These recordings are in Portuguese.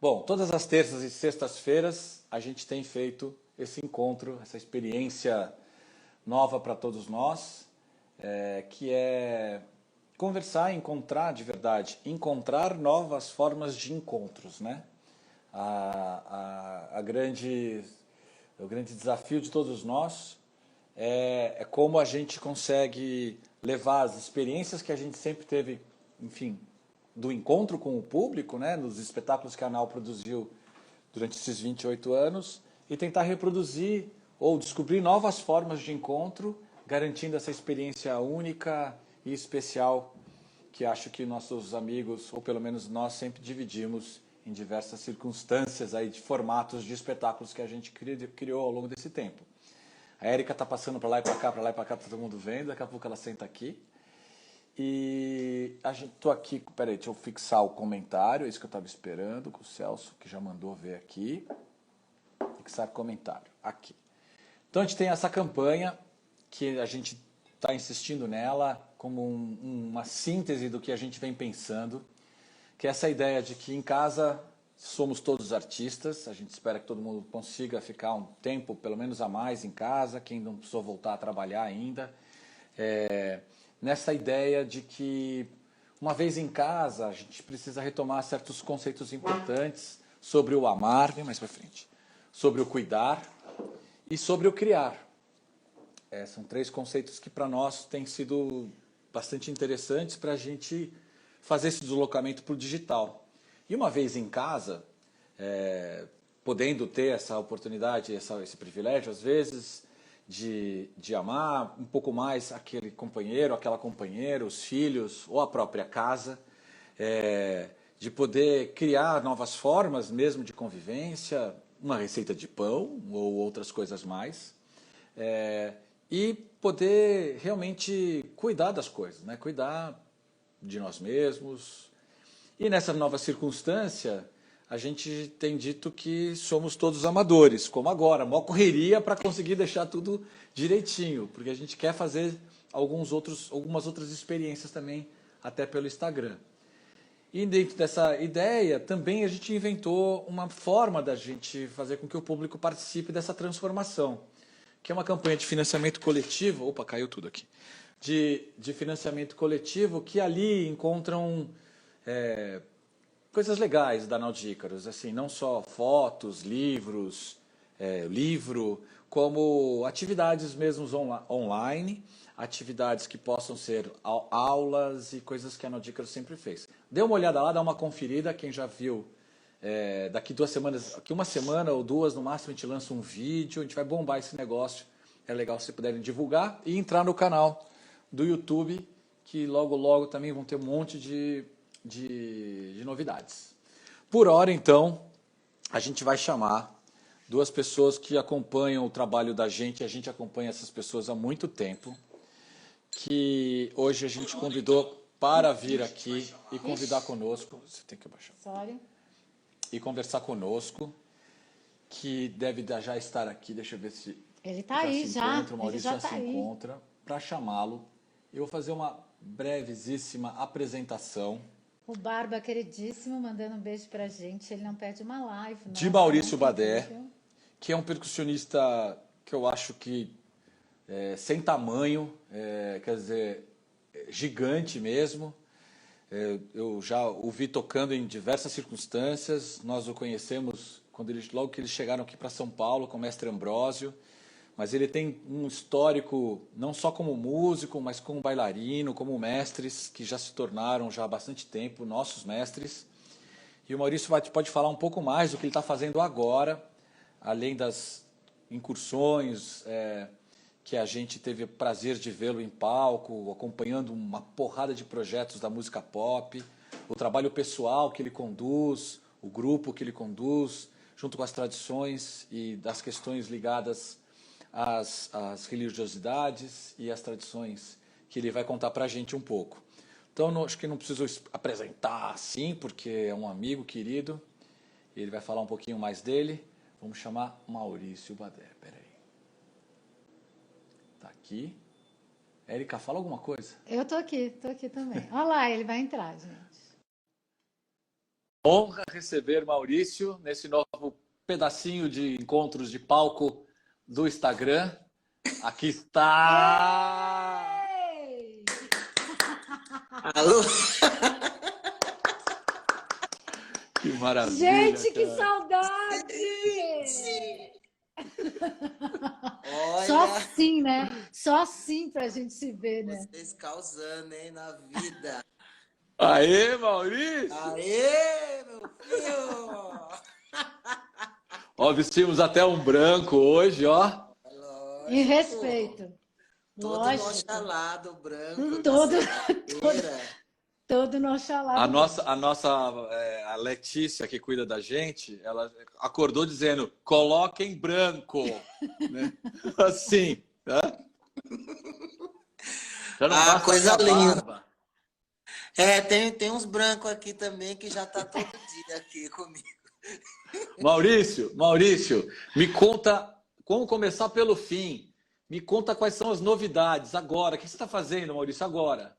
Bom, todas as terças e sextas-feiras a gente tem feito esse encontro, essa experiência nova para todos nós, que é conversar, encontrar de verdade, encontrar novas formas de encontros, né? O grande desafio de todos nós é como a gente consegue levar as experiências que a gente sempre teve, enfim, do encontro com o público, né, nos espetáculos que a Nau produziu durante esses 28 anos, e tentar reproduzir ou descobrir novas formas de encontro, garantindo essa experiência única e especial que acho que nossos amigos, ou pelo menos nós, sempre dividimos em diversas circunstâncias aí de formatos de espetáculos que a gente criou ao longo desse tempo. A Érica está passando para lá e para cá, para todo mundo vendo, daqui a pouco ela senta aqui. E a gente tô aqui, peraí, deixa eu fixar o comentário, é isso que eu estava esperando, com o Celso, que já mandou ver aqui. Fixar comentário, aqui. Então a gente tem essa campanha, que a gente está insistindo nela como uma síntese do que a gente vem pensando, que é essa ideia de que em casa somos todos artistas, a gente espera que todo mundo consiga ficar um tempo, pelo menos a mais em casa, quem não precisou voltar a trabalhar ainda, nessa ideia de que, uma vez em casa, a gente precisa retomar certos conceitos importantes sobre o amar, vem mais para frente, sobre o cuidar e sobre o criar. São três conceitos que para nós têm sido bastante interessantes para a gente fazer esse deslocamento para o digital. E uma vez em casa, podendo ter essa oportunidade, esse privilégio, às vezes, de amar um pouco mais aquele companheiro, aquela companheira, os filhos ou a própria casa, de poder criar novas formas mesmo de convivência, uma receita de pão ou outras coisas mais, e poder realmente cuidar das coisas, né? Cuidar de nós mesmos. E nessa nova circunstância, a gente tem dito que somos todos amadores, como agora, uma correria para conseguir deixar tudo direitinho, porque a gente quer fazer algumas outras experiências também, até pelo Instagram. E dentro dessa ideia, também a gente inventou uma forma da gente fazer com que o público participe dessa transformação, que é uma campanha de financiamento coletivo, opa, caiu tudo aqui, de financiamento coletivo, que ali encontram coisas legais da Nau de Ícaros, assim, não só fotos, livros, livro, como atividades mesmo online, atividades que possam ser aulas e coisas que a Nau de Ícaros sempre fez. Dê uma olhada lá, dá uma conferida, quem já viu, daqui 2 semanas, daqui uma semana ou 2 no máximo a gente lança um vídeo, a gente vai bombar esse negócio, é legal se puderem divulgar e entrar no canal do YouTube, que logo logo também vão ter um monte de novidades. Por hora, então, a gente vai chamar 2 pessoas que acompanham o trabalho da gente, a gente acompanha essas pessoas há muito tempo, que hoje a gente convidou para vir aqui e convidar conosco, você tem que abaixar, e conversar conosco, que deve já estar aqui, deixa eu ver se ele está aí já, o Maurício já se encontra, para chamá-lo. Eu vou fazer uma brevíssima apresentação. O Barba queridíssimo mandando um beijo pra gente. Ele não perde uma live. Nossa, de Maurício Badé, que é um percussionista que eu acho que sem tamanho, quer dizer, gigante mesmo. Eu já o vi tocando em diversas circunstâncias. Nós o conhecemos logo que eles chegaram aqui para São Paulo com o mestre Ambrósio. Mas ele tem um histórico, não só como músico, mas como bailarino, como mestres, que já se tornaram já há bastante tempo nossos mestres. E o Maurício pode falar um pouco mais do que ele está fazendo agora, além das incursões que a gente teve o prazer de vê-lo em palco, acompanhando uma porrada de projetos da música pop, o trabalho pessoal que ele conduz, o grupo que ele conduz, junto com as tradições e das questões ligadas às religiosidades e às tradições que ele vai contar para a gente um pouco. Então, acho que não preciso apresentar assim, porque é um amigo querido. Ele vai falar um pouquinho mais dele. Vamos chamar Maurício Badé. Peraí. Tá aqui. Érica, fala alguma coisa? Eu tô aqui também. Olha lá, ele vai entrar, gente. honra receber Maurício nesse novo pedacinho de encontros de palco do Instagram. Aqui está! Ei! Alô? Que maravilha! Gente, que cara. saudade! Só Olha, assim, né? Só assim pra gente se ver, né? vocês causando, hein, na vida. Aê, Maurício! Aê, meu filho! Ó, vestimos até um branco hoje, ó. Em Lógico. respeito. Todo Lógico. nochalado, branco, Todo, na sexta-feira. todo nochalado. A Letícia, que cuida da gente, ela acordou dizendo, coloquem branco. Né? Assim, tá? Já não basta Coisa a minha linda. barba. Tem uns brancos aqui também que já tá todo dia aqui comigo. Maurício, me conta, vamos começar pelo fim. Me conta quais são as novidades agora. O que você está fazendo, Maurício, agora?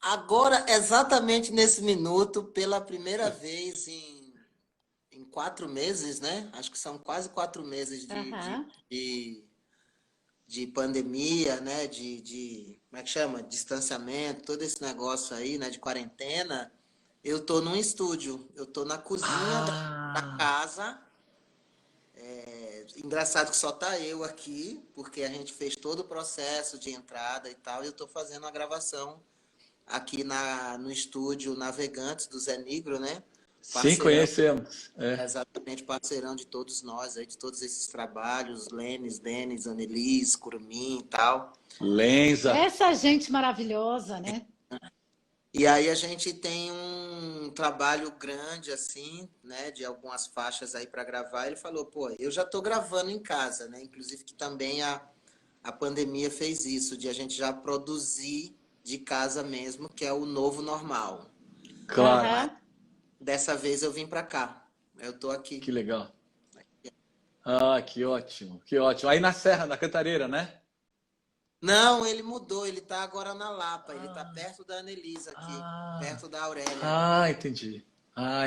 Agora, exatamente nesse minuto, pela primeira vez em 4 meses, né? Acho que são quase 4 meses de pandemia, né? Como é que chama? Distanciamento, todo esse negócio aí, né? De quarentena. Eu tô num estúdio, eu tô na cozinha da casa. Engraçado que só tá eu aqui, porque a gente fez todo o processo de entrada e tal, e eu tô fazendo a gravação aqui no estúdio Navegantes do Zé Nigro, né? Sim, conhecemos. Exatamente, parceirão de todos nós, aí, de todos esses trabalhos, Lênis, Denis, Annelise, Curumim e tal. Lenza. Essa gente maravilhosa, né? E aí a gente tem um trabalho grande, assim, né, de algumas faixas aí para gravar. Ele falou, pô, eu já tô gravando em casa, né? Inclusive que também a pandemia fez isso, de a gente já produzir de casa mesmo, que é o novo normal. Claro. Aham. Dessa vez eu vim para cá. Eu tô aqui. Que legal. Ah, que ótimo, que ótimo. Aí na Serra, na Cantareira, né? Não, ele mudou, ele tá agora na Lapa, ele tá perto da Anelisa aqui, perto da Aurélia. Entendi.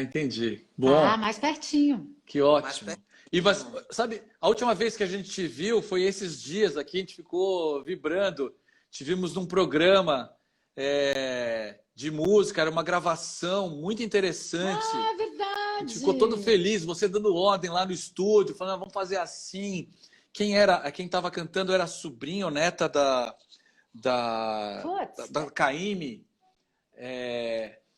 Entendi. Ah, Bom, mais pertinho. que Mais ótimo. perto. Sabe, a última vez que a gente te viu foi esses dias aqui, a gente ficou vibrando. Tivemos num programa de música, era uma gravação muito interessante. Ah, é A gente ficou todo verdade. feliz, você dando ordem lá no estúdio, falando, vamos fazer assim. Quem estava cantando era a sobrinha ou neta Putz. da Caymmi.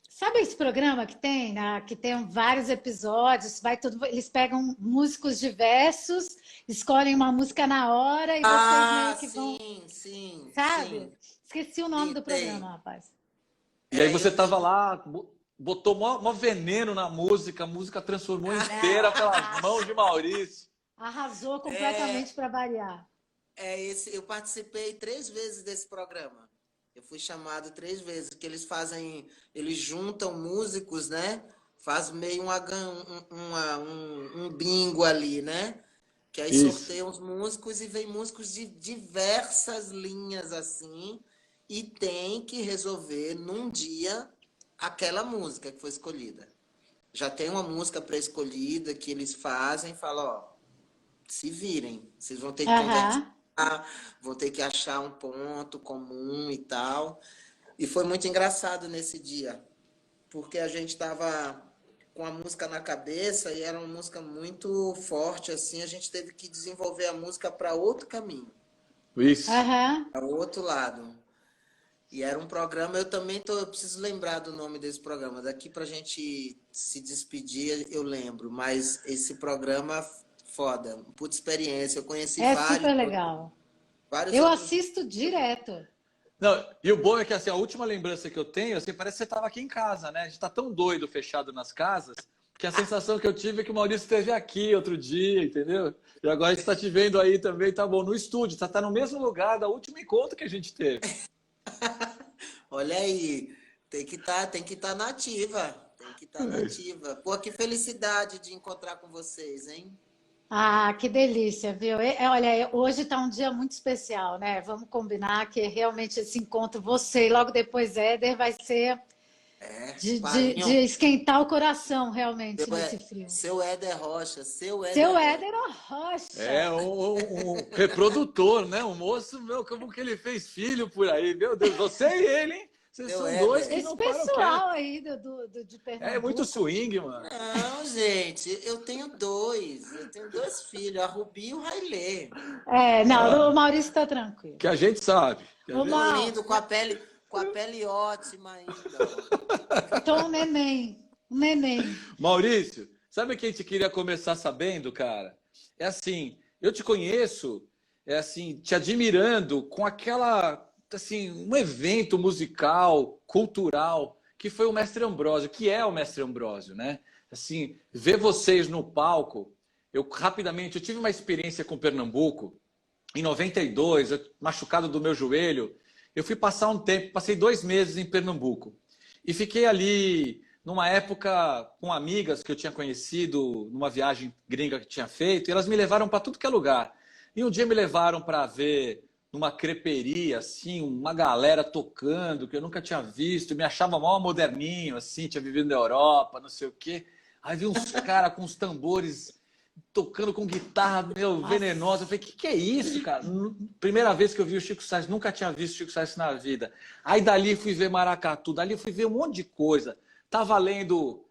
Sabe esse programa que tem, né, que tem vários episódios, eles pegam músicos diversos, escolhem uma música na hora e vocês meio que vão, Sim, sabe? sim. Esqueci o nome Sim, do tem. programa, rapaz. E aí você Eu estava tenho. lá, botou mó veneno na música, a música transformou inteira pelas mãos de Maurício. Arrasou É, completamente para variar. eu participei 3 vezes desse programa. Eu fui chamado 3 vezes, que eles juntam músicos, né? Faz meio um bingo ali, né? Que aí Isso. sorteiam os músicos e vem músicos de diversas linhas assim, e tem que resolver num dia aquela música que foi escolhida. Já tem uma música pré-escolhida que eles fazem, falam, ó, se virem, vocês vão ter que conversar, Aham. vão ter que achar um ponto comum e tal. E foi muito engraçado nesse dia, porque a gente estava com a música na cabeça e era uma música muito forte, assim, a gente teve que desenvolver a música para outro caminho, Isso. Aham. para o outro lado. E era um programa, eu preciso lembrar do nome desse programa, daqui para a gente se despedir eu lembro, mas esse programa, foda, puta experiência, eu conheci É super legal. vários Eu outros. assisto direto. Não, e o bom é que assim, a última lembrança que eu tenho, assim, parece que você estava aqui em casa, né? A gente está tão doido, fechado nas casas, que a sensação que eu tive é que o Maurício esteve aqui outro dia, entendeu? E agora a gente está te vendo aí também, tá bom, no estúdio, tá no mesmo lugar da última encontro que a gente teve. Olha aí, tem que estar nativa, tem que estar nativa. Pô, que felicidade de encontrar com vocês, hein? Ah, que delícia, viu? Olha, hoje está um dia muito especial, né? Vamos combinar que realmente esse encontro, você e logo depois Éder, vai ser de esquentar o coração, realmente, nesse frio. Seu Éder Rocha, Seu Éder Rocha. É um reprodutor, né? Um moço, meu, como que ele fez filho por aí? Meu Deus, você e ele, hein? Vocês são dois que não param quieto. Esse pessoal aí de Pernambuco. É muito swing, mano. Não, gente, eu tenho dois filhos, a Rubi e o Railê. Não, o Maurício tá tranquilo. Que a gente sabe. Lindo, com a pele ótima ainda. Então, um neném. Maurício, sabe o que a gente queria começar sabendo, cara? É assim, eu te conheço, te admirando com aquela, assim, um evento musical, cultural, que foi o Mestre Ambrósio, que é o Mestre Ambrósio, né? Assim, ver vocês no palco, eu tive uma experiência com Pernambuco, em 92, machucado do meu joelho, eu fui passar um tempo, passei 2 meses em Pernambuco. E fiquei ali, numa época, com amigas que eu tinha conhecido, numa viagem gringa que tinha feito, e elas me levaram para tudo que é lugar. E um dia me levaram para ver, numa creperia, assim, uma galera tocando, que eu nunca tinha visto, me achava mal moderninho, assim, tinha vivido na Europa, não sei o quê. Aí vi uns caras com os tambores tocando com guitarra, venenosa. Eu falei, que é isso, cara? Primeira vez que eu vi o Chico Sainz, nunca tinha visto o Chico Sainz na vida. Aí dali fui ver maracatu, dali fui ver um monte de coisa. Tava lendo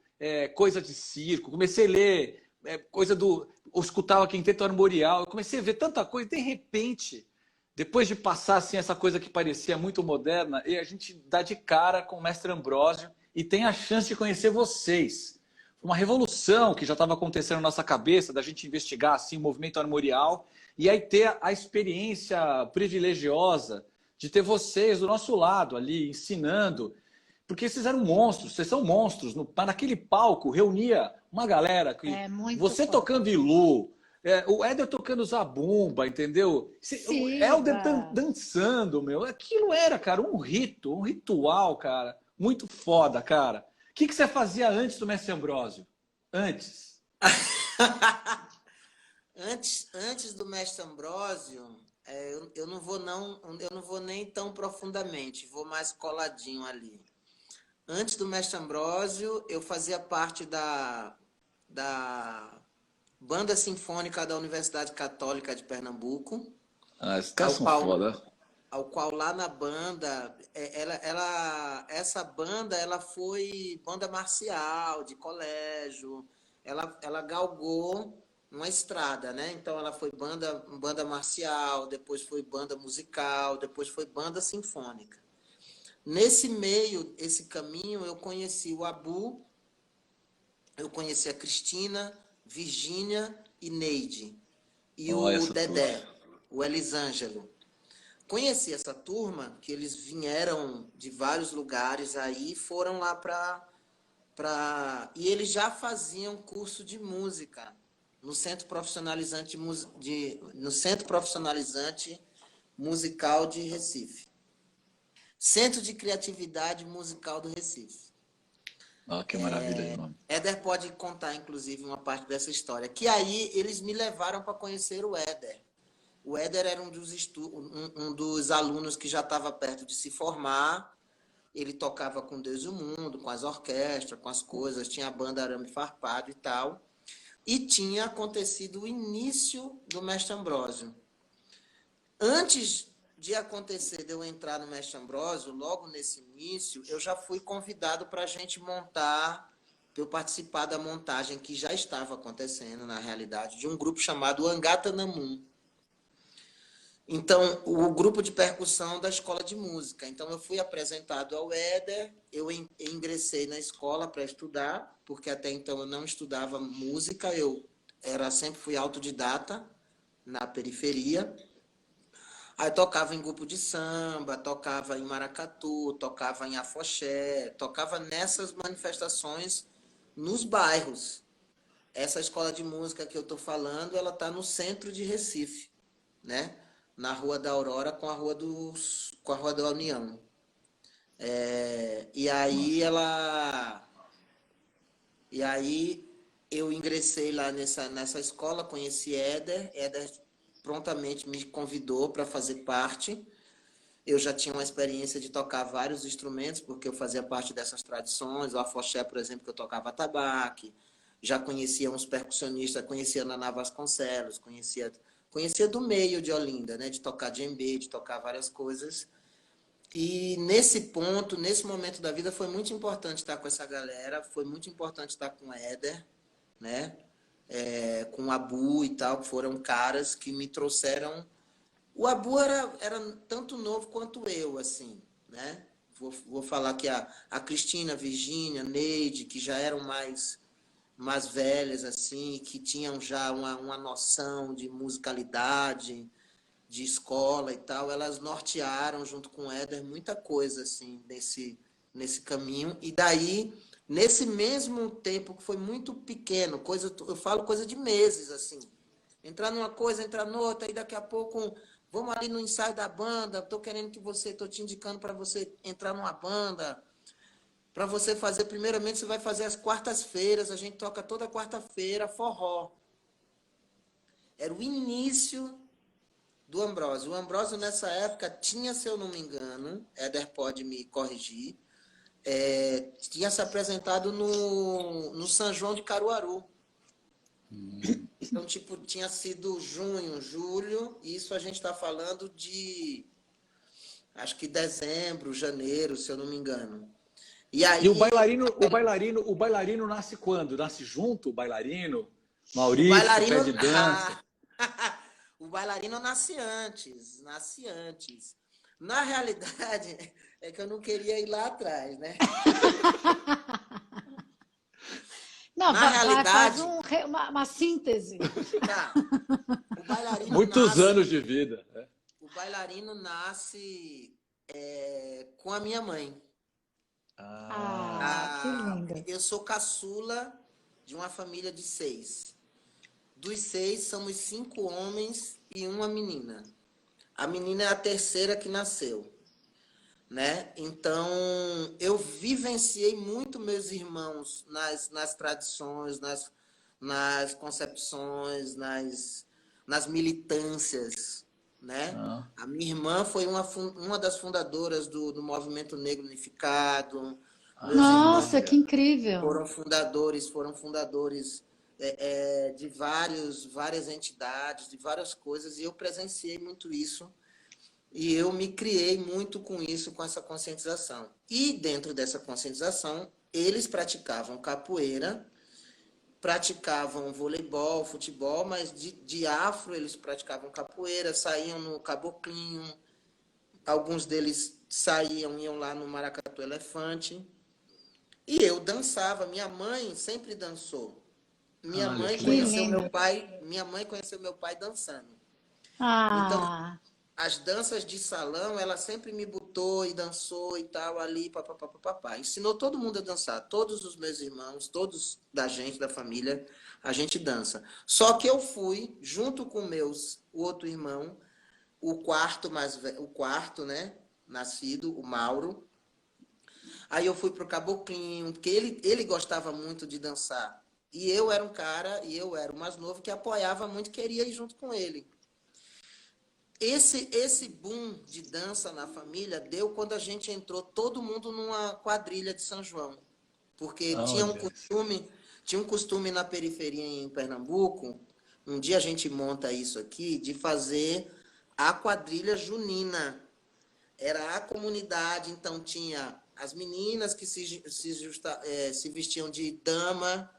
coisa de circo, comecei a ler coisa do... Eu escutava Quinteto Armorial, eu comecei a ver tanta coisa. De repente, depois de passar assim, essa coisa que parecia muito moderna, e a gente dá de cara com o Mestre Ambrósio e tem a chance de conhecer vocês. Uma revolução que já estava acontecendo na nossa cabeça, da gente investigar assim, o movimento armorial, e aí ter a experiência privilegiosa de ter vocês do nosso lado ali, ensinando, porque vocês eram monstros, vocês são monstros. Naquele palco reunia uma galera, você tocando Ilu, o Éder tocando Zabumba, entendeu? O Helder dançando, meu. Aquilo era, cara, um ritual, cara, muito foda, cara. O que você fazia antes do Mestre Ambrósio? Antes do Mestre Ambrósio, eu não vou nem tão profundamente, vou mais coladinho ali. Antes do Mestre Ambrósio, eu fazia parte da Banda Sinfônica da Universidade Católica de Pernambuco. Esses caras são foda. Ao qual lá na banda, essa banda ela foi banda marcial, de colégio, ela galgou uma estrada, né? Então ela foi banda marcial, depois foi banda musical, depois foi banda sinfônica. Nesse meio, esse caminho, eu conheci o Abu, eu conheci a Cristina, Virgínia e Neide, e o Dedé, o Elisângelo. Conheci essa turma, que eles vieram de vários lugares aí, foram lá e eles já faziam curso de música no Centro Profissionalizante Musical de Recife. Centro de Criatividade Musical do Recife. Que maravilha, mano. Éder pode contar, inclusive, uma parte dessa história. Que aí eles me levaram para conhecer o Éder. O Éder era um dos alunos que já estava perto de se formar. Ele tocava com Deus e o Mundo, com as orquestras, com as coisas. Tinha a banda Arame Farpado e tal. E tinha acontecido o início do Mestre Ambrósio. Antes de acontecer, de eu entrar no Mestre Ambrósio, logo nesse início, eu já fui convidado para a gente montar, para eu participar da montagem que já estava acontecendo, na realidade, de um grupo chamado Angatanamun. Então, o grupo de percussão da escola de música. Então, eu fui apresentado ao Éder, eu ingressei na escola para estudar, porque até então eu não estudava música, sempre fui autodidata na periferia. Aí tocava em grupo de samba, tocava em maracatu, tocava em afoxé, tocava nessas manifestações nos bairros. Essa escola de música que eu estou falando, ela está no centro de Recife, né? Na Rua da Aurora com a Rua da União. E aí eu ingressei lá nessa escola, conheci Éder prontamente me convidou para fazer parte. eu já tinha uma experiência de tocar vários instrumentos, porque eu fazia parte dessas tradições. O afoxé, por exemplo, que eu tocava atabaque. Já conhecia uns percussionistas, conhecia Naná Vasconcelos, conhecia do meio de Olinda, né? De tocar djembe, de tocar várias coisas. E nesse ponto, nesse momento da vida, foi muito importante estar com essa galera, foi muito importante estar com o Éder, né? Com o Abu e tal, que foram caras que me trouxeram. O Abu era tanto novo quanto eu, assim, né? Vou falar que a Cristina, a Virgínia, Neide, que já eram mais velhas, assim, que tinham já uma noção de musicalidade, de escola e tal, elas nortearam, junto com o Éder, muita coisa, assim, nesse caminho. E daí, nesse mesmo tempo, que foi muito pequeno, eu falo coisa de meses, assim, entrar numa coisa, entrar noutra, e daqui a pouco, vamos ali no ensaio da banda, estou te indicando para você entrar numa banda, para você fazer, primeiramente, você vai fazer as quartas-feiras, a gente toca toda quarta-feira, forró. Era o início do Ambrósio. O Ambrósio, nessa época, tinha, se eu não me engano, Éder pode me corrigir, tinha se apresentado no São João de Caruaru. Então, tipo, tinha sido junho, julho, e isso a gente está falando de, acho que dezembro, janeiro, se eu não me engano. E aí, E o bailarino nasce quando? Nasce junto, o bailarino? Maurício, pé de dança. O bailarino nasce antes. Na realidade, é que eu não queria ir lá atrás, né? Não, Na realidade, faz uma síntese. tá, o bailarino Muitos anos de vida. O bailarino nasce com a minha mãe. Que lindo. Eu sou caçula de uma família de 6. Dos 6, somos 5 homens e uma menina. A menina é a terceira que nasceu, né? Então, eu vivenciei muito meus irmãos nas tradições, nas concepções, nas militâncias, né? A minha irmã foi uma das fundadoras do Movimento Negro Unificado. Nossa, que incrível! Foram fundadores de várias entidades, de várias coisas, e eu presenciei muito isso, e eu me criei muito com isso, com essa conscientização. E dentro dessa conscientização, eles praticavam capoeira, praticavam voleibol, futebol, mas de afro eles praticavam capoeira, saíam no caboclinho, alguns deles iam lá no Maracatu Elefante, e eu dançava. Minha mãe sempre dançou. Minha mãe conheceu meu pai dançando. Então, as danças de salão, ela sempre me botou e dançou e tal, ali, papapá. Ensinou todo mundo a dançar. Todos os meus irmãos, todos da família, a gente dança. Só que eu fui, junto com o outro irmão, o quarto, né, nascido, o Mauro. Aí eu fui pro caboclinho, porque ele gostava muito de dançar. E eu era o mais novo, que apoiava muito, queria ir junto com ele. Esse boom de dança na família deu quando a gente entrou todo mundo numa quadrilha de São João. Porque tinha um costume na periferia em Pernambuco, um dia a gente monta isso aqui, de fazer a quadrilha junina. Era a comunidade, então tinha as meninas que se vestiam de dama,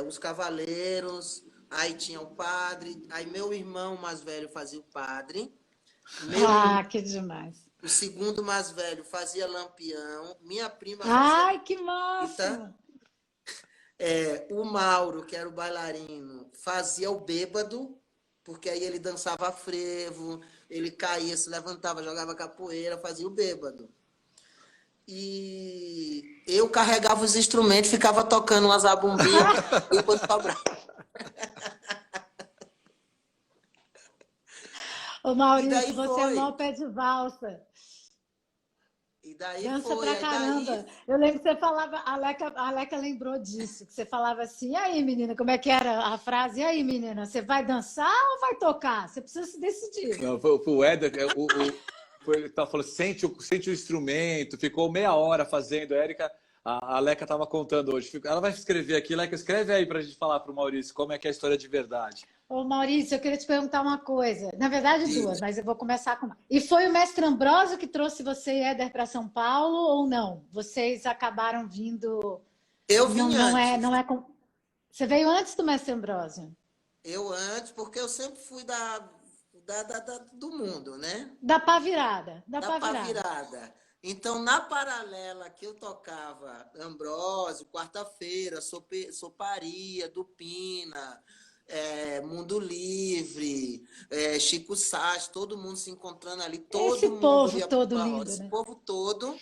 os cavaleiros, aí tinha o padre, aí meu irmão mais velho fazia o padre. Que demais. O segundo mais velho fazia lampião, minha prima fazia... que massa! O Mauro, que era o bailarino, fazia o bêbado, porque aí ele dançava frevo, ele caía, se levantava, jogava capoeira, fazia o bêbado. E eu carregava os instrumentos, ficava tocando umas abumbinhas enquanto cobrava. Ô Maurício, você é um pé de valsa. E daí dança pra caramba. Eu lembro que você falava, a Leca lembrou disso, que você falava assim, e aí, menina, como é que era a frase? E aí, menina, você vai dançar ou vai tocar? Você precisa se decidir. Não, foi o Éder, ele falou, sente o instrumento, ficou meia hora fazendo. A Érica, a Leca estava contando hoje. Ela vai escrever aqui. Leca, escreve aí para a gente falar para o Maurício como é que é a história de verdade. Ô, Maurício, eu queria te perguntar uma coisa. Na verdade, Diga. duas, mas eu vou começar com uma. E foi o mestre Ambrósio que trouxe você e Éder para São Paulo ou não? Vocês acabaram vindo... Eu vim antes. Não é com... Você veio antes do mestre Ambrósio? Eu antes, porque eu sempre fui do mundo, né? Da pá virada. Da Da pá pá virada. virada. Então, na paralela que eu tocava Ambrósio, Quarta-feira, Soparia, Dupina, Mundo Livre, Chico Sá, todo mundo se encontrando ali, todo Esse mundo povo ia todo pra lindo, roda. Esse né? povo todo.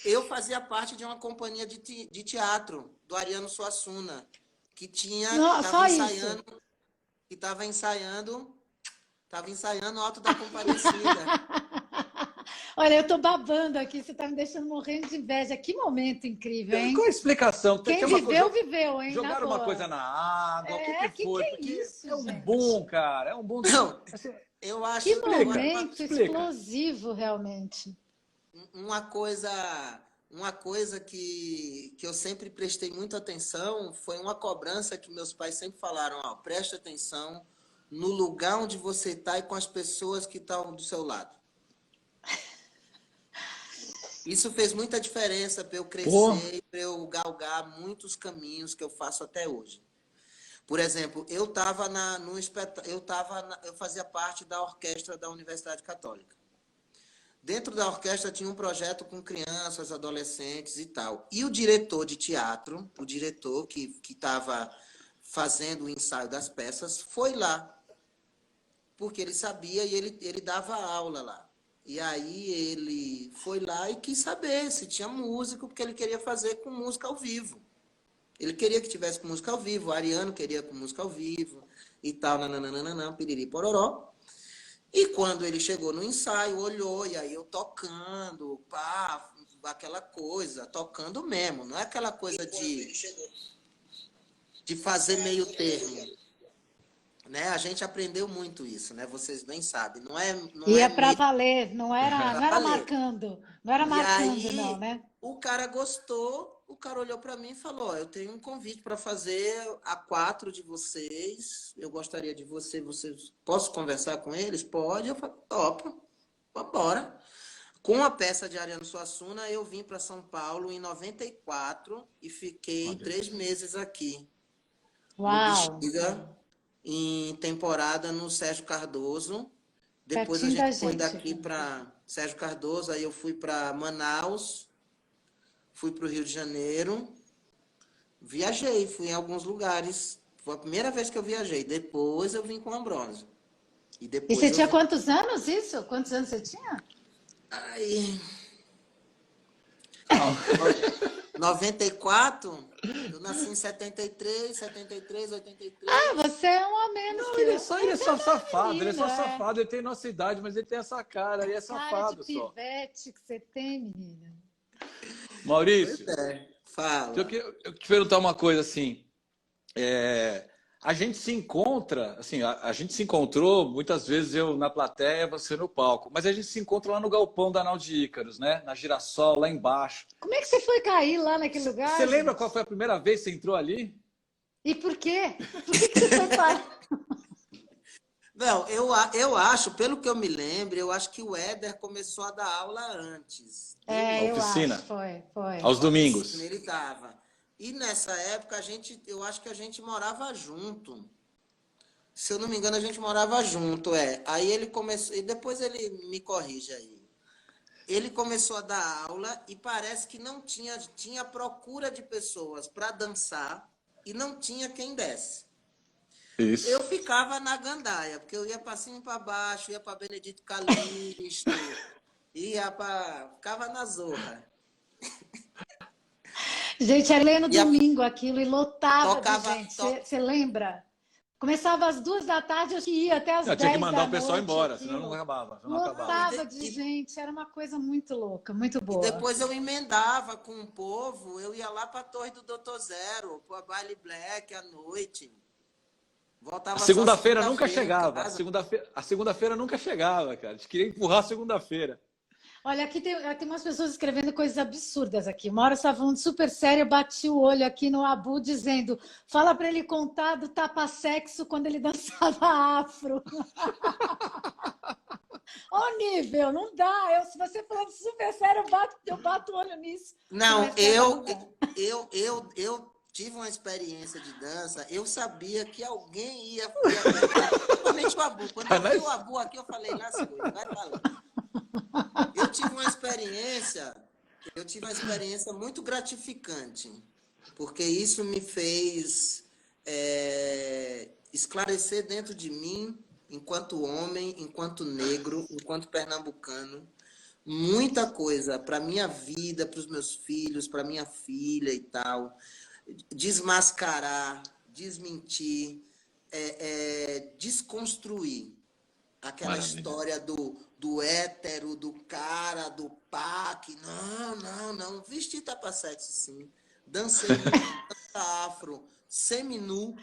Eu fazia parte de uma companhia de teatro do Ariano Suassuna, que Não, só isso. estava ensaiando o Alto da Compadecida. Olha, eu tô babando aqui, você tá me deixando morrendo de inveja. Que momento incrível, hein? Qual a explicação? Quem Tem uma viveu, coisa... viveu, hein? Jogaram Na uma boa. coisa na água, o que foi? que é Porque isso, é um gente? boom, cara, é um boom. Não, Assim, eu acho Que Explica, momento explica. explosivo, realmente. uma coisa que eu sempre prestei muita atenção foi uma cobrança que meus pais sempre falaram, ó, presta atenção no lugar onde você está e com as pessoas que estão do seu lado. Isso fez muita diferença para eu crescer, para eu galgar muitos caminhos que eu faço até hoje. Por exemplo, eu fazia parte da orquestra da Universidade Católica. Dentro da orquestra tinha um projeto com crianças, adolescentes e tal. E o diretor de teatro, o diretor que estava fazendo o ensaio das peças, foi lá. Porque ele sabia e ele dava aula lá. E aí ele foi lá e quis saber se tinha músico, porque ele queria fazer com música ao vivo. Ele queria que tivesse com música ao vivo, o Ariano queria com música ao vivo e tal, nananana, piriri, pororó. E quando ele chegou no ensaio, olhou, e aí eu tocando, pá, aquela coisa, tocando mesmo, não é aquela coisa de fazer meio termo. Né? A gente aprendeu muito isso, né? Vocês bem sabem. Ia para valer, não era valer. marcando. Não era marcando, aí, não, né? O cara gostou, o cara olhou para mim e falou, eu tenho um convite para fazer a 4 de vocês, eu gostaria de vocês, posso conversar com eles? Pode, eu falei, topa, vambora. Com a peça de Ariano Suassuna, eu vim para São Paulo em 94 e fiquei 3 meses aqui. Uau! No Bexiga, em temporada no Sérgio Cardoso. Depois Pertinho a da gente foi gente. daqui para Sérgio Cardoso, aí eu fui para Manaus, fui para o Rio de Janeiro, viajei, fui em alguns lugares. Foi a primeira vez que eu viajei. Depois eu vim com o Ambrósio. E você tinha quantos anos isso? Quantos anos você tinha? Aí... 94, eu nasci em 73, 83. Ah, você é um a menos Não, que ele eu. é só safado, ele é só Menino, safado, ele tem nossa idade, mas ele tem essa cara, ele é Cara safado de só. pivete que você tem, menina. Maurício, Fala. eu te perguntar uma coisa assim. A gente se encontra, assim, a gente se encontrou muitas vezes, eu na plateia, você no palco, mas a gente se encontra lá no galpão da Nau de Ícaros, né? Na Girassol, lá embaixo. Como é que você foi cair lá naquele lugar? Você lembra gente? qual foi a primeira vez que você entrou ali? E por quê? Por que você foi parar? Não, eu acho, pelo que eu me lembro, eu acho que o Éder começou a dar aula antes. A Eu oficina? acho, foi. Aos domingos. Ele estava. E nessa época, eu acho que a gente morava junto. Se eu não me engano, a gente morava junto, Aí ele começou, e depois ele me corrige aí. Ele começou a dar aula e parece que não tinha procura de pessoas para dançar e não tinha quem desse. Isso. Eu ficava na gandaia, porque eu ia para cima e para baixo, ia para Benedito Calixto, ficava na zorra. Gente, era no domingo aquilo e lotava de gente. Você lembra? Começava às 2 da tarde, eu ia até às 10 da noite. Tinha que mandar o pessoal embora, senão não acabava. Lotava de gente, era uma coisa muito louca, muito boa. E depois eu emendava com o povo, eu ia lá para a Torre do Dr. Zero, para Baile Black à noite. Voltava a segunda-feira só nunca chegava. A segunda-feira nunca chegava, cara. A gente queria empurrar a segunda-feira. Olha, aqui tem umas pessoas escrevendo coisas absurdas aqui. Uma hora você estava falando super sério, eu bati o olho aqui no Abu dizendo: fala para ele contar do tapa-sexo quando ele dançava afro. Ó, o nível, não dá. Se você falando super sério, eu bato o olho nisso. Não, Mas, cara, não dá. eu tive uma experiência de dança, eu sabia que alguém ia principalmente o Abu. Quando eu vi o Abu aqui, eu falei, lascou, ele vai falar. Eu tive uma experiência muito gratificante, porque isso me fez esclarecer dentro de mim, enquanto homem, enquanto negro, enquanto pernambucano, muita coisa para minha vida, para os meus filhos, para minha filha e tal. Desmascarar, desmentir, desconstruir aquela história do hétero, do cara, do pá, que não. Vesti tapa-sexo, sim. Dancei dança afro, seminu,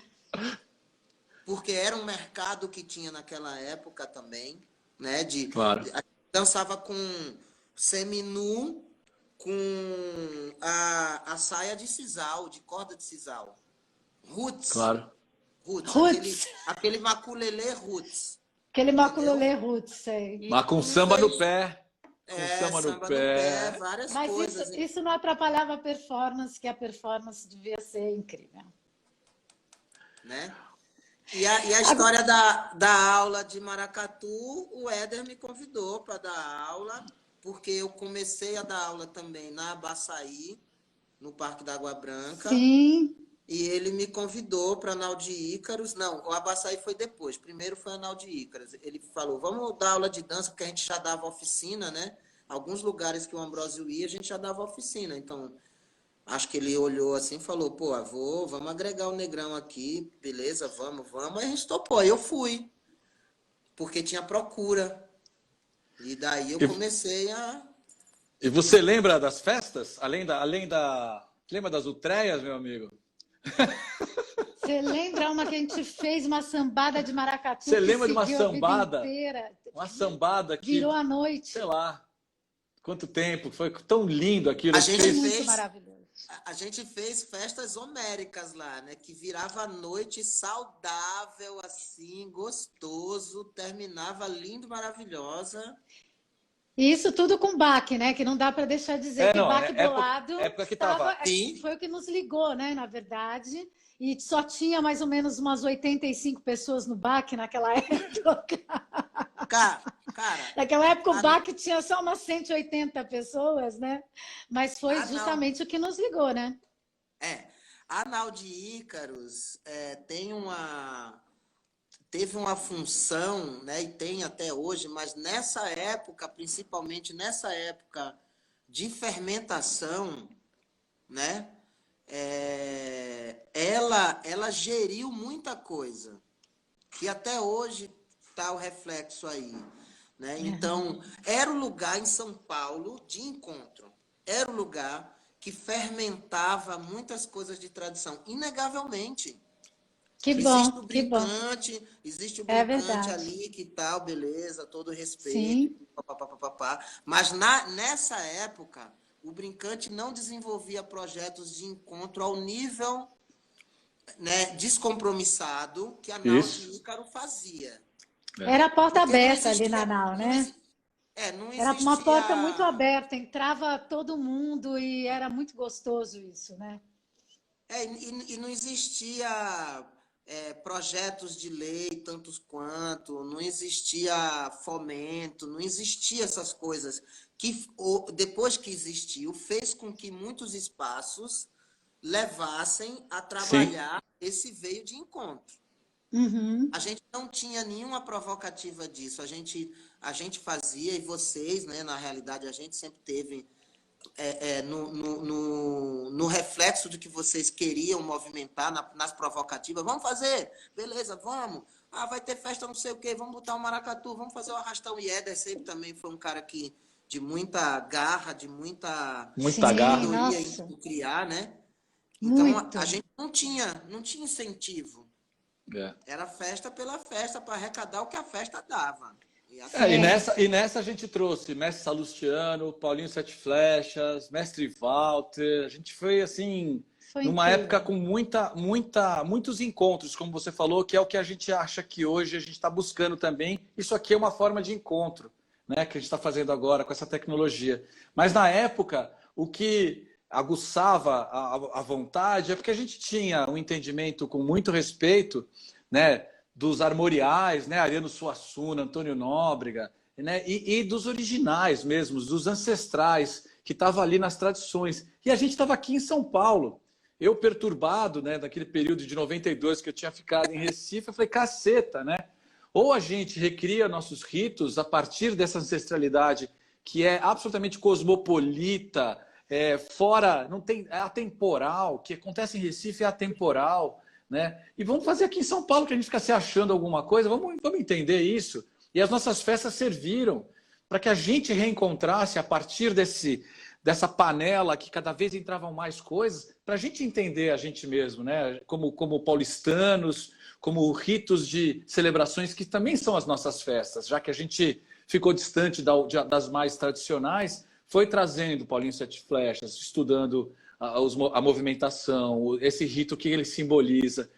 porque era um mercado que tinha naquela época também, né? Claro. Dançava com seminu, com a saia de sisal, de corda de sisal. Roots. Claro. Roots. Aquele maculelê roots. Aquele maculelê roots, sei. Mas com samba no pé. Samba no pé, várias Mas coisas. Mas isso não atrapalhava a performance, que a performance devia ser incrível. Né? E a história da aula de maracatu, o Éder me convidou para dar aula, porque eu comecei a dar aula também na Abaçaí, no Parque da Água Branca. Sim. E ele me convidou para a Nau de Ícaros. Não, o Abaçaí foi depois. Primeiro foi a Nau de Ícaros. Ele falou, vamos dar aula de dança, porque a gente já dava oficina, né? Alguns lugares que o Ambrósio ia, a gente já dava oficina. Então, acho que ele olhou assim e falou, pô, avô, vamos agregar o Negrão aqui, beleza, vamos. Aí a gente topou, aí eu fui, porque tinha procura. E daí eu comecei a... E você lembra das festas? Lembra das utreias, meu amigo? Você lembra uma que a gente fez uma sambada de maracatu? Você lembra de uma sambada? Uma sambada que virou a noite. Sei lá quanto tempo. Foi tão lindo aquilo. Muito maravilhoso. A gente fez festas homéricas lá, né? Que virava a noite saudável, assim, gostoso, terminava lindo, maravilhosa. E isso tudo com Bach, né? Que não dá para deixar de dizer que Bach Bolado foi o que nos ligou, né? Na verdade. E só tinha mais ou menos umas 85 pessoas no Bach naquela época. Cara, naquela época o Bach tinha só umas 180 pessoas, né? Mas foi justamente o que nos ligou, né? A Nau de Ícaros teve uma função, né, e tem até hoje, mas nessa época, principalmente nessa época de fermentação, né, ela geriu muita coisa, que até hoje está o reflexo aí. Né? Então, era o lugar em São Paulo de encontro, era o lugar que fermentava muitas coisas de tradição, inegavelmente. Que bom, que bom. Existe o brincante ali, que tal, beleza, todo respeito, papapá. Mas nessa época, o brincante não desenvolvia projetos de encontro ao nível, né, descompromissado que a Nau de Ícaro fazia. Era a porta aberta ali na Nau, né? Não existia... Era uma porta muito aberta, entrava todo mundo e era muito gostoso isso, né? E não existia projetos de lei tantos quanto, não existia fomento, não existia essas coisas que depois que existiu fez com que muitos espaços levassem a trabalhar esse veio de encontro. A gente não tinha nenhuma provocativa disso, a gente fazia, e vocês, né, na realidade a gente sempre teve no reflexo de que vocês queriam movimentar nas provocativas. Vamos fazer? Beleza, vamos. Vai ter festa não sei o quê, vamos botar um maracatu, vamos fazer o arrastão. E Éder sempre também foi um cara de muita garra, de muita garra em criar, né? Então, a gente não tinha incentivo. Era festa pela festa, para arrecadar o que a festa dava. E nessa a gente trouxe Mestre Salustiano, Paulinho Sete Flechas, Mestre Walter. A gente foi assim, numa época com muitos encontros, como você falou, que é o que a gente acha que hoje a gente está buscando também. Isso aqui é uma forma de encontro, né, que a gente está fazendo agora com essa tecnologia. Mas na época, o que aguçava a vontade é porque a gente tinha um entendimento com muito respeito, né, dos armoriais, né, Ariano Suassuna, Antônio Nóbrega, né, e dos originais mesmo, dos ancestrais, que estavam ali nas tradições. E a gente estava aqui em São Paulo. Eu perturbado, né, daquele período de 92 que eu tinha ficado em Recife, eu falei, caceta, né? Ou a gente recria nossos ritos a partir dessa ancestralidade que é absolutamente cosmopolita, fora, não tem, é atemporal, o que acontece em Recife é atemporal, né? E vamos fazer aqui em São Paulo, que a gente fica se achando alguma coisa, vamos entender isso. E as nossas festas serviram para que a gente reencontrasse a partir dessa panela que cada vez entravam mais coisas, para a gente entender a gente mesmo, né? Como paulistanos, como ritos de celebrações que também são as nossas festas, já que a gente ficou distante das mais tradicionais, foi trazendo Paulinho Sete Flechas, estudando a movimentação, esse rito que ele simboliza.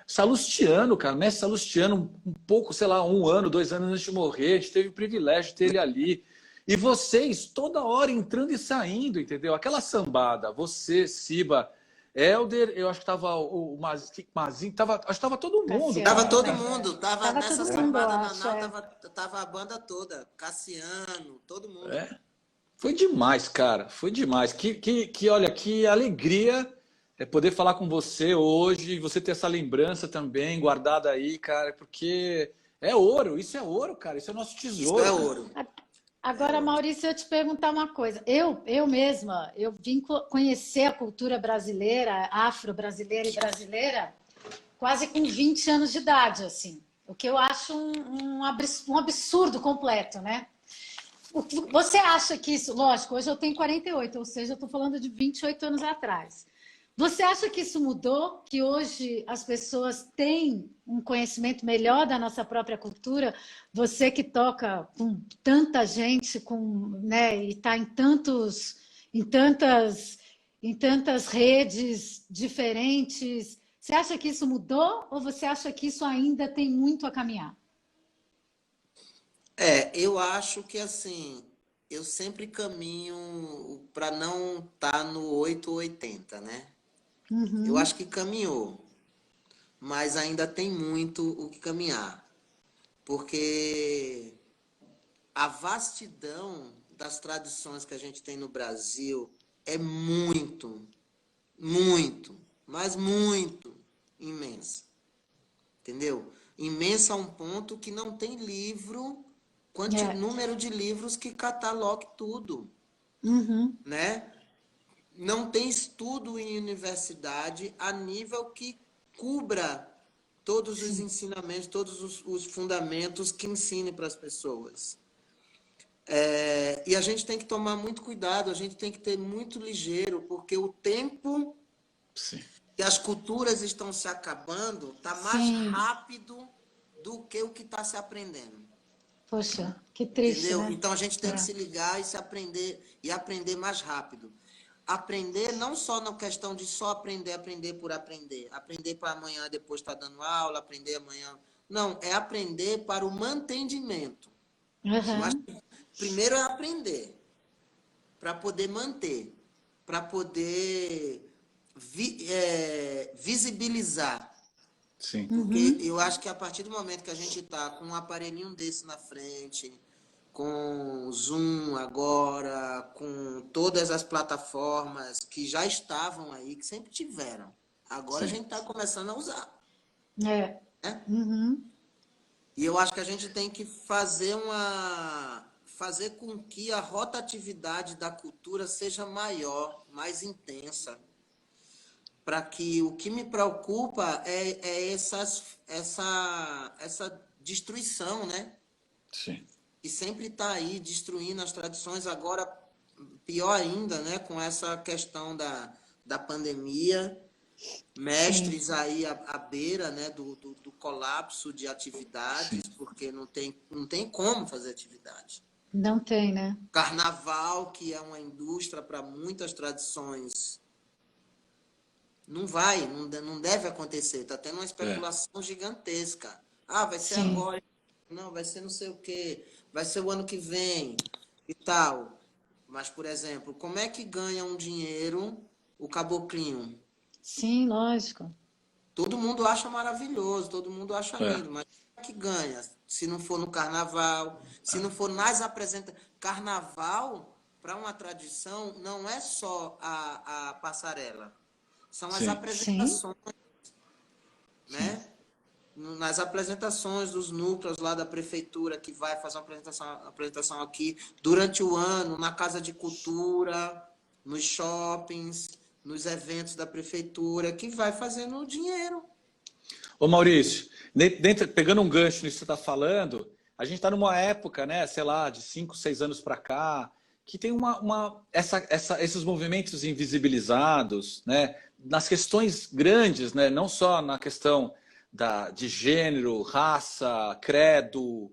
Salustiano, cara, Mestre Salustiano, um pouco, sei lá, 1 ano, 2 anos antes de morrer, a gente teve o privilégio de ter ele ali. E vocês, toda hora entrando e saindo, entendeu? Aquela sambada, você, Siba, Helder, eu acho que estava o Mazinho, acho que estava todo mundo. Estava todo mundo, estava nessa sambada Nacional, tava a banda toda, Cassiano, todo mundo. Foi demais, cara, foi demais. Olha, que alegria poder falar com você hoje, você ter essa lembrança também guardada aí, cara, porque é ouro, cara, isso é nosso tesouro. Isso é ouro. Agora, Maurício, eu te perguntar uma coisa. Eu mesma, eu vim conhecer a cultura brasileira, afro-brasileira e brasileira, quase com 20 anos de idade, assim. O que eu acho um absurdo completo, né? Você acha que isso... Lógico, hoje eu tenho 48, ou seja, eu estou falando de 28 anos atrás. Você acha que isso mudou? Que hoje as pessoas têm um conhecimento melhor da nossa própria cultura? Você que toca com tanta gente, né, e está em tantas redes diferentes, você acha que isso mudou ou você acha que isso ainda tem muito a caminhar? Eu acho que assim, eu sempre caminho para não estar no 8 ou 80, né? Uhum. Eu acho que caminhou, mas ainda tem muito o que caminhar, porque a vastidão das tradições que a gente tem no Brasil é muito, mas muito imensa, entendeu? Imensa a um ponto que não tem livro, número de livros que catalogue tudo, né? Não tem estudo em universidade a nível que cubra todos os ensinamentos, todos os fundamentos que ensine para as pessoas. E a gente tem que tomar muito cuidado, a gente tem que ter muito ligeiro, porque o tempo que as culturas estão se acabando está mais rápido do que o que está se aprendendo. Poxa, que triste, entendeu? Né? Então a gente tem que se ligar e aprender mais rápido. Aprender não só na questão de só aprender por aprender. Aprender para amanhã depois estar dando aula, aprender amanhã. Não, é aprender para o mantenimento. Mas primeiro é aprender, para poder manter, para poder visibilizar. Sim. Porque eu acho que a partir do momento que a gente está com um aparelhinho desse na frente, com Zoom agora, com todas as plataformas que já estavam aí, que sempre tiveram. Agora a gente está começando a usar. E eu acho que a gente tem que fazer com que a rotatividade da cultura seja maior, mais intensa. Para que o que me preocupa é essa destruição, né? Sim. Que sempre está aí destruindo as tradições, agora pior ainda, né, com essa questão da pandemia. mestres aí à beira, né, do colapso de atividades, porque não tem como fazer atividade. Não tem, né? Carnaval, que é uma indústria para muitas tradições, não deve acontecer. Está tendo uma especulação gigantesca. Ah, vai ser agora. Não, vai ser não sei o quê. Vai ser o ano que vem e tal. Mas, por exemplo, como é que ganha um dinheiro o caboclinho? Sim, lógico. Todo mundo acha maravilhoso, todo mundo acha lindo, mas como é que ganha? Se não for no carnaval, se não for nas apresentações. Carnaval, para uma tradição, não é só a passarela. São as apresentações, né? Nas apresentações dos núcleos lá da prefeitura, que vai fazer uma apresentação aqui durante o ano, na Casa de Cultura, nos shoppings, nos eventos da prefeitura, que vai fazendo dinheiro. Ô Maurício, pegando um gancho nisso que você está falando, a gente está numa época, né, sei lá, de 5, 6 anos para cá, que tem esses movimentos invisibilizados, né, nas questões grandes, né, não só na questão de gênero, raça, credo,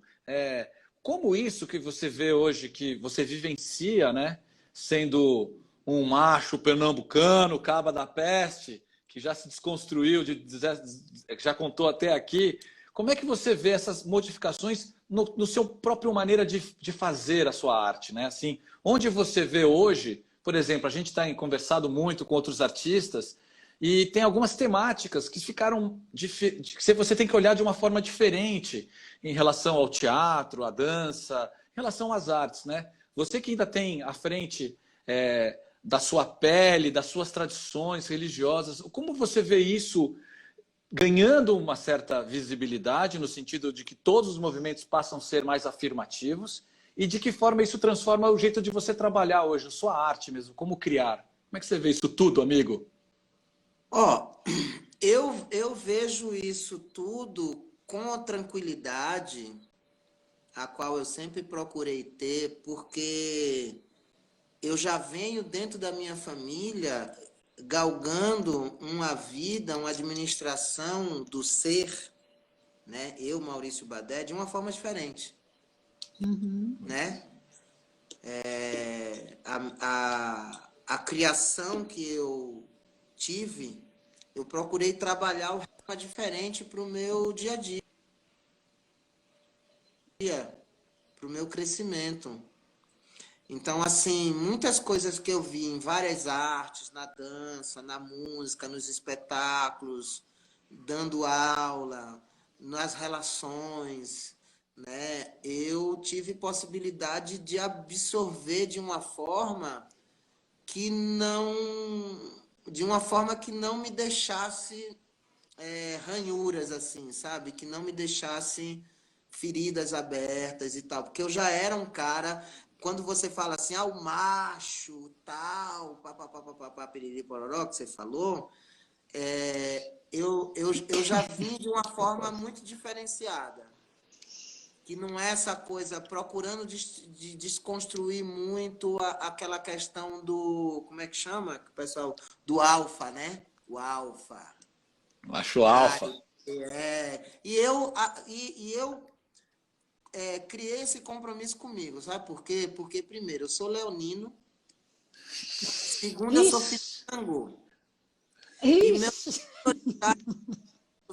como isso que você vê hoje, que você vivencia, né, sendo um macho pernambucano, caba da peste, que já se desconstruiu, já contou até aqui. Como é que você vê essas modificações no seu próprio maneira de fazer a sua arte, né? Assim, onde você vê hoje, por exemplo, a gente tem conversado muito com outros artistas e tem algumas temáticas que ficaram que você tem que olhar de uma forma diferente em relação ao teatro, à dança, em relação às artes, né? Você que ainda tem à frente da sua pele, das suas tradições religiosas, como você vê isso ganhando uma certa visibilidade, no sentido de que todos os movimentos passam a ser mais afirmativos, e de que forma isso transforma o jeito de você trabalhar hoje, a sua arte mesmo, como criar? Como é que você vê isso tudo, amigo? Eu vejo isso tudo com tranquilidade, a qual eu sempre procurei ter, porque eu já venho dentro da minha família galgando uma vida, uma administração do ser, né? Eu, Maurício Badé, de uma forma diferente, né? A criação que eu tive, eu procurei trabalhar de forma diferente para o meu dia a dia, para o meu crescimento. Então, assim, muitas coisas que eu vi em várias artes, na dança, na música, nos espetáculos, dando aula, nas relações, né? Eu tive possibilidade de absorver de uma forma que não me deixasse ranhuras, assim, sabe? Que não me deixasse feridas abertas e tal. Porque eu já era um cara... Quando você fala assim, o macho, tal, papapá, piriri, pororó, que você falou, eu já vim de uma forma muito diferenciada. Que não é essa coisa, procurando de desconstruir muito aquela questão do, como é que chama, pessoal? Do alfa, né? O alfa. Macho alfa. E eu criei esse compromisso comigo, sabe por quê? Porque, primeiro, eu sou leonino. Segundo, eu sou filho de Xangô. E meu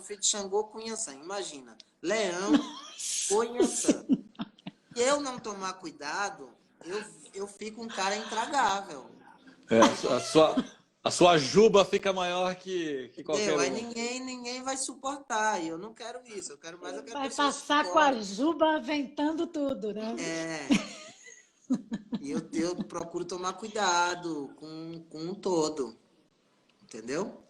filho de Xangô, Cunhaçã. Imagina, Leão, Cunhaçã. Se eu não tomar cuidado, eu fico um cara intragável. A sua juba fica maior que qualquer Aí ninguém vai suportar. E eu não quero isso. Eu quero mais vai passar com a juba aventando tudo, né? E eu procuro tomar cuidado com um todo. Entendeu?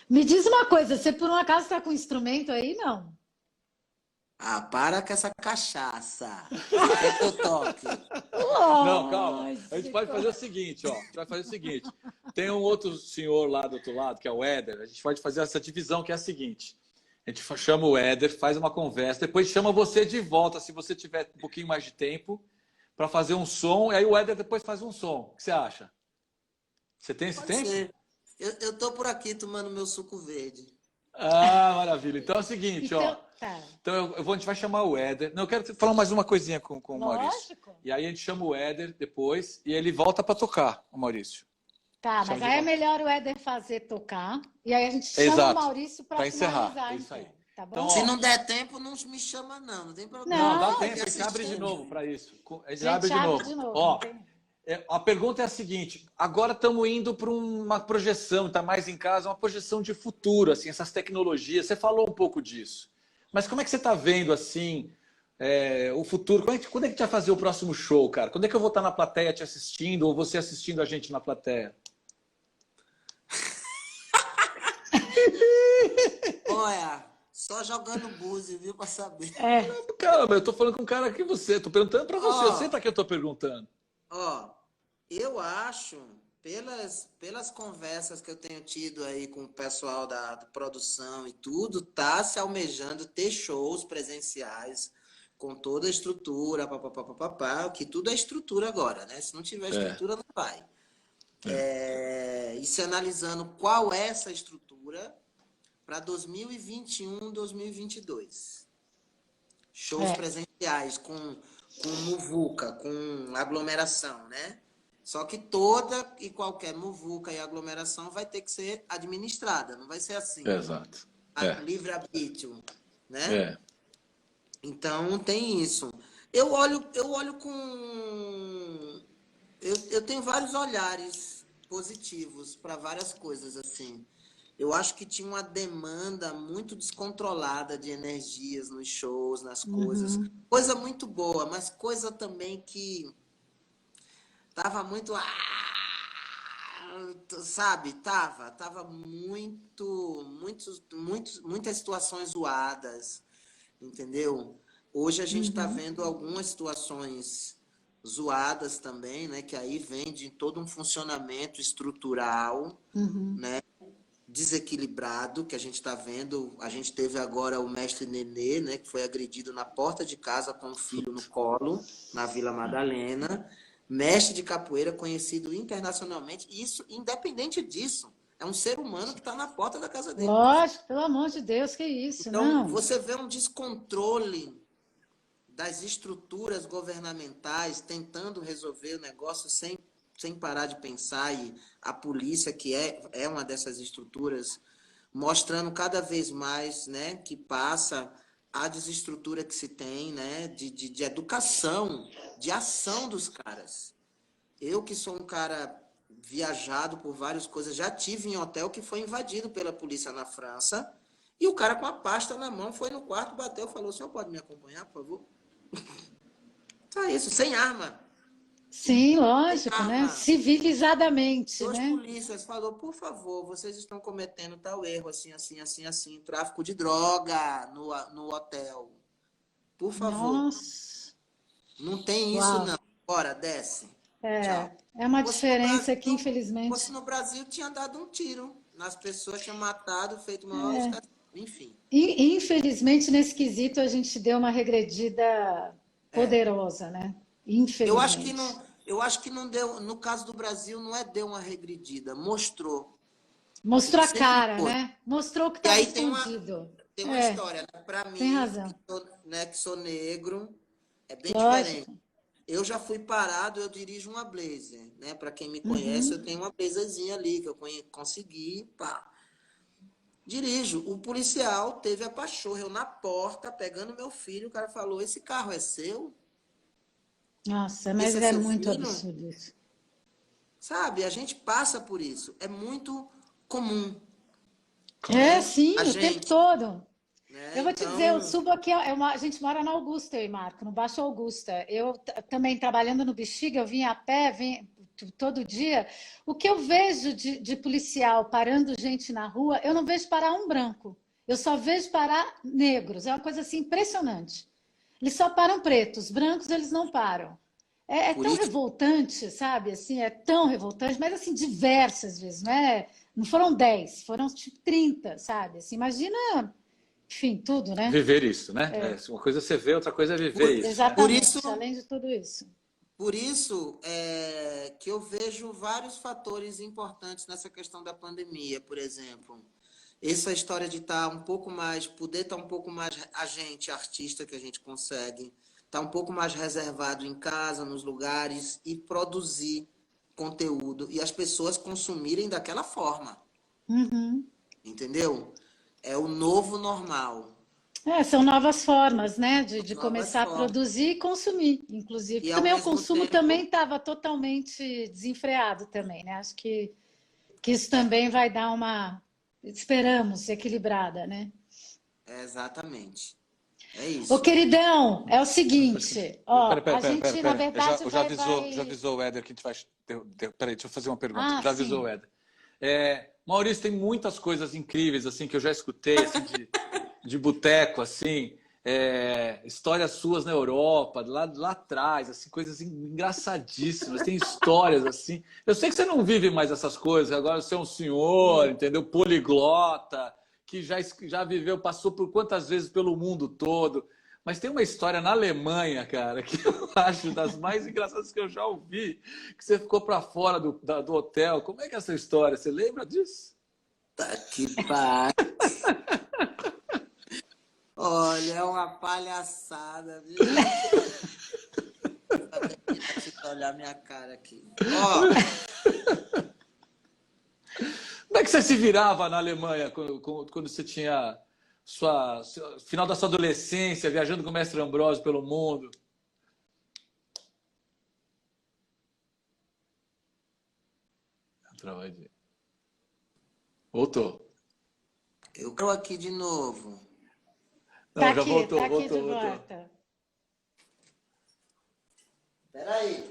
Me diz uma coisa, você por um acaso está com instrumento aí, não? Para com essa cachaça. Quer que eu toque? Não, calma. A gente pode fazer o seguinte, ó. A gente vai fazer o seguinte. Tem um outro senhor lá do outro lado, que é o Éder. A gente pode fazer essa divisão, que é a seguinte. A gente chama o Éder, faz uma conversa, depois chama você de volta, se você tiver um pouquinho mais de tempo, para fazer um som. E aí o Éder depois faz um som. O que você acha? Você tem esse tempo? Eu tô por aqui tomando meu suco verde. Ah, maravilha. Então é o seguinte, então, ó. Tá. Então a gente vai chamar o Éder. Não, eu quero falar mais uma coisinha com o Maurício. Lógico. E aí a gente chama o Éder depois e ele volta para tocar, o Maurício. Tá, mas aí é melhor o Éder fazer tocar e aí a gente chama Exato. o Maurício para encerrar. É isso aí. Tá bom? Então, Se não der tempo, não me chama, não. Não tem problema. Não, dá tempo. A gente abre de novo para isso. A gente abre de novo. Ó, a pergunta é a seguinte: agora estamos indo para uma projeção, está mais em casa, uma projeção de futuro, assim, essas tecnologias. Você falou um pouco disso, mas como é que você está vendo assim o futuro? Quando é que a gente vai fazer o próximo show, cara? Quando é que eu vou estar na plateia te assistindo ou você assistindo a gente na plateia? Olha, só jogando búzio, viu, para saber. Cara, eu tô falando com um cara que você, tô perguntando para você, eu sei para que eu tô perguntando. Eu acho, pelas conversas que eu tenho tido aí com o pessoal da produção e tudo, tá se almejando ter shows presenciais com toda a estrutura, que tudo é estrutura agora, né? Se não tiver estrutura, não vai. E se analisando qual é essa estrutura para 2021, 2022. Shows presenciais com muvuca, com aglomeração, né? Só que toda e qualquer muvuca e aglomeração vai ter que ser administrada, não vai ser assim. Exato. Livre-arbítrio, né? Então, tem isso. Eu olho com... Eu tenho vários olhares positivos para várias coisas, assim. Eu acho que tinha uma demanda muito descontrolada de energias nos shows, nas coisas. Coisa muito boa, mas coisa também que tava muito... sabe? Tava muitas situações zoadas, entendeu? Hoje a gente está vendo algumas situações zoadas também, né? Que aí vem de todo um funcionamento estrutural, né? Desequilibrado, que a gente está vendo. A gente teve agora o mestre Nenê, né? Que foi agredido na porta de casa com o filho no colo, na Vila Madalena. Mestre de capoeira, conhecido internacionalmente. Isso, independente disso, é um ser humano que está na porta da casa dele. Lógico, pelo amor de Deus, que isso, então, não. Você vê um descontrole das estruturas governamentais tentando resolver o negócio sem parar de pensar, e a polícia, que é uma dessas estruturas, mostrando cada vez mais, né, que passa a desestrutura que se tem, né, de educação, de ação dos caras. Eu, que sou um cara viajado por várias coisas, já tive em hotel que foi invadido pela polícia na França, e o cara com a pasta na mão foi no quarto, bateu, falou: "O senhor pode me acompanhar, por favor?" Só isso, sem arma. Sim, lógico, né? Civilizadamente, Dois né? polícias falou: "Por favor, vocês estão cometendo tal erro, assim, tráfico de droga no hotel. Por favor." Nossa. Não tem isso, não. Bora, desce. Tchau. É uma diferença que, infelizmente... Se fosse no Brasil, tinha dado um tiro nas pessoas, tinha matado, feito uma... Enfim. Infelizmente, nesse quesito, a gente deu uma regredida poderosa, né? Infelizmente. Eu acho que não deu, no caso do Brasil, não deu uma regredida, mostrou. Mostrou a cara, né? Mostrou que estava escondido. Tem uma história, né? Para mim, tem razão. Que sou negro, é bem diferente. Eu já fui parado, eu dirijo uma Blazer, né? Para quem me conhece, eu tenho uma Blazerzinha ali que eu consegui, pá. Dirijo. O policial teve a pachorra, eu na porta, pegando meu filho, o cara falou: "Esse carro é seu?" Nossa, mas é muito absurdo isso. Sabe, a gente passa por isso. É muito comum. Sim, o tempo todo. Né? Eu vou te dizer, eu subo aqui, a gente mora na Augusta, eu e Marco, no Baixo Augusta. Eu também trabalhando no Bexiga, eu vinha a pé, todo dia. O que eu vejo de policial parando gente na rua, eu não vejo parar um branco. Eu só vejo parar negros. É uma coisa assim impressionante. Eles só param pretos, brancos eles não param. É tão revoltante, sabe? Assim, é tão revoltante, mas assim, diversas vezes, não foram 10, foram tipo 30, sabe? Assim, imagina, enfim, tudo, né? Viver isso, né? Uma coisa é você ver, outra coisa é viver isso. Exatamente, além de tudo isso. Por isso que eu vejo vários fatores importantes nessa questão da pandemia, por exemplo. Essa história de estar um pouco mais, poder estar um pouco mais, a gente, artista que a gente consegue, estar um pouco mais reservado em casa, nos lugares, e produzir conteúdo e as pessoas consumirem daquela forma. Uhum. Entendeu? É o novo normal. São novas formas, né, de começar a produzir e consumir, inclusive. E Também o consumo tempo... também estava totalmente desenfreado também, né? Acho que isso também vai dar uma, esperamos, equilibrada, né? Exatamente. É isso. Ô, queridão, é o seguinte, ó, pera, a gente, na verdade, já avisou o Éder que a gente vai... Peraí, deixa eu fazer uma pergunta. Já avisou o Éder. Maurício, tem muitas coisas incríveis, assim, que eu já escutei, assim, de boteco, assim, histórias suas na Europa, lá atrás, assim, coisas engraçadíssimas, tem histórias, assim. Eu sei que você não vive mais essas coisas, agora você é um senhor, entendeu? Poliglota, que já viveu, passou por quantas vezes pelo mundo todo. Mas tem uma história na Alemanha, cara, que eu acho das mais engraçadas que eu já ouvi, que você ficou para fora do hotel. Como é que é essa história? Você lembra disso? Tá que pariu. Olha, é uma palhaçada, viu? Deixa eu olhar minha cara aqui. Ó. Como é que você se virava na Alemanha quando você tinha final da sua adolescência, viajando com o mestre Ambrósio pelo mundo? Voltou. Eu estou aqui de novo. Não, já voltou, tá aqui voltou. De volta. Peraí.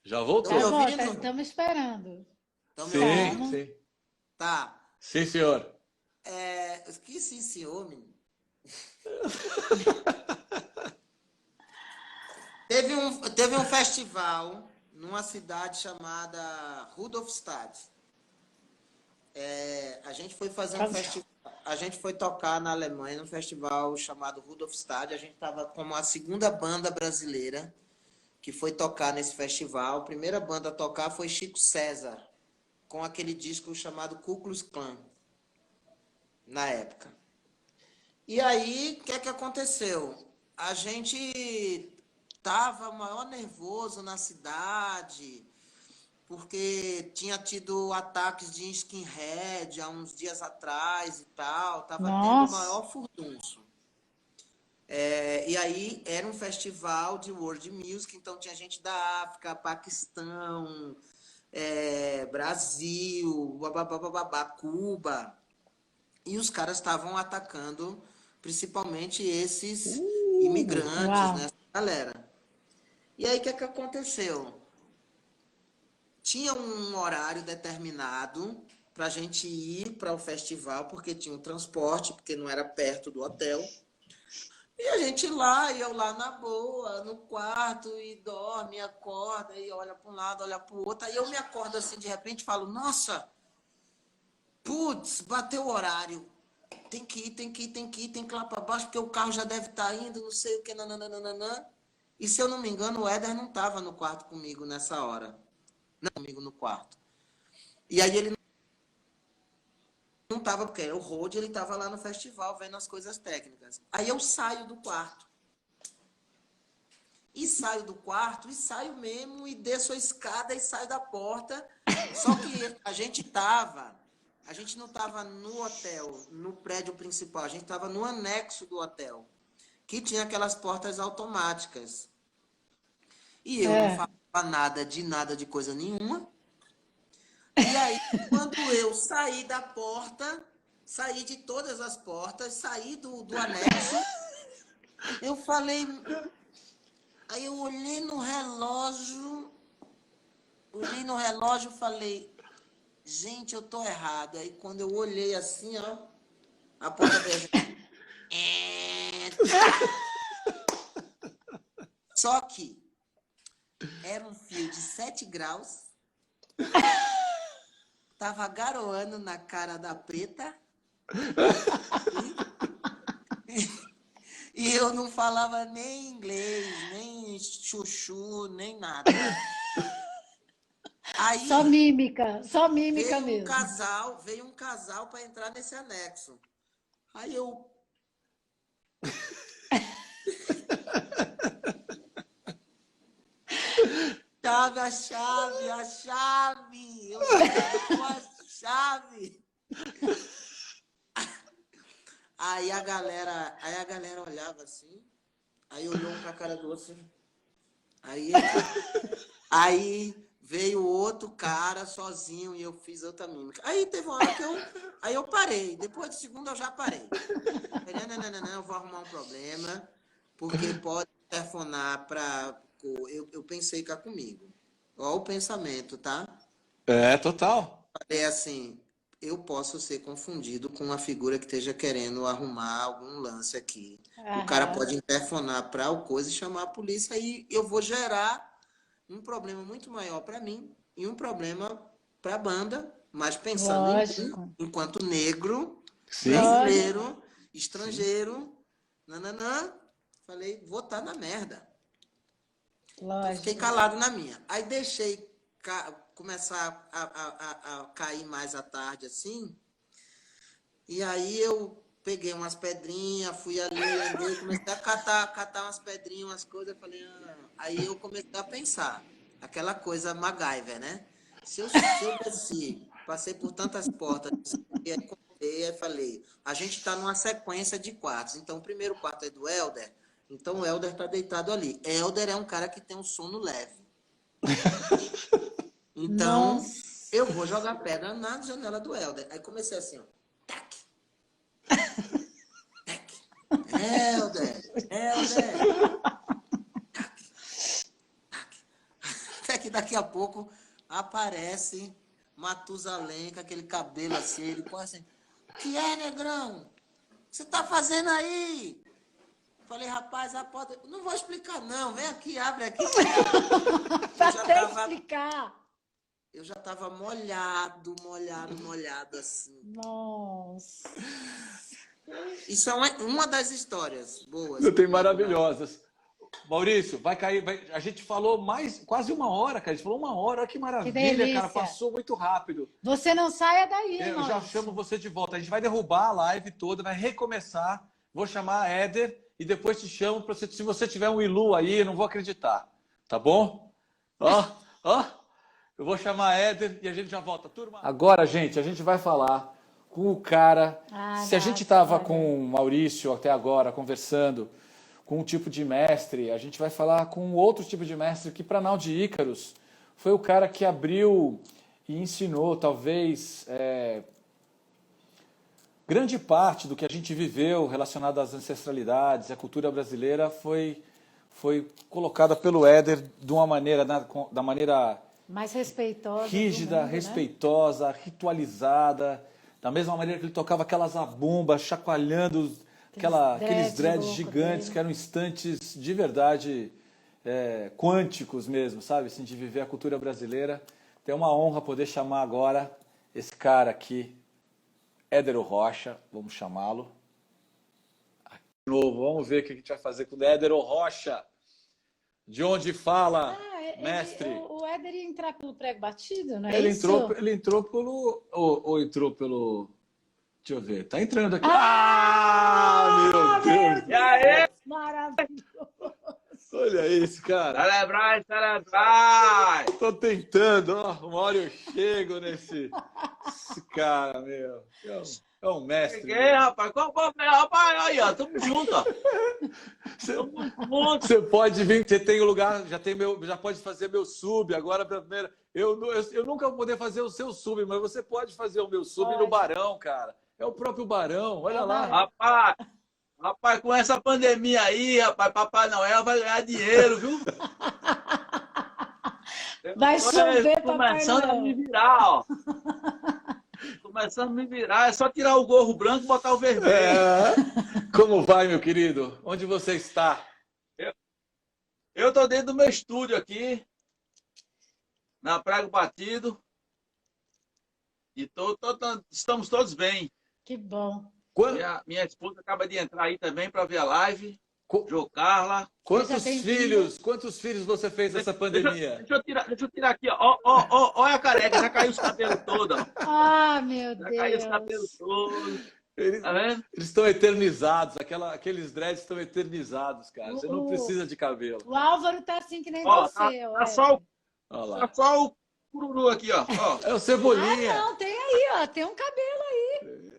Já voltou? Estão me ouvindo? Estamos esperando. Sim. Tá. Sim, senhor. Que sim, senhor, menino. Teve um festival numa cidade chamada Rudolfstadt. A gente foi fazer um festival. A gente foi tocar na Alemanha num festival chamado Rudolfstadt. A gente estava como a segunda banda brasileira que foi tocar nesse festival. A primeira banda a tocar foi Chico César, com aquele disco chamado Ku Klux Klan, na época. E aí, o que aconteceu? A gente tava maior nervoso na cidade, porque tinha tido ataques de skinhead há uns dias atrás e tal, tava tendo o maior furdunço. E aí era um festival de world music, então tinha gente da África, Paquistão, Brasil, Cuba, e os caras estavam atacando principalmente esses imigrantes, né, essa galera. E aí o que aconteceu? Tinha um horário determinado para a gente ir para o festival, porque tinha um transporte, porque não era perto do hotel. E a gente lá, e eu lá na boa, no quarto, e dorme, e acorda, e olha para um lado, olha para o outro. Aí eu me acordo assim, de repente, e falo, nossa, putz, bateu o horário. Tem que ir, tem que ir lá para baixo, porque o carro já deve estar indo, não sei o que, nananana. E se eu não me engano, o Éder não estava no quarto comigo nessa hora. Não, comigo no quarto. E aí ele não estava, porque o Rod, ele estava lá no festival, vendo as coisas técnicas. Aí eu saio do quarto. E saio do quarto, e saio mesmo, e desço a escada, e saio da porta. Só que a gente não estava no hotel, no prédio principal, a gente estava no anexo do hotel, que tinha aquelas portas automáticas. E eu não falava nada de coisa nenhuma. E aí, quando eu saí da porta, saí de todas as portas, saí do anexo, eu falei... Aí eu olhei no relógio e falei... Gente, eu tô errado. Aí quando eu olhei assim, ó, a porta fez... Só que era um fio de 7 graus, tava garoando na cara da preta, e E eu não falava nem inglês, nem chuchu, nem nada. Aí, só mímica mesmo. Veio um casal para entrar nesse anexo. Aí eu... a chave! Eu com a chave! Aí a galera olhava assim, aí olhou um pra cara do outro assim. Aí veio outro cara sozinho e eu fiz outra mímica. Aí teve uma hora que eu parei. Depois de segunda eu já parei. Falei, não, eu vou arrumar um problema, porque pode telefonar para... Eu pensei cá comigo. Olha o pensamento, tá? É, total. Falei assim, eu posso ser confundido com uma figura que esteja querendo arrumar algum lance aqui. O cara pode interfonar para o coisa e chamar a polícia e eu vou gerar um problema muito maior para mim e um problema para a banda, mas pensando em mim, enquanto negro, brasileiro, estrangeiro, nananã, falei, vou estar na merda. Então, fiquei calado na minha. Aí deixei começar a cair mais à tarde, assim, e aí eu peguei umas pedrinhas, fui ali, andei, comecei a catar umas pedrinhas, umas coisas, falei, aí eu comecei a pensar, aquela coisa MacGyver, né? Se eu desci, passei por tantas portas, aí falei, a gente está numa sequência de quartos, então o primeiro quarto é do Helder, então o Helder está deitado ali. Helder é um cara que tem um sono leve. Então, eu vou jogar pedra na janela do Helder. Aí comecei assim, ó. Tac. Tac. Helder. Tac. Tac. Até que daqui a pouco aparece Matusalém com aquele cabelo assim, ele quase assim, que é, negrão? O que você tá fazendo aí? Falei, rapaz, a porta... Não vou explicar, não. Vem aqui, abre aqui. Explicar. Eu já tava molhado, assim. Nossa. Isso é uma das histórias boas. Tem maravilhosas. Maurício, vai cair... A gente falou quase uma hora, cara. A gente falou uma hora. Olha que maravilha, que cara. Passou muito rápido. Você não saia daí, Eu Maurício. já chamo você de volta. A gente vai derrubar a live toda, vai recomeçar. Vou chamar a Éder e depois te chamo para se você tiver um Ilu aí, eu não vou acreditar. Tá bom? Ó. Eu vou chamar a Éder e a gente já volta. Turma. Agora, gente, a gente vai falar com o cara. Se a gente estava com o Maurício até agora conversando com um tipo de mestre, a gente vai falar com outro tipo de mestre que, para Nau de Ícaros, foi o cara que abriu e ensinou, talvez, grande parte do que a gente viveu relacionado às ancestralidades, à cultura brasileira, foi colocada pelo Éder de uma maneira, da maneira mais respeitosa, rígida, mundo, respeitosa, né? Ritualizada, da mesma maneira que ele tocava aquelas zabumbas, chacoalhando aqueles dreads gigantes, que eram instantes de verdade quânticos mesmo, sabe? Assim, de viver a cultura brasileira. Tem uma honra poder chamar agora esse cara aqui, Éder Rocha, vamos chamá-lo. De novo, vamos ver o que a gente vai fazer com o Éder Rocha. De onde fala, mestre? O Éder ia entrar pelo prego batido, não é ele isso? Ele entrou pelo... Ou entrou pelo... Deixa eu ver. Tá entrando aqui. Meu Deus! E aí? Maravilhoso! Olha isso, cara. Celebrai! Tô tentando, ó. Uma hora eu chego nesse cara, meu. É um mestre. Cheguei, rapaz. Rapaz, aí, ó. Tamo junto, ó. Você pode vir, você tem o lugar, já pode fazer meu sub agora pela primeira. Eu nunca vou poder fazer o seu sub, mas você pode fazer o meu sub no Barão, cara. É o próprio Barão, olha lá. Rapaz, com essa pandemia aí, rapaz, Papai Noel vai ganhar dinheiro, viu? Vai chover, começando a me virar, ó. Começando a me virar, é só tirar o gorro branco e botar o vermelho. Como vai, meu querido? Onde você está? Eu tô dentro do meu estúdio aqui, na Prego Batido. E estamos todos bem. Que bom. Minha esposa acaba de entrar aí também para ver a live. Jo Carla. Quantos filhos você fez nessa pandemia? Deixa eu tirar aqui, ó. Olha a careca, já caiu os cabelos todos. Ah, meu Deus. Já caiu os cabelos todos. Tá vendo? Eles estão eternizados, aqueles dreads estão eternizados, cara. Você não precisa de cabelo. O Álvaro tá assim que nem você. Tá só o cururu aqui, ó. É o Cebolinha. Ah, não, tem aí, ó. Tem um cabelo aí.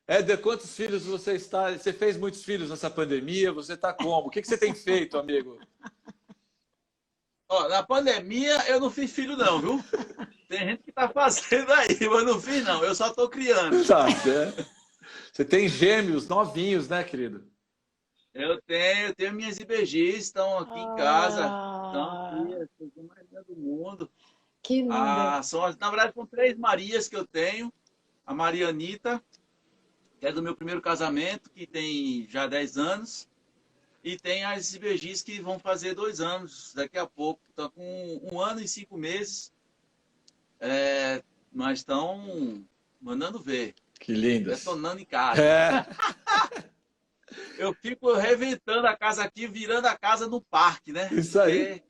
Éder, quantos filhos você está? Você fez muitos filhos nessa pandemia? Você está como? O que você tem feito, amigo? Na pandemia eu não fiz filho não, viu? Tem gente que tá fazendo aí, mas não fiz não. Eu só tô criando. Tá certo. Você tem gêmeos novinhos, né, querido? Eu tenho minhas IBGs, estão aqui em casa. Estão aqui, as coisas mais lindas do mundo. Que lindo. Na verdade, são 3 Marias que eu tenho. A Maria Anitta, que é do meu primeiro casamento, que tem já 10 anos. E tem as IBGs que vão fazer 2 anos daqui a pouco. Estão com 1 ano e 5 meses. Mas estão mandando ver. Que lindo. Detonando em casa. Eu fico reventando a casa aqui, virando a casa no parque, né? Isso aí.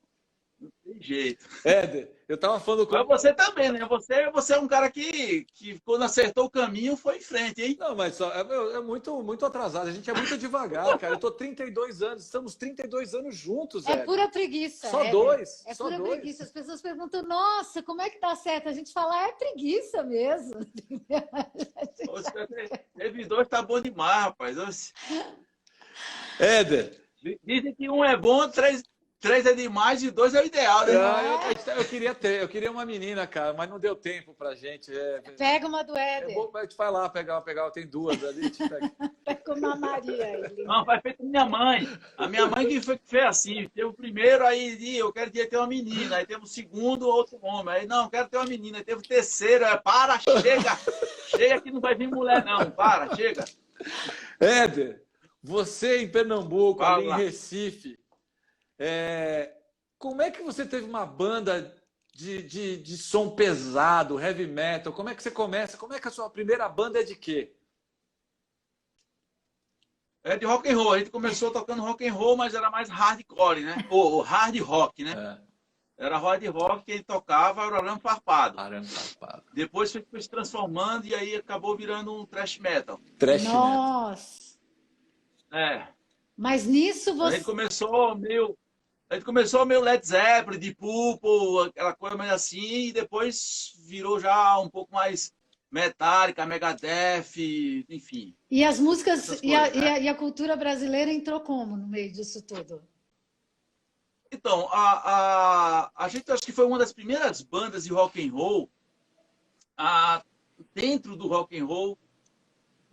Não tem jeito. Éder, eu tava falando com... Mas você também, né? Você é um cara que quando acertou o caminho, foi em frente, hein? Não, mas é muito atrasado. A gente é muito devagar, cara. Eu tô 32 anos. Estamos 32 anos juntos, Éder. É pura preguiça. Só 2. É pura preguiça. As pessoas perguntam, nossa, como é que dá certo? A gente fala, é preguiça mesmo. Servidor tá bom demais, rapaz. Éder. Dizem que 1 é bom, 3 é demais e 2 é o ideal, né? Eu queria uma menina, cara, mas não deu tempo pra gente. Pega uma do Éder. Eu vou te falar, pegar, tem 2 ali. Pega uma Maria aí. Não, faz feito com minha mãe. A minha mãe que fez assim, teve o primeiro, aí eu quero ter uma menina, aí teve o segundo, outro homem. Aí não, quero ter uma menina, aí teve o terceiro, chega que não vai vir mulher não, chega. Éder, você em Pernambuco, ali em Recife, como é que você teve uma banda de som pesado, heavy metal? Como é que você começa? Como é que a sua primeira banda é de quê? É de rock and roll. A gente começou tocando rock and roll, mas era mais hardcore, né? Ou hard rock, né? Era hard rock que ele tocava, era Arame Farpado. Depois foi se transformando e aí acabou virando um thrash metal. Nossa! Mas nisso você... A gente começou meio Led Zeppelin, Deep Purple, aquela coisa mais assim, e depois virou já um pouco mais Metallica, Megadeth, enfim. E as músicas, e a cultura brasileira entrou como no meio disso tudo? Então, a gente acho que foi uma das primeiras bandas de rock and roll dentro do rock and roll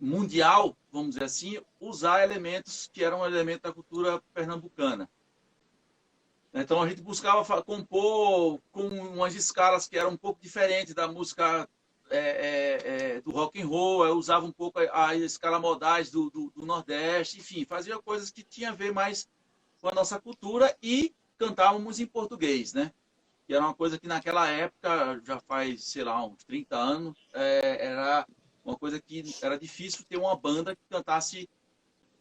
mundial, vamos dizer assim, usar elementos que eram elementos da cultura pernambucana. Então a gente buscava compor com umas escalas que eram um pouco diferentes da música do rock and roll, usava um pouco a escala modais do Nordeste, enfim, fazia coisas que tinham a ver mais com a nossa cultura e cantávamos em português, né? Que era uma coisa que naquela época, já faz, sei lá, uns 30 anos, era uma coisa que era difícil ter uma banda que cantasse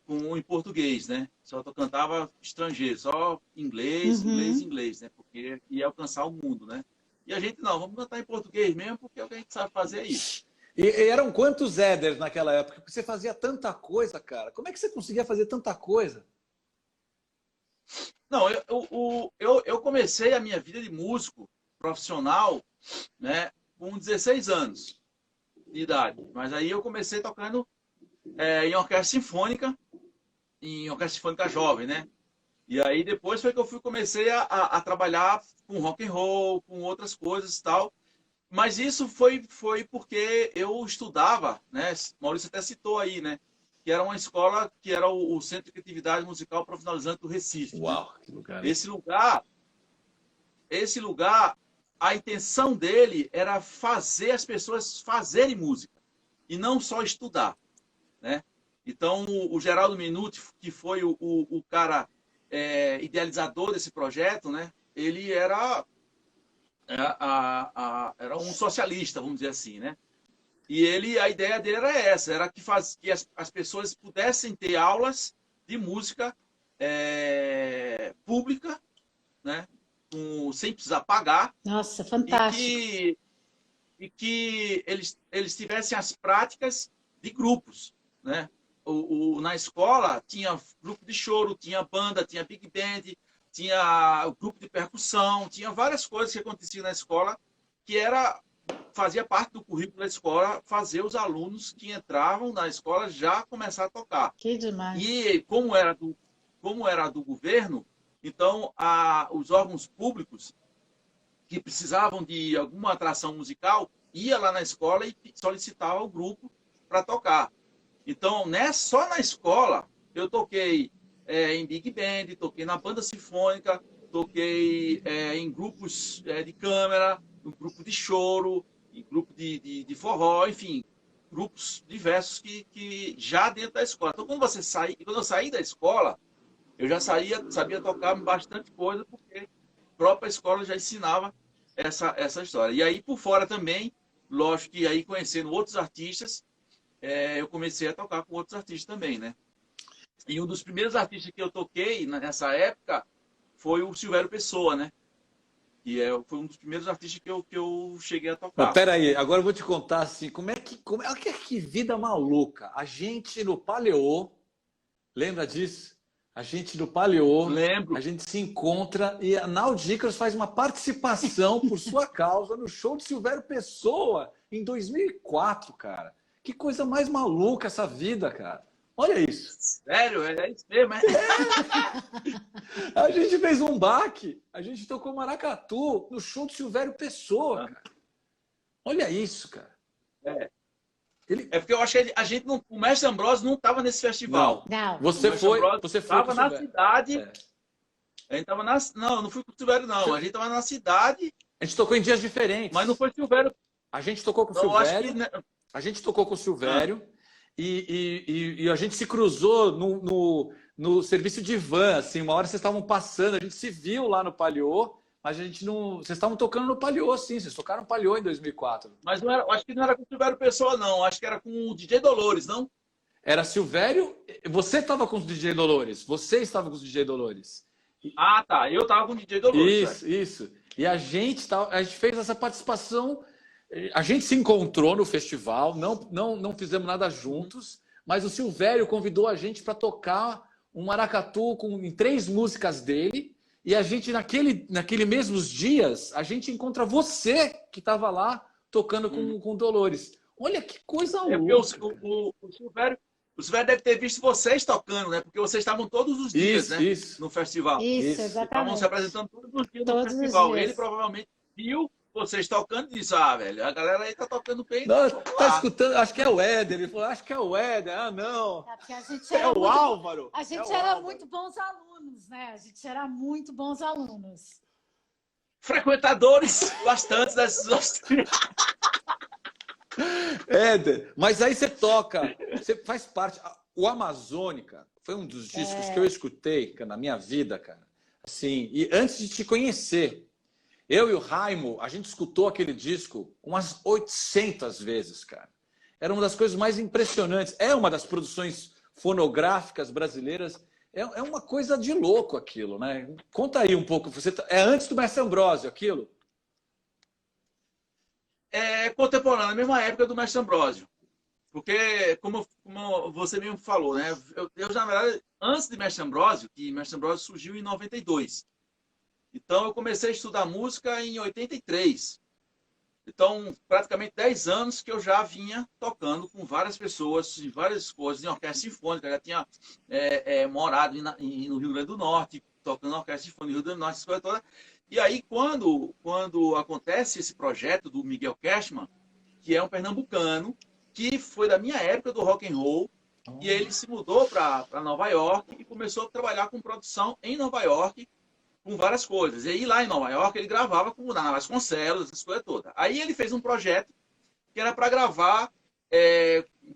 em português, né? Só cantava estrangeiro, só inglês, né? Porque ia alcançar o mundo, né? E a gente, não, vamos cantar em português mesmo, porque o que a gente sabe fazer é isso. E eram quantos Éders naquela época? Porque você fazia tanta coisa, cara. Como é que você conseguia fazer tanta coisa? Não, eu comecei a minha vida de músico profissional, né, com 16 anos de idade. Mas aí eu comecei tocando em orquestra sinfônica jovem, né? E aí depois foi que eu comecei a trabalhar com rock and roll, com outras coisas e tal. Mas isso foi porque eu estudava, né? Maurício até citou aí, né? Que era uma escola que era o Centro de Criatividade Musical Profissionalizante do Recife. Uau, que lugar! Esse lugar, a intenção dele era fazer as pessoas fazerem música e não só estudar, né? Então, o Geraldo Minuti, que foi o cara idealizador desse projeto, né? Ele era um socialista, vamos dizer assim, né? E a ideia dele era essa, era que as pessoas pudessem ter aulas de música pública, né? Sem precisar pagar. Nossa, fantástico. E que eles tivessem as práticas de grupos, né? Na escola tinha grupo de choro, tinha banda, tinha big band, tinha o grupo de percussão, tinha várias coisas que aconteciam na escola que fazia parte do currículo da escola fazer os alunos que entravam na escola já começar a tocar. Que demais. E como era do governo, então os órgãos públicos que precisavam de alguma atração musical ia lá na escola e solicitava o grupo para tocar. Então, só na escola, eu toquei em big band, toquei na banda sinfônica, toquei em grupos de câmara, um grupo de choro, em grupo de forró, enfim, grupos diversos que já dentro da escola. Então, quando eu saí da escola, eu já sabia tocar bastante coisa, porque a própria escola já ensinava essa história. E aí, por fora também, lógico que aí conhecendo outros artistas, eu comecei a tocar com outros artistas também, né? E um dos primeiros artistas que eu toquei nessa época foi o Silvério Pessoa, né? E foi um dos primeiros artistas que eu cheguei a tocar. Mas peraí, agora eu vou te contar assim, que vida maluca. A gente no Paleô, lembra disso? A gente no Paleô, lembro. A gente se encontra e a Naudicas faz uma participação por sua causa no show de Silvério Pessoa em 2004, cara. Que coisa mais maluca essa vida, cara. Olha isso. Sério? É isso mesmo, é? A gente fez um baque. A gente tocou maracatu no show de Silvério Pessoa, cara. Olha isso, cara. É porque eu acho que o Mestre Ambrosio não estava nesse festival. Não. Você foi estava na cidade. A gente tava Não, não fui com o Silvério, não. A gente estava na cidade. A gente tocou em dias diferentes. Mas não foi Silvério. A gente tocou com o Silvério. A gente tocou com o Silvério. E a gente se cruzou no serviço de van, assim, uma hora vocês estavam passando, a gente se viu lá no Paleô, mas a gente não... Vocês estavam tocando no Paleô, sim, vocês tocaram no Paleô em 2004. Mas não era, acho que não era com o Silvério Pessoa, não, acho que era com o DJ Dolores, não? Era Silvério, você estava com os DJ Dolores, você estava com os DJ Dolores. Ah, tá, eu estava com o DJ Dolores. Isso. E a gente fez essa participação... A gente se encontrou no festival, não fizemos nada juntos, mas o Silvério convidou a gente para tocar um maracatu em 3 músicas dele, e a gente, naquele mesmos dias, a gente encontra você que estava lá tocando com Dolores. Olha que coisa louca. O Silvério deve ter visto vocês tocando, né? Porque vocês estavam todos os dias, no festival. Isso, exatamente. Estavam se apresentando todos os dias no festival. Ele provavelmente viu vocês tocando e disse, velho, a galera aí tá tocando bem. Não, tá escutando, acho que é o Éder. Ele falou, acho que é o Éder. Ah, não. Porque a gente era o Álvaro. A gente era muito bons alunos, né? A gente era muito bons alunos. Frequentadores bastantes dessas... Éder, mas aí você toca, você faz parte... O Amazônica foi um dos discos que eu escutei na minha vida, cara. Assim, e antes de te conhecer... Eu e o Raimo, a gente escutou aquele disco umas 800 vezes, cara. Era uma das coisas mais impressionantes. É uma das produções fonográficas brasileiras. É uma coisa de louco aquilo, né? Conta aí um pouco. É antes do Mestre Ambrosio aquilo? É contemporâneo, na mesma época do Mestre Ambrosio. Porque, como você mesmo falou, né? Eu na verdade, antes de Mestre Ambrosio, que Mestre Ambrosio surgiu em 92. Então, eu comecei a estudar música em 83. Então, praticamente 10 anos que eu já vinha tocando com várias pessoas, em várias coisas, em orquestra sinfônica. Já tinha morado no Rio Grande do Norte, tocando na orquestra sinfônica no Rio Grande do Norte, essa coisa toda. E aí, quando acontece esse projeto do Miguel Cashman, que é um pernambucano, que foi da minha época do rock and roll, e ele se mudou para Nova York e começou a trabalhar com produção em Nova York, com várias coisas. E aí, lá em Nova York, ele gravava com Naná Vasconcelos, essas coisas todas. Aí ele fez um projeto que era para gravar,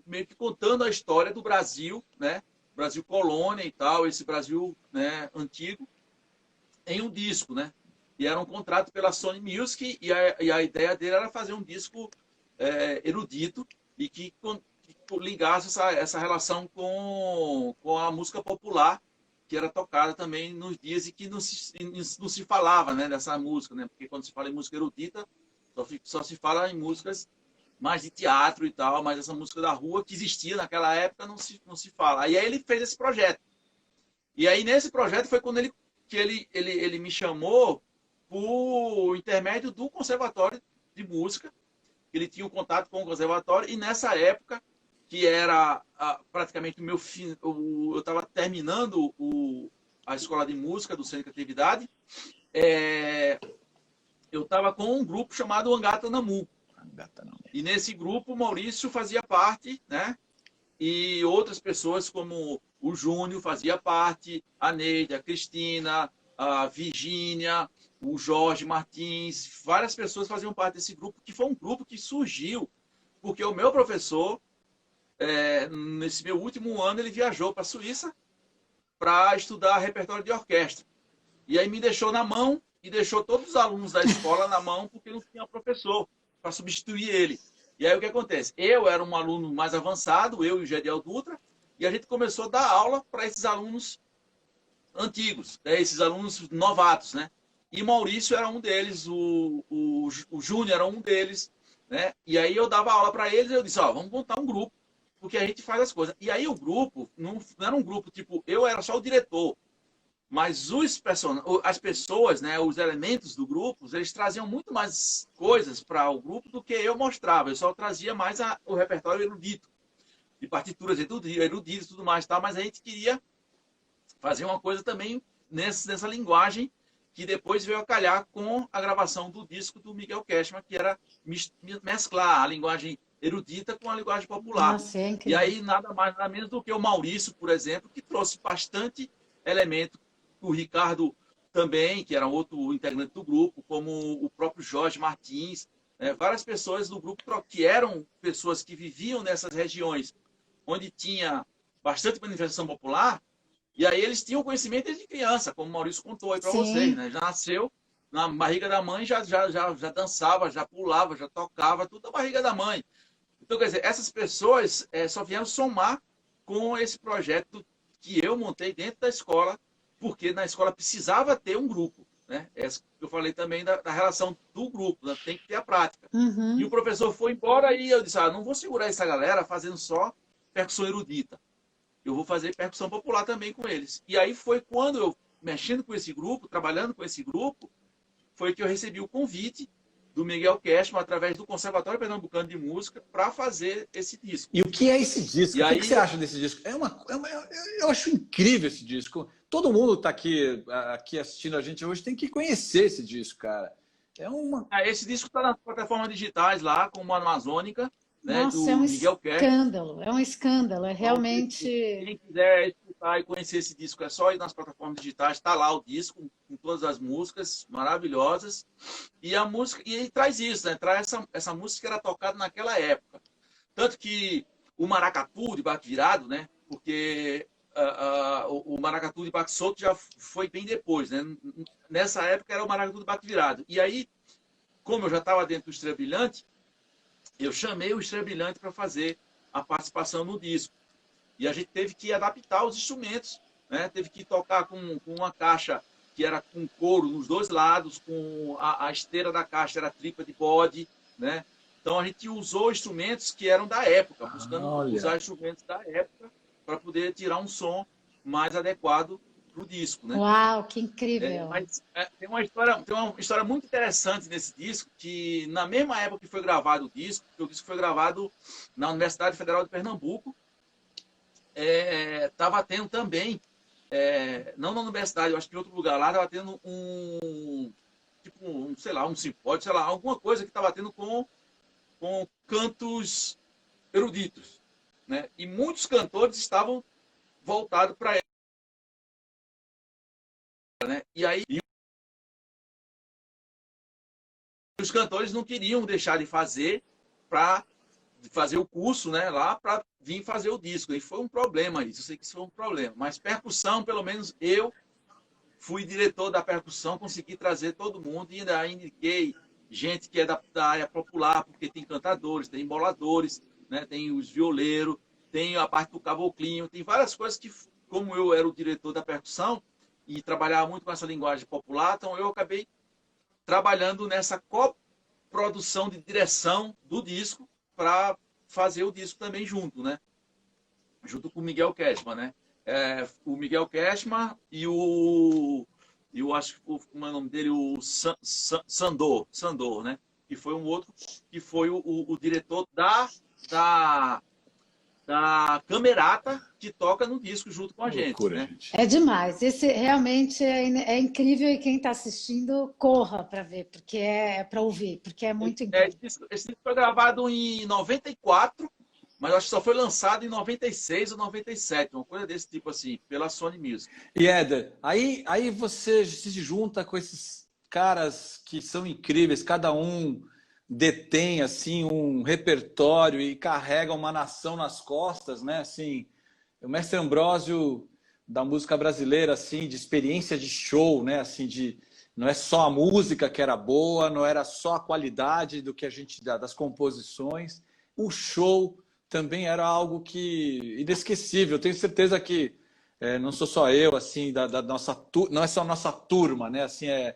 meio que contando a história do Brasil, né? Brasil colônia e tal, esse Brasil, né, antigo, em um disco, né? E era um contrato pela Sony Music, e a ideia dele era fazer um disco erudito, e que ligasse essa relação com a música popular, que era tocada também nos dias em que não se falava, né, dessa música, né? Porque quando se fala em música erudita, só se fala em músicas mais de teatro e tal, mas essa música da rua que existia naquela época não se fala. Aí ele fez esse projeto. E aí nesse projeto foi quando ele me chamou por intermédio do Conservatório de Música. Ele tinha um contato com o Conservatório e nessa época, que era praticamente o meu fim, eu estava terminando a escola de música do Centro de Criatividade, eu estava com um grupo chamado Angata Namu. E nesse grupo o Maurício fazia parte, né? E outras pessoas como o Júnior fazia parte, a Neide, a Cristina, a Virgínia, o Jorge Martins, várias pessoas faziam parte desse grupo, que foi um grupo que surgiu porque o meu professor, nesse meu último ano, ele viajou para a Suíça para estudar repertório de orquestra. E aí me deixou na mão e deixou todos os alunos da escola na mão porque não tinha professor para substituir ele. E aí o que acontece? Eu era um aluno mais avançado, eu e o Gediel Dutra, e a gente começou a dar aula para esses alunos antigos, né? Esses alunos novatos, né? E Maurício era um deles, o Júnior era um deles, né? E aí eu dava aula para eles e eu disse, ó, vamos montar um grupo, porque a gente faz as coisas. E aí o grupo, não era um grupo, tipo, eu era só o diretor, mas as pessoas, né, os elementos do grupo, eles traziam muito mais coisas para o grupo do que eu mostrava. Eu só trazia mais o repertório erudito, de partituras eruditas e tudo mais, tá? Mas a gente queria fazer uma coisa também nessa linguagem que depois veio a calhar com a gravação do disco do Miguel Cashman, que era mesclar a linguagem erudita com a linguagem popular. Nossa, e aí nada mais, nada menos do que o Maurício, por exemplo, que trouxe bastante elemento. O Ricardo também, que era outro integrante do grupo, como o próprio Jorge Martins, várias pessoas do grupo que eram pessoas que viviam nessas regiões onde tinha bastante manifestação popular, e aí eles tinham conhecimento desde criança, como o Maurício contou aí para vocês, né? Já nasceu na barriga da mãe, já dançava, já pulava, já tocava, tudo na barriga da mãe. Então, quer dizer, essas pessoas só vieram somar com esse projeto que eu montei dentro da escola, porque na escola precisava ter um grupo, né? Essa que eu falei também da relação do grupo, né? Tem que ter a prática. Uhum. E o professor foi embora e eu disse, não vou segurar essa galera fazendo só percussão erudita. Eu vou fazer percussão popular também com eles. E aí foi quando eu, mexendo com esse grupo, trabalhando com esse grupo, foi que eu recebi o convite do Miguel Cashman, através do Conservatório Pernambucano de Música, para fazer esse disco. E o que é esse disco? O que você acha desse disco? Eu acho incrível esse disco. Todo mundo está aqui assistindo a gente hoje tem que conhecer esse disco, cara. Esse disco está nas plataformas digitais lá, como a Amazônica, né, Nossa, do é um Miguel escândalo, é um escândalo, é realmente... Quem quiser escutar e conhecer esse disco, é só ir nas plataformas digitais, está lá o disco, com todas as músicas maravilhosas, e a música, e ele traz isso, né, traz essa música que era tocada naquela época. Tanto que o maracatu de baque virado, né, porque o maracatu de baque solto já foi bem depois, né, nessa época era o maracatu de baque virado. E aí, como eu já estava dentro do Estrela Brilhante, eu chamei o Estrela Brilhante para fazer a participação no disco. E a gente teve que adaptar os instrumentos, né? Teve que tocar com uma caixa que era com couro nos dois lados, com a esteira da caixa era tripa de bode, né? Então a gente usou instrumentos que eram da época, buscando usar instrumentos da época para poder tirar um som mais adequado para o disco, né? Uau, que incrível! Mas tem uma história muito interessante nesse disco, que na mesma época que foi gravado o disco, porque o disco foi gravado na Universidade Federal de Pernambuco, estava tendo também, não na universidade, eu acho que em outro lugar lá, estava tendo sei lá, um simpósio, sei lá, alguma coisa que estava tendo com cantos eruditos, né? E muitos cantores estavam voltados para ela, né? E aí os cantores não queriam deixar de fazer para fazer o curso, né, lá para vir fazer o disco. E foi um problema isso, eu sei que isso foi um problema. Mas percussão, pelo menos eu fui diretor da percussão, consegui trazer todo mundo e ainda indiquei gente que é da área popular, porque tem cantadores, tem emboladores, né? Tem os violeiros, tem a parte do caboclinho, tem várias coisas que, como eu era o diretor da percussão e trabalhava muito com essa linguagem popular, então eu acabei trabalhando nessa coprodução de direção do disco para fazer o disco também junto, né? Junto com o Miguel Keshman, né? O Miguel Keshman e eu acho que como é o nome dele, o Sandor, né? Que foi um outro, que foi o diretor da Camerata, que toca no disco junto com a gente. Loucura, né? Gente. É demais. Esse realmente é incrível e quem está assistindo, corra para ver, porque é para ouvir, porque é muito incrível. Esse disco foi gravado em 94, mas acho que só foi lançado em 96 ou 97, uma coisa desse tipo assim, pela Sony Music. E Éder, aí você se junta com esses caras que são incríveis, cada um detém assim um repertório e carrega uma nação nas costas, né? Assim, o Mestre Ambrósio da música brasileira, assim, de experiência de show, né? Assim, não é só a música que era boa, não era só a qualidade do que a gente das composições, o show também era algo que inesquecível. Eu tenho certeza que não sou só eu, assim, da nossa não é só a nossa turma, né? Assim, é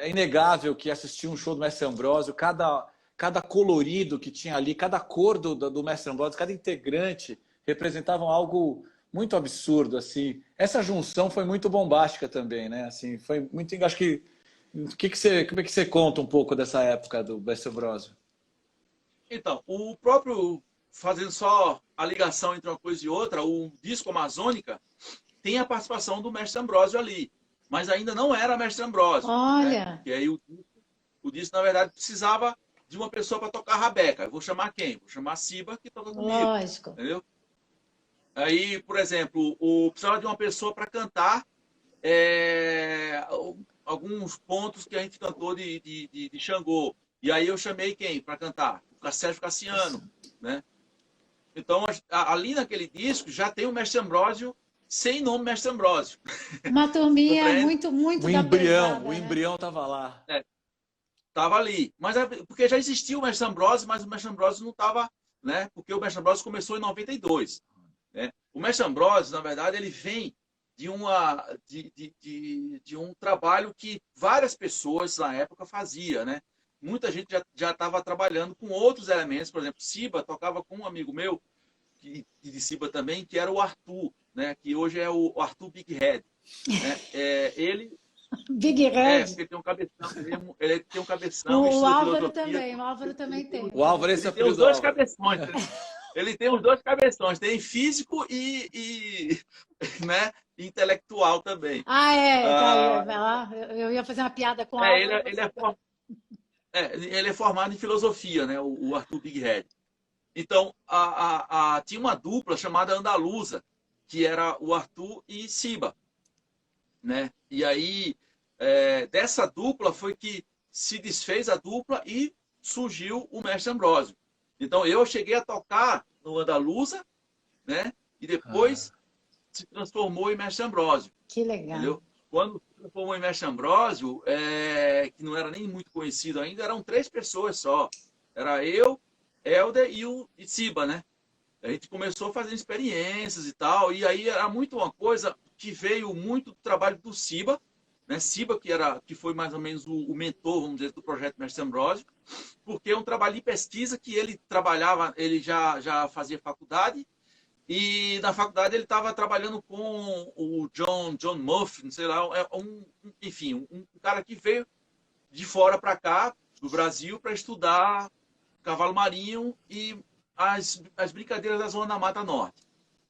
inegável que assistir um show do Mestre Ambrósio, cada colorido que tinha ali, cada cor do Mestre Ambrósio, cada integrante representavam algo muito absurdo, assim. Essa junção foi muito bombástica também, né? Assim, foi muito, acho que como é que você conta um pouco dessa época do Mestre Ambrósio? Então, o próprio, fazendo só a ligação entre uma coisa e outra, o disco Amazônica tem a participação do Mestre Ambrósio ali, mas ainda não era Mestre Ambrósio. Olha! Né? E aí o disco, na verdade, precisava de uma pessoa para tocar rabeca. Eu vou chamar quem? Vou chamar a Ciba, que toca comigo. Lógico. Entendeu? Aí, por exemplo, precisava de uma pessoa para cantar alguns pontos que a gente cantou de Xangô. E aí eu chamei quem para cantar? O Sérgio Cassiano. Né? Então, ali naquele disco já tem o Mestre Ambrósio sem nome Mestre Ambrósio. Uma turminha muito o da embrião, pesada, o embrião estava lá. Estava ali. Mas porque já existia o Mestre Ambrósio, mas o Mestre Ambrósio não estava, né? Porque o Mestre Ambrósio começou em 92. Né? O Mestre Ambrósio, na verdade, ele vem de um trabalho que várias pessoas na época faziam, né? Muita gente já estava trabalhando com outros elementos, por exemplo, Ciba tocava com um amigo meu, de Ciba também, que era o Arthur, né? Que hoje é o Arthur Big Head. Né? Ele... Big Head. Porque ele tem um cabeção. O Álvaro também, o Álvaro também tem. O Álvaro ele tem os dois cabeções. Ele tem os dois cabeções, tem físico e né, intelectual também. Eu ia fazer uma piada com o Álvaro. Ele é formado em filosofia, né, o Arthur Big Head. Então, tinha uma dupla chamada Andaluza, que era o Arthur e Ciba. Né? E aí, dessa dupla foi que se desfez a dupla e surgiu o Mestre Ambrósio. Então, eu cheguei a tocar no Andaluza, né? E depois se transformou em Mestre Ambrósio. Que legal. Entendeu? Quando se transformou em Mestre Ambrósio, que não era nem muito conhecido ainda, eram 3 pessoas só. Era eu, Helder e Ciba, né? A gente começou a fazer experiências e tal, e aí era muito uma coisa que veio muito do trabalho do Ciba, né? Ciba, que foi mais ou menos o mentor, vamos dizer, do projeto Mestre Ambrósio, porque é um trabalho de pesquisa que ele trabalhava, ele já fazia faculdade, e na faculdade ele estava trabalhando com o John Murphy, não sei lá, enfim, um cara que veio de fora para cá, do Brasil, para estudar cavalo marinho e as brincadeiras da Zona da Mata Norte.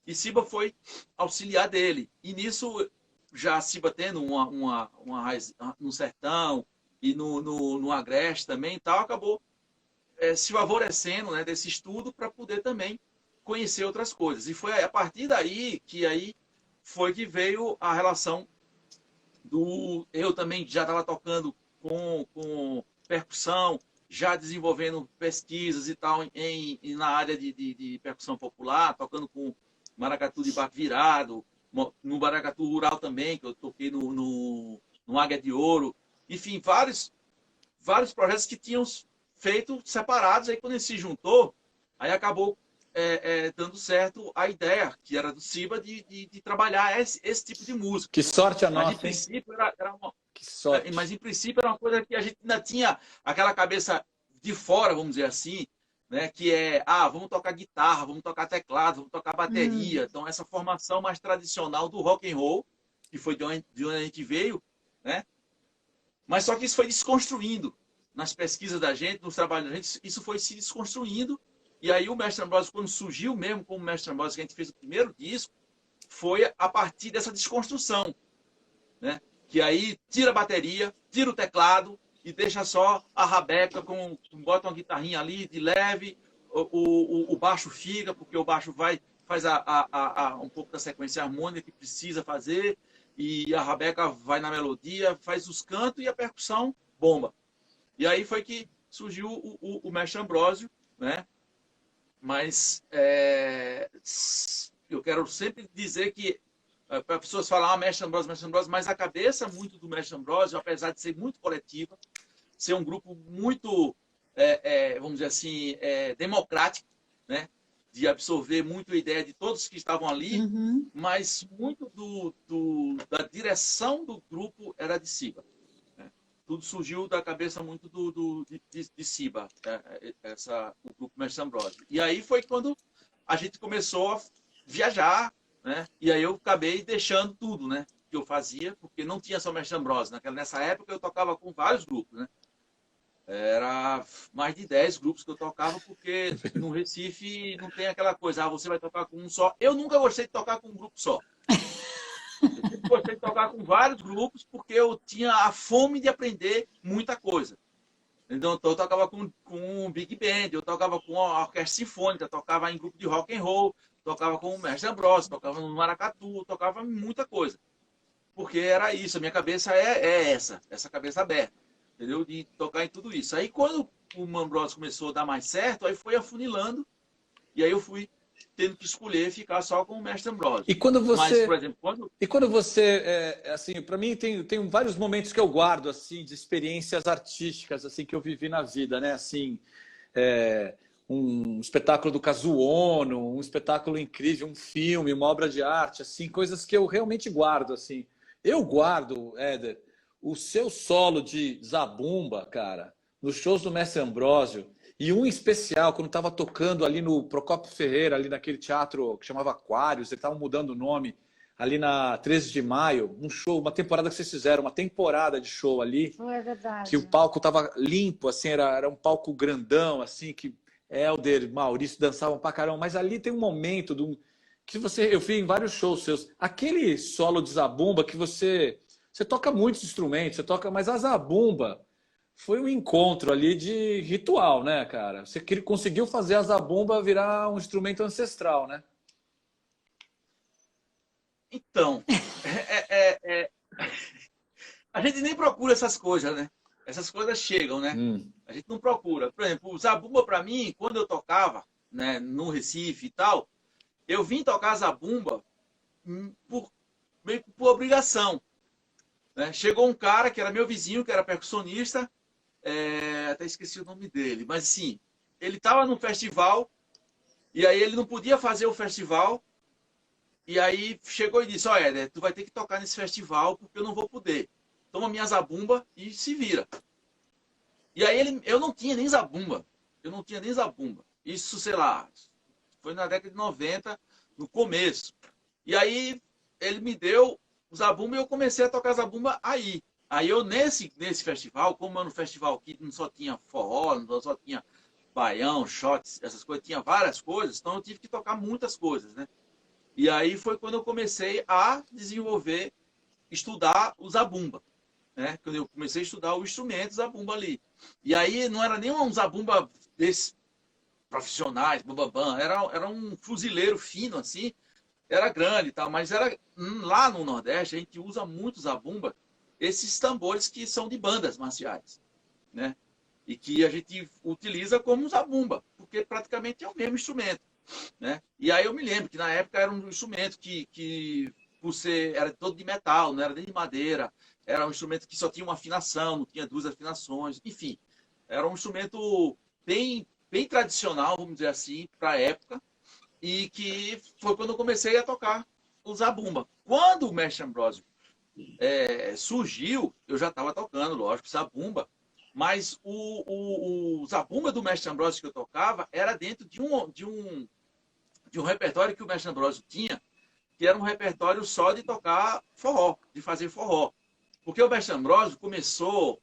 E Ciba foi auxiliar dele. E nisso, já Ciba tendo uma raiz no sertão e no Agreste também, tal, acabou se favorecendo, né, desse estudo para poder também conhecer outras coisas. E foi a partir daí que foi que veio a relação eu também já estava tocando com percussão, já desenvolvendo pesquisas e tal na área de percussão popular, tocando com maracatu de baco virado, no maracatu rural também, que eu toquei no Águia de Ouro. Enfim, vários projetos que tinham feito separados. Aí quando ele se juntou, Aí acabou dando certo a ideia, que era do Siba, de trabalhar esse tipo de música. Que sorte a nossa, mas, em princípio, que sorte. Mas, em princípio, era uma coisa que a gente ainda tinha aquela cabeça de fora, vamos dizer assim, né? Que vamos tocar guitarra, vamos tocar teclado, vamos tocar bateria. Então, essa formação mais tradicional do rock and roll, que foi de onde a gente veio, né? Mas só que isso foi desconstruindo. Nas pesquisas da gente, nos trabalhos da gente, isso foi se desconstruindo. E aí o Mestre Ambrósio, quando surgiu mesmo como Mestre Ambrósio, que a gente fez o primeiro disco, foi a partir dessa desconstrução, né? Que aí tira a bateria, tira o teclado e deixa só a rabeca, bota uma guitarrinha ali de leve, o baixo fica, porque o baixo faz um pouco da sequência harmônica que precisa fazer, e a rabeca vai na melodia, faz os cantos e a percussão bomba. E aí foi que surgiu o Mestre Ambrósio, né? Mas eu quero sempre dizer que para as pessoas falar Mestre Ambrósio, mas a cabeça muito do Mestre Ambrósio, apesar de ser muito coletiva, ser um grupo muito, vamos dizer assim, democrático, né? De absorver muito a ideia de todos que estavam ali, mas muito da direção do grupo era de Siba. Né? Tudo surgiu da cabeça muito de Siba, o grupo Mestre Ambrósio. E aí foi quando a gente começou a viajar, né? E aí eu acabei deixando tudo, né? Que eu fazia, porque não tinha só Mestre Ambrósio. Nessa época eu tocava com vários grupos, né? Era mais de 10 grupos que eu tocava, porque no Recife não tem aquela coisa, você vai tocar com um só. Eu nunca gostei de tocar com um grupo só. Eu sempre gostei de tocar com vários grupos, porque eu tinha a fome de aprender muita coisa. Então eu tocava com um Big Band, eu tocava com a orquestra sinfônica, tocava em grupo de rock and roll, tocava com o Mestre Ambrósio, tocava no Maracatu, tocava muita coisa. Porque era isso, a minha cabeça essa cabeça aberta, entendeu? De tocar em tudo isso. Aí quando o Ambrósio começou a dar mais certo, aí foi afunilando, e aí eu fui tendo que escolher ficar só com o Mestre Ambrósio. E quando você, mas, por exemplo, assim, para mim tem vários momentos que eu guardo assim de experiências artísticas assim que eu vivi na vida, né? Assim, um espetáculo do Kazuo Ono, um espetáculo incrível, um filme, uma obra de arte, assim, coisas que eu realmente guardo, assim. Eu guardo, Éder, o seu solo de zabumba, cara, nos shows do Mestre Ambrósio, e um especial, quando estava tocando ali no Procópio Ferreira, ali naquele teatro que chamava Aquários, eles estavam mudando o nome, ali na 13 de maio, um show, uma temporada que vocês fizeram, uma temporada de show ali. Foi verdade. Que o palco estava limpo, assim, era um palco grandão, assim, que Helder, Maurício dançavam pra caramba, mas ali tem um momento que eu vi em vários shows seus, aquele solo de zabumba que você toca muitos instrumentos, mas a zabumba foi um encontro ali de ritual, né, cara? Você conseguiu fazer a zabumba virar um instrumento ancestral, né? Então, a gente nem procura essas coisas, né? Essas coisas chegam, né? A gente não procura. Por exemplo, o zabumba, para mim, quando eu tocava, né, no Recife e tal, eu vim tocar zabumba meio que por obrigação. Né? Chegou um cara que era meu vizinho, que era percussionista, até esqueci o nome dele, mas assim, ele estava num festival, e aí ele não podia fazer o festival, e aí chegou e disse, olha, Éder, tu vai ter que tocar nesse festival, porque eu não vou poder. Toma minha zabumba e se vira. E aí eu não tinha nem zabumba. Isso, sei lá, foi na década de 90, no começo. E aí ele me deu o zabumba e eu comecei a tocar zabumba aí. Aí eu, nesse festival, como era um festival que não só tinha forró, não só tinha baião, shots, essas coisas, tinha várias coisas, então eu tive que tocar muitas coisas, né? E aí foi quando eu comecei a desenvolver, estudar o zabumba. Né? Quando eu comecei a estudar o instrumento zabumba ali. E aí não era nem um zabumba desses profissionais, bababam, era um fuzileiro fino assim, era grande e tal, mas era lá no Nordeste a gente usa muito zabumba, esses tambores que são de bandas marciais, né? E que a gente utiliza como zabumba, porque praticamente é o mesmo instrumento, né? E aí eu me lembro que na época era um instrumento que por ser, era todo de metal, não era nem de madeira, era um instrumento que só tinha uma afinação, não tinha duas afinações, enfim. Era um instrumento bem bem tradicional, vamos dizer assim, para a época, e que foi quando eu comecei a tocar o zabumba. Quando o Mestre Ambrósio surgiu, eu já estava tocando, lógico, zabumba, mas o zabumba do Mestre Ambrósio que eu tocava era dentro de um repertório que o Mestre Ambrósio tinha, que era um repertório só de tocar forró, de fazer forró. Porque o Mestre Ambrósio começou,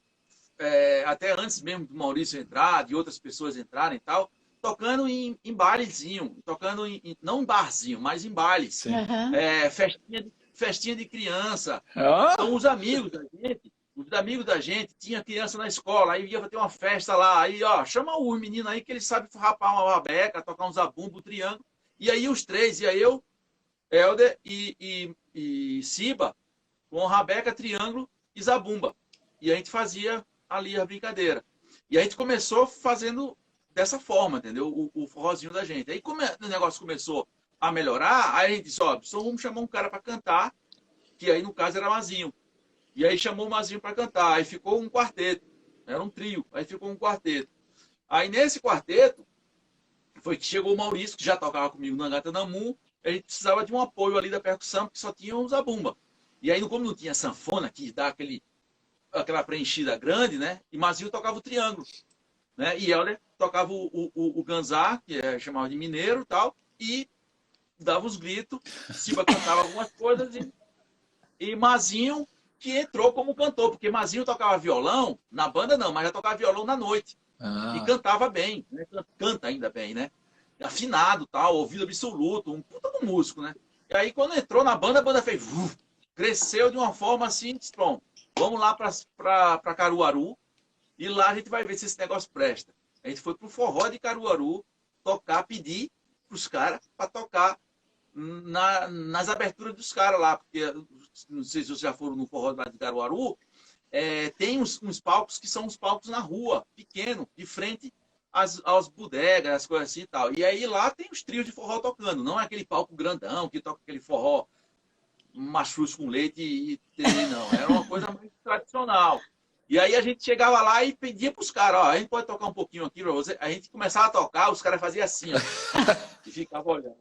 até antes mesmo do Maurício entrar, de outras pessoas entrarem e tal, tocando em bailezinho, tocando não em barzinho, mas em bailes. Uhum. Festinha de criança. Ah? Então, os amigos da gente, tinha criança na escola, aí ia ter uma festa lá, aí, ó, chama o menino aí que ele sabe rapar uma rabeca, tocar um zabumba, um triângulo. E aí os três, ia eu, Helder e Siba, com rabeca, triângulo e zabumba. E a gente fazia ali a brincadeira. E a gente começou fazendo dessa forma, entendeu? O forrozinho da gente. Aí como o negócio começou a melhorar, aí a gente disse, ó, só vamos chamar um cara para cantar, que aí no caso era Mazinho. E aí chamou o Mazinho para cantar, aí ficou um quarteto, era um trio, aí ficou um quarteto. Aí nesse quarteto, foi que chegou o Maurício, que já tocava comigo no Angata Namu, a gente precisava de um apoio ali da percussão, porque só tinha o zabumba. E aí, como não tinha sanfona, que dá aquela preenchida grande, né? E Mazinho tocava o triângulo, né? E Helder tocava o ganzá, que chamava de mineiro e tal, e dava os gritos, Siba cantava algumas coisas, e Mazinho, que entrou como cantor, porque Mazinho tocava violão, na banda não, mas já tocava violão na noite. E cantava bem, né? Canta ainda bem, né? Afinado, tal, ouvido absoluto, um puta do músico, né? E aí, quando entrou na banda, a banda fez... cresceu de uma forma assim, pronto, vamos lá para Caruaru, e lá a gente vai ver se esse negócio presta. A gente foi pro forró de Caruaru, tocar, pedir pros caras para tocar nas aberturas dos caras lá, porque não sei se vocês já foram no forró lá de Caruaru, tem uns palcos que são uns palcos na rua, pequeno, de frente aos bodegas, as coisas assim e tal. E aí lá tem os trios de forró tocando, não é aquele palco grandão que toca aquele forró machuço com leite e não. Era uma coisa mais tradicional. E aí a gente chegava lá e pedia para os caras, ó, a gente pode tocar um pouquinho aqui para você? A gente começava a tocar, os caras faziam assim, ó, e ficava olhando.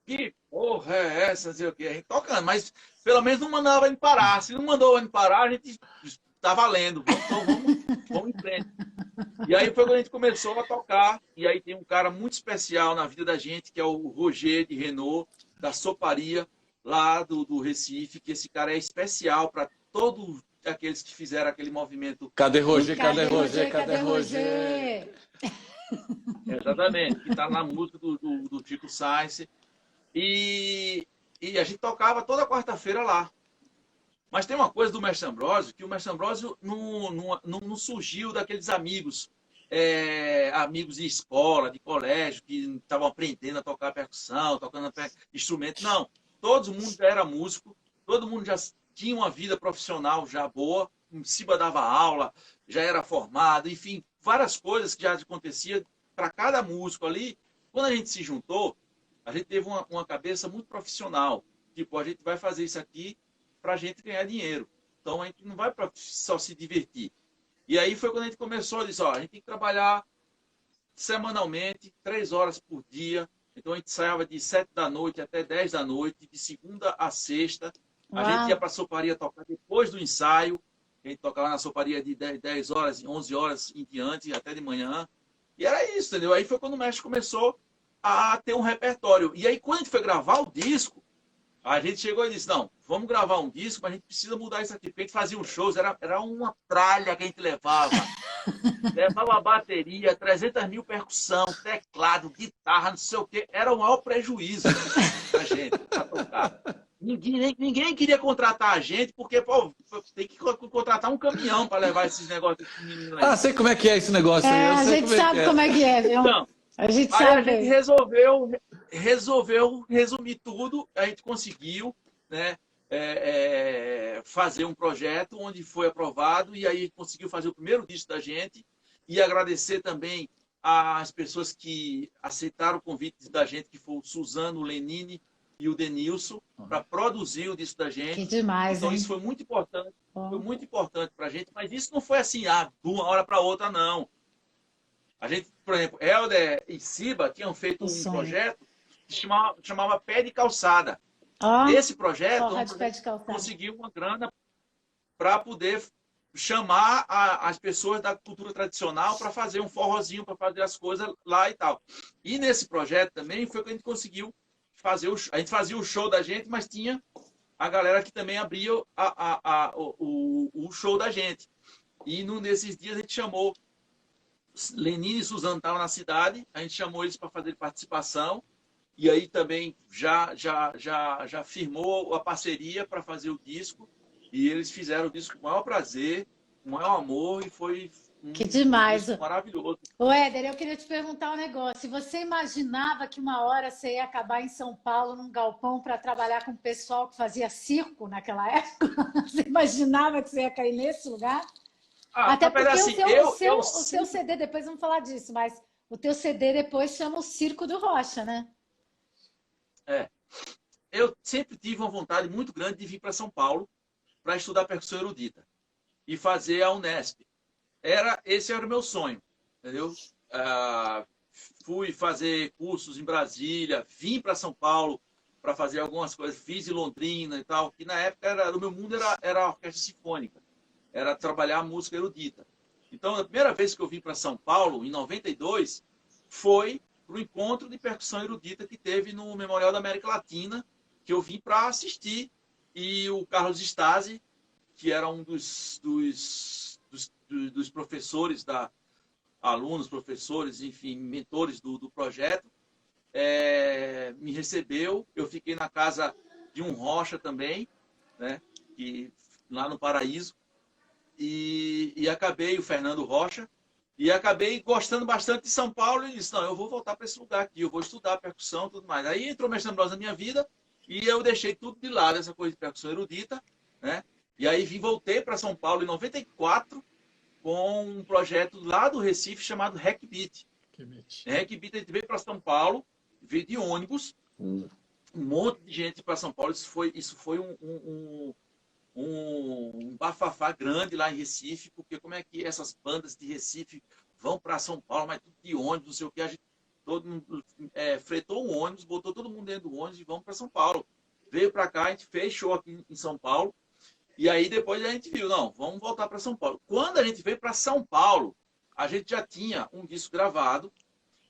Que porra é essa? Não sei o quê. A gente tocando, mas pelo menos não mandava a gente parar. Se não mandou a gente parar, a gente tá valendo. Então vamos em frente. E aí foi quando a gente começou a tocar. E aí tem um cara muito especial na vida da gente, que é o Roger de Renault, da Soparia, lá do Recife, que esse cara é especial para todos aqueles que fizeram aquele movimento. Cadê Roger? Cadê Roger? Cadê Roger? Exatamente, que está na música do Chico Sainz. E a gente tocava toda quarta-feira lá. Mas tem uma coisa do Mestre Ambrósio, que o Mestre Ambrósio não surgiu daqueles amigos, amigos de escola, de colégio, que estavam aprendendo a tocar percussão, tocando instrumento. Não, todo mundo já era músico, todo mundo já tinha uma vida profissional já boa, o Siba dava aula, já era formado, enfim, várias coisas que já acontecia para cada músico ali. Quando a gente se juntou, a gente teve uma cabeça muito profissional. Tipo, a gente vai fazer isso aqui para a gente ganhar dinheiro. Então, a gente não vai para só se divertir. E aí foi quando a gente começou a dizer, ó, a gente tem que trabalhar semanalmente, 3 horas por dia. Então, a gente saía de 7 da noite até 10 da noite, de segunda a sexta. A gente ia para a soparia tocar depois do ensaio. A gente tocava na soparia de 10 horas, 11 horas em diante, até de manhã. E era isso, entendeu? Aí foi quando o mestre começou a ter um repertório. E aí, quando a gente foi gravar o disco, a gente chegou e disse, não, vamos gravar um disco, mas a gente precisa mudar isso aqui. Porque a gente fazia uns shows, era uma tralha que a gente levava. Levava a bateria, 300 mil percussão, teclado, guitarra, não sei o quê. Era o maior prejuízo pra gente, pra tocar. Ninguém queria contratar a gente, porque pô, tem que contratar um caminhão para levar esses negócios. Ah, sei como é que é esse negócio aí. A gente sabe como é que é, viu? Então, a gente sabe. A gente resolveu resumir tudo, a gente conseguiu, né, fazer um projeto onde foi aprovado e aí conseguiu fazer o primeiro disco da gente e agradecer também às pessoas que aceitaram o convite da gente, que foi o Suzano, o Lenine e o Denilson, para produzir o disco da gente. Que demais, então, hein? isso foi muito importante. Foi muito importante para a gente, mas isso não foi assim, de uma hora para outra, não. A gente, por exemplo, Helder e Siba tinham feito um projeto que chamava Pé de Calçada. Esse projeto conseguiu uma grana para poder chamar as pessoas da cultura tradicional para fazer um forrozinho, para fazer as coisas lá e tal. E nesse projeto também foi que a gente conseguiu fazer a gente fazia o show da gente, mas tinha a galera que também abria o show da gente. E nesses dias a gente chamou Lenine e Suzano estavam na cidade, a gente chamou eles para fazer participação, e aí também já firmou a parceria para fazer o disco, e eles fizeram o disco com o maior prazer, com o maior amor, e foi que demais. Maravilhoso. Ô Éder, eu queria te perguntar um negócio. Você imaginava que uma hora você ia acabar em São Paulo, num galpão, para trabalhar com o pessoal que fazia circo naquela época? Você imaginava que você ia cair nesse lugar? Até porque assim, o seu CD, depois vamos falar disso, mas o teu CD depois chama o Circo do Rocha, né? Eu sempre tive uma vontade muito grande de vir para São Paulo para estudar percussão erudita e fazer a Unesp. Esse era o meu sonho, entendeu? Fui fazer cursos em Brasília, vim para São Paulo para fazer algumas coisas, fiz em Londrina e tal, que na época o meu mundo era a orquestra sinfônica, era trabalhar a música erudita. Então, a primeira vez que eu vim para São Paulo, em 92, foi para o encontro de percussão erudita que teve no Memorial da América Latina, que eu vim para assistir, e o Carlos Stasi, que era um dos professores, alunos, professores, enfim, mentores do projeto, me recebeu. Eu fiquei na casa de um Rocha também, né, lá no Paraíso, e acabei, o Fernando Rocha, e acabei gostando bastante de São Paulo, e disse, não, eu vou voltar para esse lugar aqui, eu vou estudar percussão e tudo mais. Aí entrou o Mestre Ambrosio na minha vida, e eu deixei tudo de lado, essa coisa de percussão erudita, né? E aí voltei para São Paulo em 94, com um projeto lá do Recife chamado Hack Beat. Hack Beat, a gente veio para São Paulo, veio de ônibus, um monte de gente para São Paulo. Isso foi um bafafá grande lá em Recife, porque como é que essas bandas de Recife vão para São Paulo, mas tudo de ônibus, não sei o que, a gente todo mundo fretou um ônibus, botou todo mundo dentro do ônibus e vamos para São Paulo. Veio para cá, a gente fez show aqui em São Paulo, e aí depois a gente viu, não, vamos voltar para São Paulo. Quando a gente veio para São Paulo, a gente já tinha um disco gravado,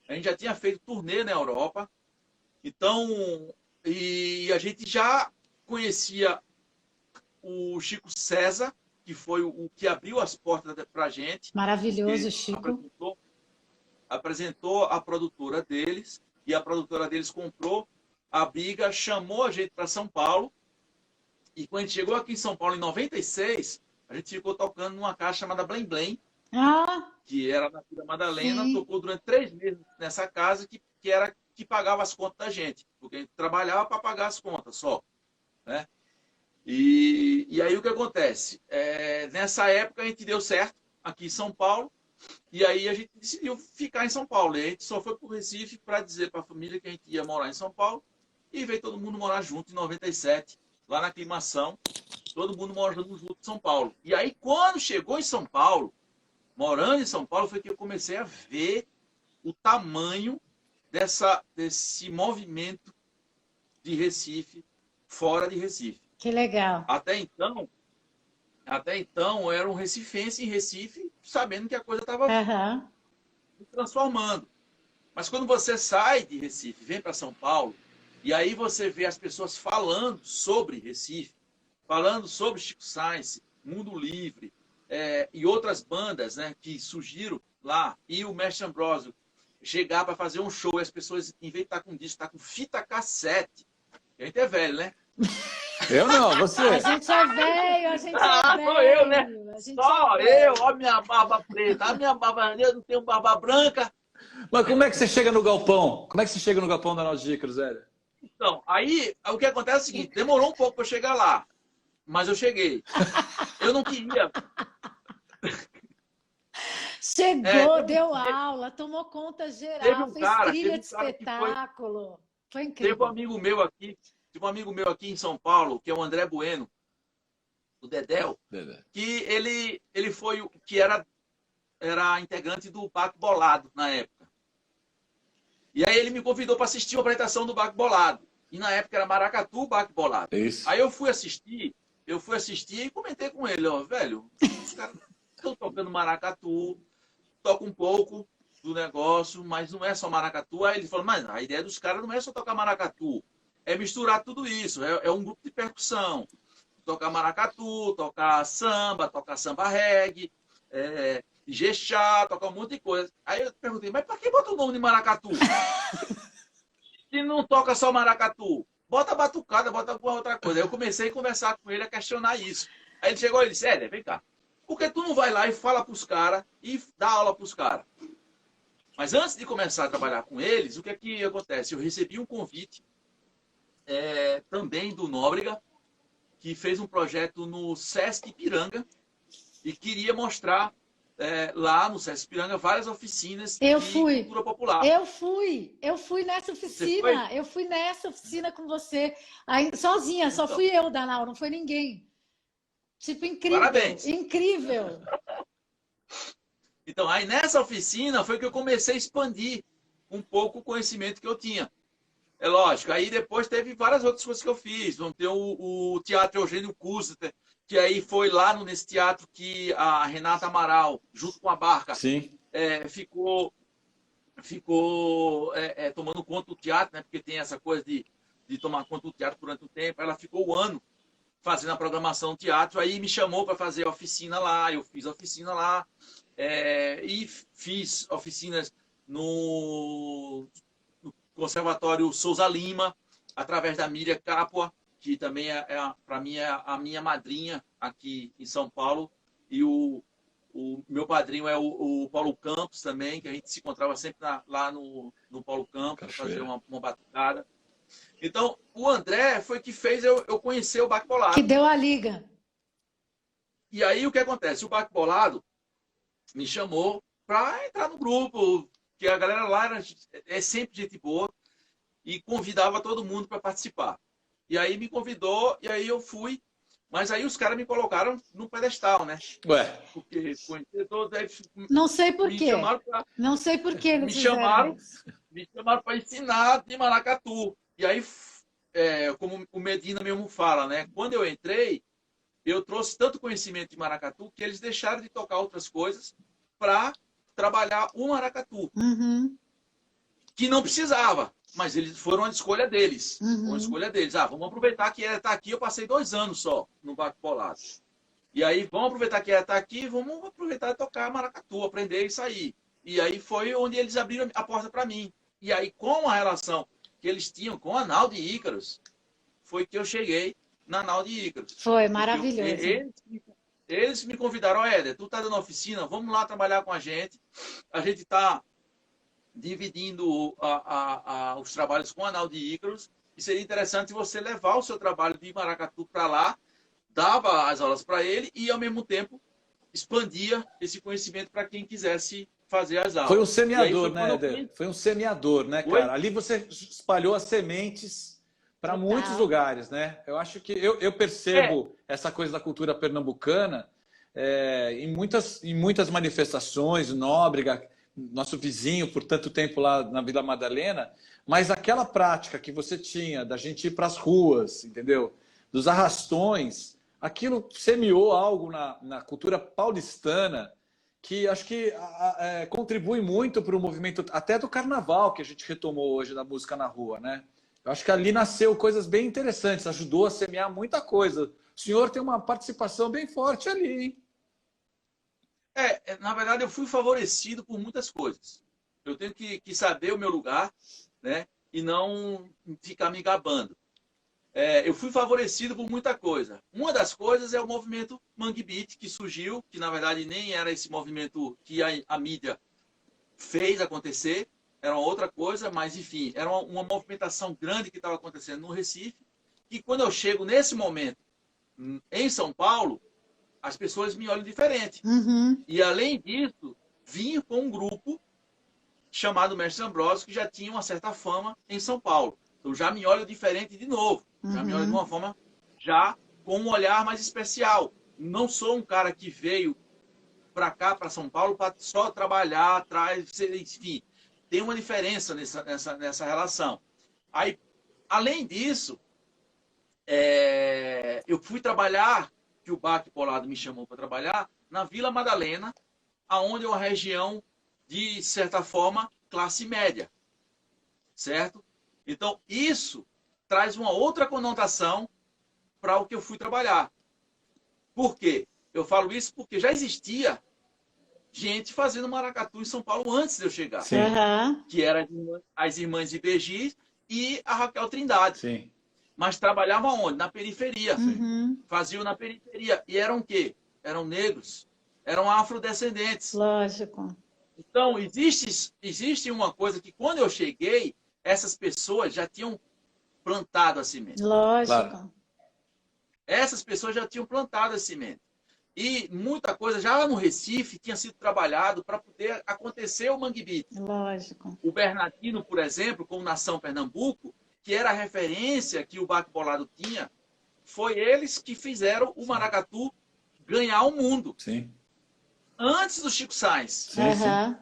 a gente já tinha feito turnê na Europa, então, e a gente já conhecia o Chico César, que foi o que abriu as portas para a gente. Maravilhoso, Chico. Apresentou a produtora deles, e a produtora deles comprou a briga, chamou a gente para São Paulo, e quando a gente chegou aqui em São Paulo em 96, a gente ficou tocando numa casa chamada Blém Blém, que era na Vila Madalena. Sim. Tocou durante 3 meses nessa casa, que pagava as contas da gente, porque a gente trabalhava para pagar as contas só, né? E aí o que acontece? Nessa época a gente deu certo aqui em São Paulo, e aí a gente decidiu ficar em São Paulo. E a gente só foi para o Recife para dizer para a família que a gente ia morar em São Paulo, e veio todo mundo morar junto em 97, lá na Aclimação, todo mundo morando junto em São Paulo. E aí quando chegou em São Paulo, morando em São Paulo, foi que eu comecei a ver o tamanho desse movimento de Recife, fora de Recife. Que legal. Até então eu era um recifense em Recife, sabendo que a coisa estava se transformando. Mas quando você sai de Recife, vem para São Paulo, e aí você vê as pessoas falando sobre Recife, falando sobre Chico Science, Mundo Livre, e outras bandas, né, que surgiram lá, e o Mestre Ambrosio chegar para fazer um show, e as pessoas, em vez de estar com disco, estar com fita cassete. A gente é velho, né? Eu não, você. A gente é velho, a gente é velho. Sou eu, né? Só eu, ó minha barba preta, a minha barba, eu não tenho barba branca. Mas como é que você chega no galpão? Como é que você chega no galpão da Nosticros, Zé? Então, aí o que acontece é o seguinte, demorou um pouco para eu chegar lá, mas eu cheguei. Eu não queria. Chegou, deu aula, tomou conta geral, fez trilha de espetáculo. Foi incrível. Teve um amigo meu aqui em São Paulo, que é o André Bueno, o Dedéu, que ele foi o que era era integrante do Baque Bolado na época. E aí ele me convidou para assistir a apresentação do Baque Bolado. E na época era Maracatu, Baque Bolado. Isso. Aí eu fui assistir e comentei com ele, ó, velho, os caras estão tocando maracatu, toca um pouco do negócio, mas não é só maracatu. Aí ele falou, mas a ideia dos caras não é só tocar maracatu, é misturar tudo isso, é um grupo de percussão. Tocar maracatu, tocar samba reggae, Ijexá, tocar um monte de coisa. Aí eu perguntei, mas para que bota o nome de maracatu? Se não toca só maracatu, bota batucada, bota alguma outra coisa. Aí eu comecei a conversar com ele, a questionar isso. Aí ele chegou e disse, vem cá, por que tu não vai lá e fala para os caras e dá aula para os caras? Mas antes de começar a trabalhar com eles, o que é que acontece? Eu recebi um convite também do Nóbrega, que fez um projeto no Sesc Ipiranga e queria mostrar lá no Sesc Ipiranga várias oficinas de cultura popular. Eu fui nessa oficina. Eu fui nessa oficina com você, aí, sozinha, só fui eu, Danal, não foi ninguém. Tipo, incrível. Parabéns. Incrível. Então, aí nessa oficina foi que eu comecei a expandir um pouco o conhecimento que eu tinha. É lógico, aí depois teve várias outras coisas que eu fiz. Vamos ter o Teatro Eugênio Kuster, que aí foi lá nesse teatro que a Renata Amaral, junto com a Barca, Sim. Ficou tomando conta do teatro, né? Porque tem essa coisa de tomar conta do teatro durante um tempo. Ela ficou o ano fazendo a programação do teatro, aí me chamou para fazer a oficina lá, eu fiz a oficina lá, e fiz oficinas no Conservatório Souza Lima, através da Miriam Capua, que também para mim é a minha madrinha aqui em São Paulo, e o meu padrinho é o Paulo Campos também, que a gente se encontrava sempre lá no Paulo Campos, para fazer uma batucada. Então, o André foi que fez eu conhecer o Baque Bolado. Que deu a liga. E aí, o que acontece? O Baque Bolado me chamou para entrar no grupo, que a galera lá é sempre gente boa, e convidava todo mundo para participar. E aí me convidou, e aí eu fui, mas aí os caras me colocaram no pedestal, né? Ué. Porque conhecer todos, não sei por quê. Não sei por quê. Me chamaram para ensinar de maracatu. E aí, como o Medina mesmo fala, né? Quando eu entrei, eu trouxe tanto conhecimento de maracatu que eles deixaram de tocar outras coisas para trabalhar o maracatu. Uhum. Que não precisava, mas eles foram a escolha deles. Uhum. Uma escolha deles. Vamos aproveitar que ela está aqui. Eu passei 2 anos só no Baque Bolado. E aí, vamos aproveitar que ela está aqui, vamos aproveitar e tocar maracatu, aprender isso aí. E aí foi onde eles abriram a porta para mim. E aí, com a relação que eles tinham com a Nau de Ícaros, foi que eu cheguei na Nau de Ícaros. Foi maravilhoso. Eles me convidaram, Éder, tu tá dando oficina, vamos lá trabalhar com a gente. A gente está dividindo os trabalhos com a Nau de Ícaros, e seria interessante você levar o seu trabalho de maracatu para lá, dava as aulas para ele e, ao mesmo tempo, expandia esse conhecimento para quem quisesse fazer as aulas. Foi um semeador, né, Éder? Foi um semeador, né, cara? Oi? Ali você espalhou as sementes para muitos lugares, né? Eu acho que eu percebo essa coisa da cultura pernambucana em muitas manifestações, Nóbrega, nosso vizinho por tanto tempo lá na Vila Madalena, mas aquela prática que você tinha da gente ir para as ruas, entendeu? Dos arrastões, aquilo semeou algo na cultura paulistana que acho que contribui muito para o movimento até do carnaval que a gente retomou hoje da música na rua, né? Eu acho que ali nasceu coisas bem interessantes, ajudou a semear muita coisa. O senhor tem uma participação bem forte ali, hein? Na verdade, eu fui favorecido por muitas coisas. Eu tenho que saber o meu lugar, né? E não ficar me gabando. Eu fui favorecido por muita coisa. Uma das coisas é o movimento Mangue Beat, que surgiu, que na verdade nem era esse movimento que a mídia fez acontecer, era uma outra coisa, mas enfim, era uma movimentação grande que estava acontecendo no Recife, e quando eu chego nesse momento em São Paulo, as pessoas me olham diferente. Uhum. E além disso, vim com um grupo chamado Mestre Ambrósio, que já tinha uma certa fama em São Paulo. Então já me olham diferente de novo. Já me olham de uma forma, já com um olhar mais especial. Não sou um cara que veio para cá, para São Paulo, para só trabalhar atrás, enfim, tem uma diferença nessa relação. Aí, além disso, eu fui trabalhar, que o Bach Polado me chamou para trabalhar, na Vila Madalena, aonde é uma região de certa forma classe média, certo? Então, isso traz uma outra conotação para o que eu fui trabalhar. Por quê? Eu falo isso porque já existia gente fazendo maracatu em São Paulo antes de eu chegar. Sim. Que eram as irmãs Ibegi e a Raquel Trindade. Sim. Mas trabalhavam onde? Na periferia. Uhum. Faziam na periferia. E eram o quê? Eram negros. Eram afrodescendentes. Lógico. Então, existe uma coisa que quando eu cheguei, essas pessoas já tinham plantado a semente. Lógico. Claro. Essas pessoas já tinham plantado a semente. E muita coisa já no Recife tinha sido trabalhado para poder acontecer o Mangue Beat. Lógico. O Bernardino, por exemplo, como Nação Pernambuco, que era a referência que o Bach Bolado tinha, foi eles que fizeram o maracatu ganhar o mundo. Sim. Antes do Chico Sainz. Sim, sim.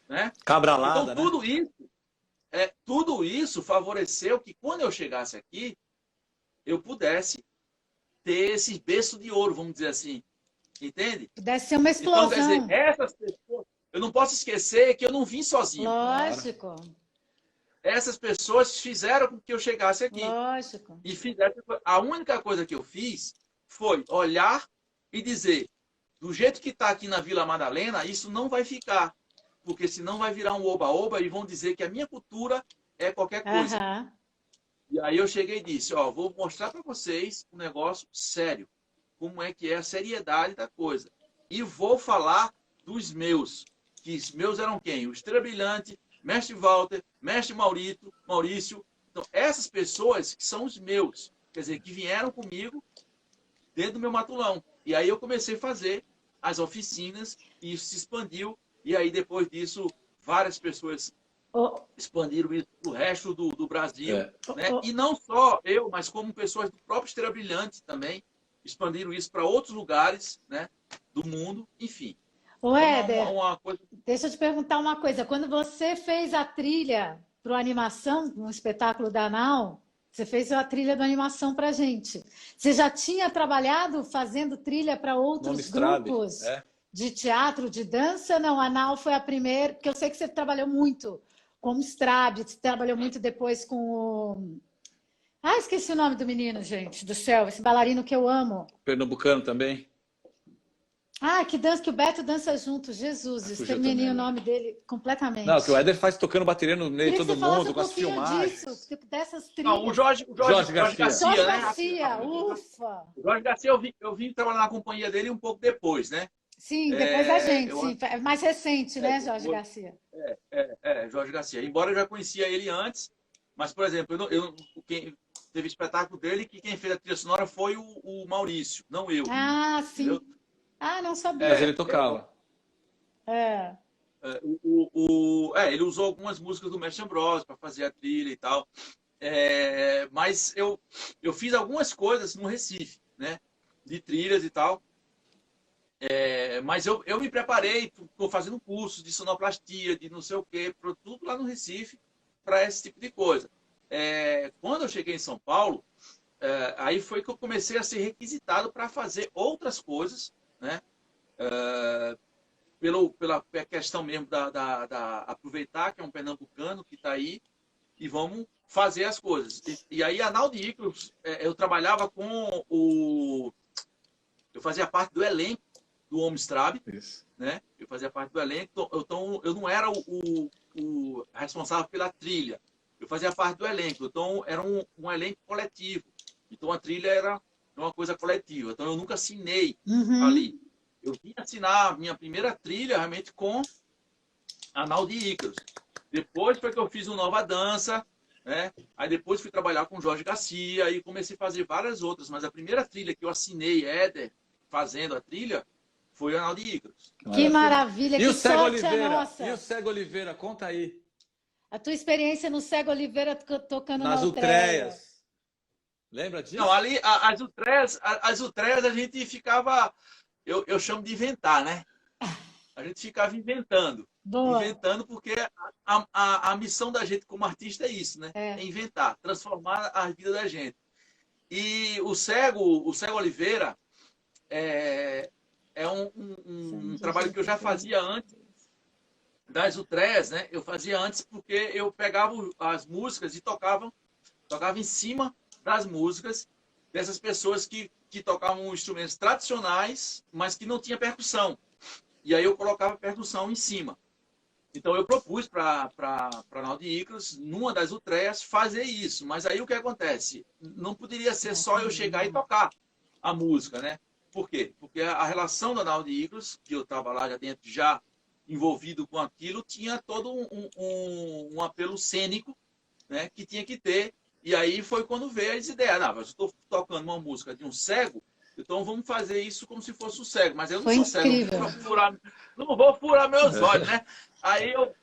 Né? Cabralada, então, tudo isso favoreceu que quando eu chegasse aqui, eu pudesse ter esse berço de ouro, vamos dizer assim. Entende? Pudesse ser uma explosão. Então, quer dizer, essas pessoas, eu não posso esquecer que eu não vim sozinho. Lógico. Essas pessoas fizeram com que eu chegasse aqui. Lógico. E a única coisa que eu fiz foi olhar e dizer, do jeito que está aqui na Vila Madalena, isso não vai ficar. Porque senão vai virar um oba-oba e vão dizer que a minha cultura é qualquer coisa. Uhum. E aí eu cheguei e disse, ó, vou mostrar para vocês um negócio sério. Como é que é a seriedade da coisa. E vou falar dos meus. Que os meus eram quem? O Estrela Brilhante, Mestre Walter, Mestre Maurício. Então, essas pessoas que são os meus. Quer dizer, que vieram comigo dentro do meu matulão. E aí eu comecei a fazer as oficinas e isso se expandiu. E aí depois disso, várias pessoas expandiram isso para o resto do Brasil. Né? E não só eu, mas como pessoas do próprio Estrela Brilhante também expandiram isso para outros lugares, né, do mundo, enfim. Ô, Éder, coisa... deixa eu te perguntar uma coisa. Quando você fez a trilha para a animação, no espetáculo da Anal, você fez a trilha da animação para a gente. Você já tinha trabalhado fazendo trilha para outros grupos de teatro, de dança? Não, a Anal foi a primeira, porque eu sei que você trabalhou muito como Strab, você trabalhou muito depois com o... Ah, esqueci o nome do menino, gente, do céu, esse bailarino que eu amo. Pernambucano também. Ah, que o Beto dança junto, Jesus, exterminei o nome dele completamente. Não, que o Éder faz tocando bateria no meio de todo mundo, com as filmagens. Disso, dessas trilhas. Não, o Jorge Garcia. Jorge Garcia, ufa! O Jorge Garcia, eu vim trabalhar na companhia dele um pouco depois, né? Sim, depois da gente, sim. É mais recente, né, Jorge Garcia? Jorge Garcia. Embora eu já conhecia ele antes, mas, por exemplo, quem teve espetáculo dele que quem fez a trilha sonora foi o Maurício, não eu. Ah, sim. Entendeu? Ah, não sabia. Mas ele tocava. Ele usou algumas músicas do Mestre Ambrosio para fazer a trilha e tal. Mas eu fiz algumas coisas no Recife, né? De trilhas e tal. Mas eu me preparei, estou fazendo cursos de sonoplastia, de não sei o quê, tudo lá no Recife, para esse tipo de coisa. Quando eu cheguei em São Paulo, aí foi que eu comecei a ser requisitado para fazer outras coisas, né? Pela questão mesmo da aproveitar que é um pernambucano que está aí e vamos fazer as coisas. E aí, a Naldo Ícaros, eu trabalhava com eu fazia parte do elenco do Homem Strab, né? Eu fazia parte do elenco, então eu não era o responsável pela trilha, eu fazia parte do elenco, então era um elenco coletivo, então a trilha era uma coisa coletiva, então eu nunca assinei ali. Eu vim assinar a minha primeira trilha realmente com a Naldo Ícaros. Depois foi que eu fiz o Nova Dança, né? Aí depois fui trabalhar com o Jorge Garcia e comecei a fazer várias outras, mas a primeira trilha que eu assinei, Éder, fazendo a trilha, foi a Naldo Ícaros. Que maravilha, e que o Cego sorte Oliveira? a nossa. E o Cego Oliveira? Conta aí. A tua experiência no Cego Oliveira tocando nas Utreias. Lembra disso? Não, ali as Utreias a gente ficava... eu chamo de inventar, né? A gente ficava inventando. Boa. Inventando porque a missão da gente como artista é isso, né? É inventar, transformar a vida da gente. E o Cego Oliveira é um trabalho que eu já fazia antes das Utreas, né? Eu fazia antes porque eu pegava as músicas e tocava em cima das músicas dessas pessoas que tocavam instrumentos tradicionais, mas que não tinha percussão. E aí eu colocava percussão em cima. Então eu propus para Arnaldo Icros, numa das Utreas, fazer isso. Mas aí o que acontece? Não poderia ser só eu chegar e tocar a música, né? Por quê? Porque a relação do Arnaldo Icros, que eu estava lá já dentro, já envolvido com aquilo, tinha todo um apelo cênico, né, que tinha que ter. E aí foi quando veio as ideias. Não, eu estou tocando uma música de um cego, então vamos fazer isso como se fosse um cego. Mas eu não sou cego, não vou furar meus olhos, né? Aí eu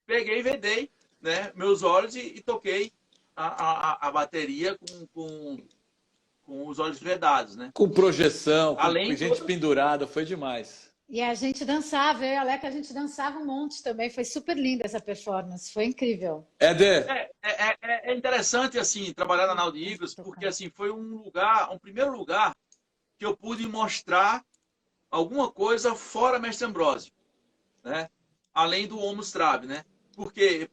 peguei e vedei, né, meus olhos e toquei a bateria com os olhos vedados, né? Com projeção, com gente pendurada, foi demais. E a gente dançava, eu e a Leca, a gente dançava um monte também. Foi super linda essa performance, foi incrível. É interessante, assim, trabalhar na Arnaldo Icros, porque, assim, foi um primeiro lugar que eu pude mostrar alguma coisa fora Mestre Ambrósio, né? Além do Homo Strab, né? Porque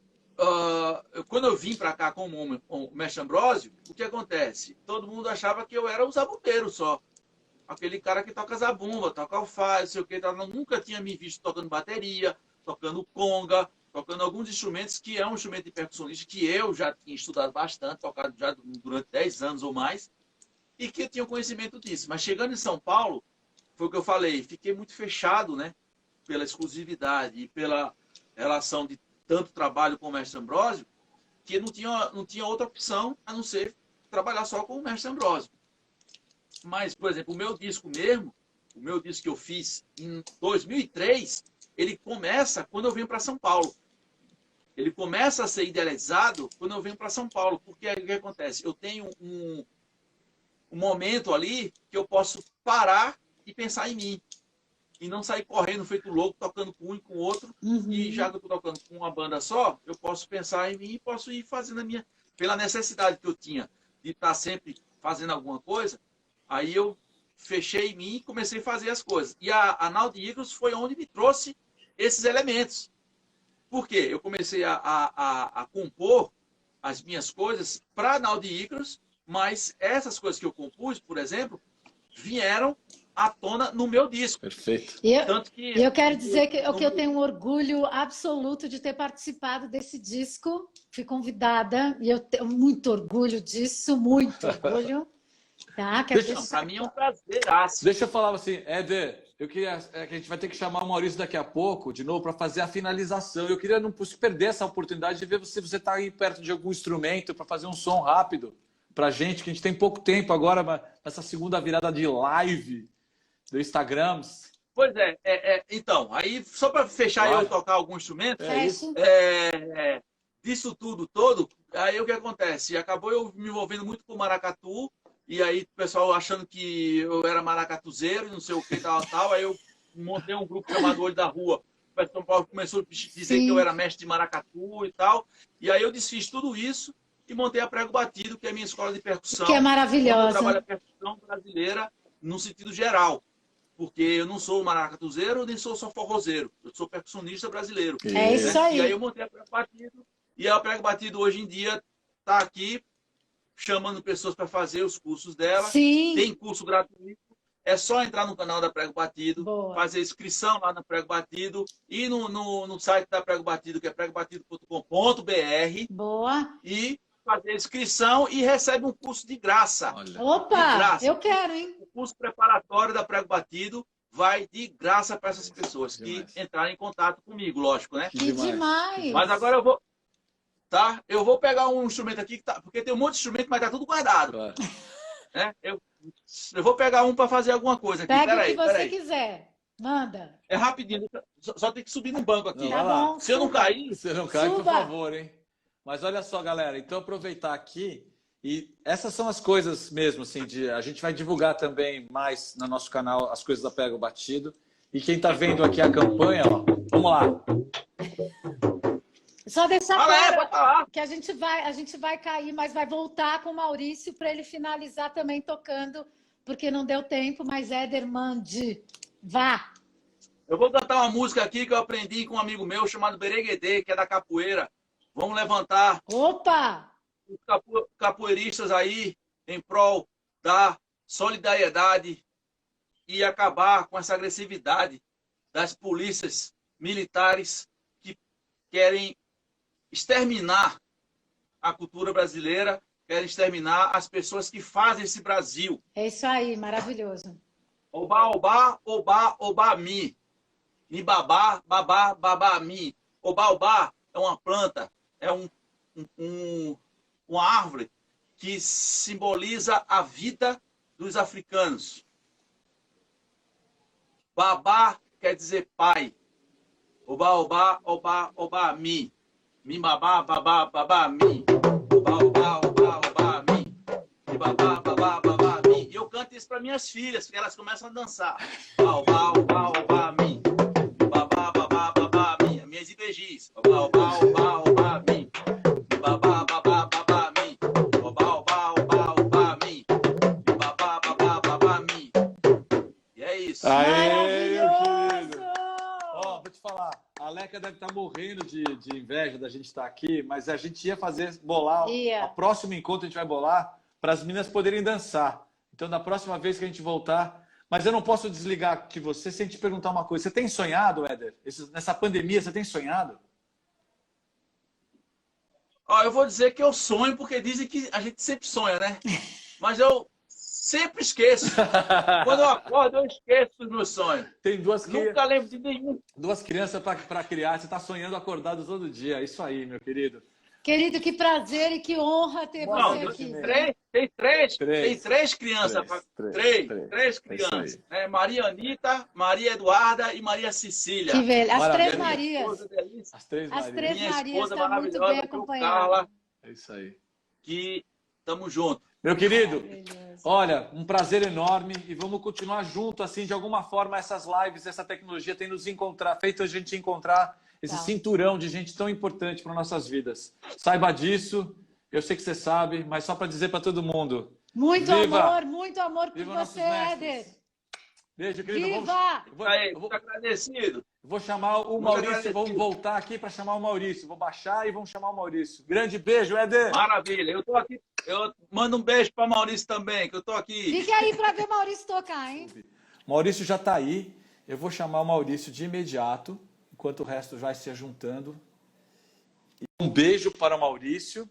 quando eu vim para cá com o Mestre Ambrósio, o que acontece? Todo mundo achava que eu era um zabumbeiro só. Aquele cara que toca zabumba, toca alfaia, não sei o que, nunca tinha me visto tocando bateria, tocando conga, tocando alguns instrumentos que é um instrumento de percussionista que eu já tinha estudado bastante, tocado já durante 10 anos ou mais, e que eu tinha conhecimento disso. Mas chegando em São Paulo, foi o que eu falei, fiquei muito fechado, né, pela exclusividade e pela relação de tanto trabalho com o Mestre Ambrósio, que não tinha outra opção a não ser trabalhar só com o Mestre Ambrósio. Mas, por exemplo, o meu disco que eu fiz em 2003, ele começa quando eu venho para São Paulo. Ele começa a ser idealizado quando eu venho para São Paulo. Porque aí o que acontece? Eu tenho um momento ali que eu posso parar e pensar em mim. E não sair correndo feito louco, tocando com um e com o outro. Uhum. E já que eu estou tocando com uma banda só, eu posso pensar em mim e posso ir fazendo a minha... Pela necessidade que eu tinha de estar sempre fazendo alguma coisa, aí eu fechei em mim e comecei a fazer as coisas. E a Arnaldo Icros foi onde me trouxe esses elementos. Por quê? Eu comecei a compor as minhas coisas para Arnaldo Icros, mas essas coisas que eu compus, por exemplo, vieram à tona no meu disco. Perfeito. E eu quero dizer que eu tenho um orgulho absoluto de ter participado desse disco. Fui convidada e eu tenho muito orgulho disso, muito orgulho. Tá, para mim é um prazer. Deixa eu falar assim, Éder, que a gente vai ter que chamar o Maurício daqui a pouco, de novo, para fazer a finalização. Eu queria não perder essa oportunidade de ver se você está aí perto de algum instrumento para fazer um som rápido para a gente, que a gente tem pouco tempo agora, nessa segunda virada de live do Instagram. Pois então, aí só para fechar eu tocar algum instrumento, disso tudo todo, aí o que acontece? Acabou eu me envolvendo muito com o maracatu, e aí o pessoal achando que eu era maracatuzeiro, não sei o que, tal, aí eu montei um grupo chamado Olho da Rua. O São Paulo começou a dizer que eu era mestre de maracatu e tal, e aí eu desfiz tudo isso e montei a Prego Batido, que é a minha escola de percussão. Que é maravilhosa. Eu trabalho a percussão brasileira no sentido geral. Porque eu não sou maracatuzeiro, nem sou só forrozeiro. Eu sou percussionista brasileiro. É isso aí. E aí eu montei a Prego Batido. E a Prego Batido hoje em dia está aqui chamando pessoas para fazer os cursos dela. Sim. Tem curso gratuito. É só entrar no canal da Prego Batido, fazer inscrição lá na Prego Batido e no site da Prego Batido, que é pregobatido.com.br. Boa. E fazer inscrição e recebe um curso de graça. Olha. Opa, de graça. Eu quero, hein? O curso preparatório da Prego Batido vai de graça para essas pessoas que entrarem em contato comigo, lógico, né? Que demais! Mas agora eu vou pegar um instrumento aqui, porque tem um monte de instrumento, mas tá tudo guardado. Claro. Né? Eu vou pegar um para fazer alguma coisa aqui. Pega o que você quiser. Manda. É rapidinho, só tem que subir no banco aqui. Tá bom. Se eu não cair... Você não cai, por favor, hein? Mas olha só, galera, então aproveitar aqui E essas são as coisas mesmo, assim, a gente vai divulgar também mais no nosso canal as coisas da Pega o Batido. E quem está vendo aqui a campanha, ó, vamos lá. Só deixar claro que a gente vai cair, mas vai voltar com o Maurício para ele finalizar também tocando, porque não deu tempo, mas Éder, mande. Vá! Eu vou cantar uma música aqui que eu aprendi com um amigo meu chamado Bereguedê, que é da capoeira. Vamos levantar Opa! os capoeiristas aí em prol da solidariedade e acabar com essa agressividade das polícias militares que querem exterminar a cultura brasileira, querem exterminar as pessoas que fazem esse Brasil. É isso aí, maravilhoso. Obá, obá, obá, obá, mi. Mi, babá, babá, babá, mi. Obá, obá é uma planta, é uma árvore que simboliza a vida dos africanos. Babá quer dizer pai. Obá, obá, obá, obá, mi. Mi, babá, babá, babá, mi. Obá, obá, obá, obá, mi. Mi, babá, babá, babá, mi. E eu canto isso para minhas filhas, porque elas começam a dançar. Obá, obá, obá, mi. Mi, babá, babá, babá, mi. Minhas IBGs. Obá, obá, obá, obá, mi. Mi, babá, babá, babá, mi. Obá, obá, obá, obá, mi. Mi, babá, babá, babá, mi. E é isso. Maravilhoso! Ó, vou te falar, a Leca deve estar morrendo de inveja da gente estar aqui, mas a gente ia bolar, o próximo encontro a gente vai bolar para as meninas poderem dançar. Então, da próxima vez que a gente voltar... Mas eu não posso desligar aqui você sem te perguntar uma coisa. Você tem sonhado, Éder? Nessa pandemia, você tem sonhado? Ó, eu vou dizer que eu sonho, porque dizem que a gente sempre sonha, né? Mas eu sempre esqueço. Quando eu acordo, eu esqueço os meus sonhos. Tem Nunca lembro de nenhum. 2 crianças para criar. Você está sonhando acordado todo dia. É isso aí, meu querido. Querido, que prazer e que honra ter você aqui. Tem três crianças. Três crianças. É, Maria Anitta, Maria Eduarda e Maria Cecília. Que velho. As três Marias. As três Marias. As três Minha Marias esposa estão muito bem maravilhosa, acompanhadas. Carla, É isso aí. que estamos juntos. Meu querido, olha, um prazer enorme e vamos continuar junto, assim, de alguma forma, essas lives, essa tecnologia tem nos feito a gente encontrar esse cinturão de gente tão importante para nossas vidas. Saiba disso, eu sei que você sabe, mas só para dizer para todo mundo. Muito amor por você, Éder. Beijo, querido. Viva! Eu vou agradecido. Vou chamar o Maurício, vamos voltar aqui para chamar o Maurício. Vou baixar e vamos chamar o Maurício. Grande beijo, Éder. Maravilha, eu tô aqui. Eu mando um beijo para Maurício também, que eu tô aqui. Fique aí para ver o Maurício tocar, hein? Maurício já está aí. Eu vou chamar o Maurício de imediato, enquanto o resto vai se juntando. Um beijo para o Maurício.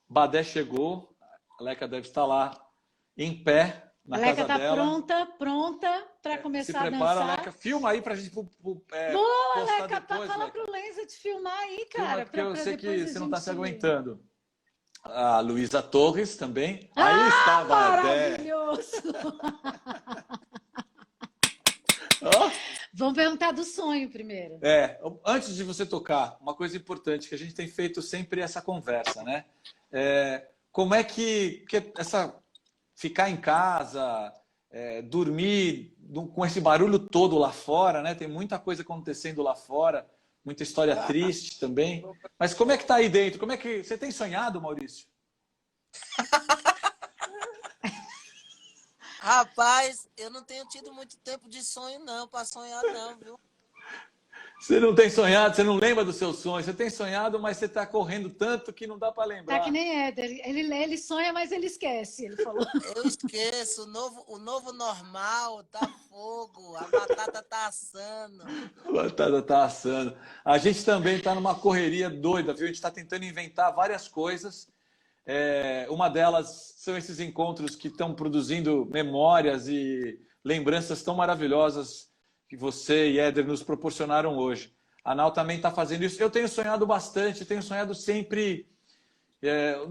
Badé chegou. A Leca deve estar lá em pé na casa dela. A Leca está pronta para começar a dançar. Se prepara, Leca. Filma aí para a gente boa, postar Leca. depois, Fala Leca. pro Lenza te filmar aí, cara. Porque eu sei que você não está se aguentando. A Luísa Torres também. Aí Ah, está, Badé. maravilhoso! Oh. Vamos perguntar do sonho primeiro. Antes de você tocar, uma coisa importante que a gente tem feito sempre essa conversa, né? Como é que ficar em casa, dormir com esse barulho todo lá fora, né? Tem muita coisa acontecendo lá fora, muita história triste também. Mas como é que tá aí dentro? Como é que você tem sonhado, Maurício? Rapaz, eu não tenho tido muito tempo de sonho, não, para sonhar, não, viu? Você não tem sonhado, você não lembra dos seus sonhos. Você tem sonhado, mas você está correndo tanto que não dá para lembrar. Tá que nem Éder. Ele sonha, mas ele esquece, ele falou. Eu esqueço. O novo normal tá fogo. A batata tá assando. A batata tá assando. A gente também está numa correria doida, viu? A gente está tentando inventar várias coisas. Uma delas são esses encontros que estão produzindo memórias e lembranças tão maravilhosas que você e Éder nos proporcionaram hoje. A Nau também está fazendo isso. Eu tenho sonhado bastante, tenho sonhado sempre.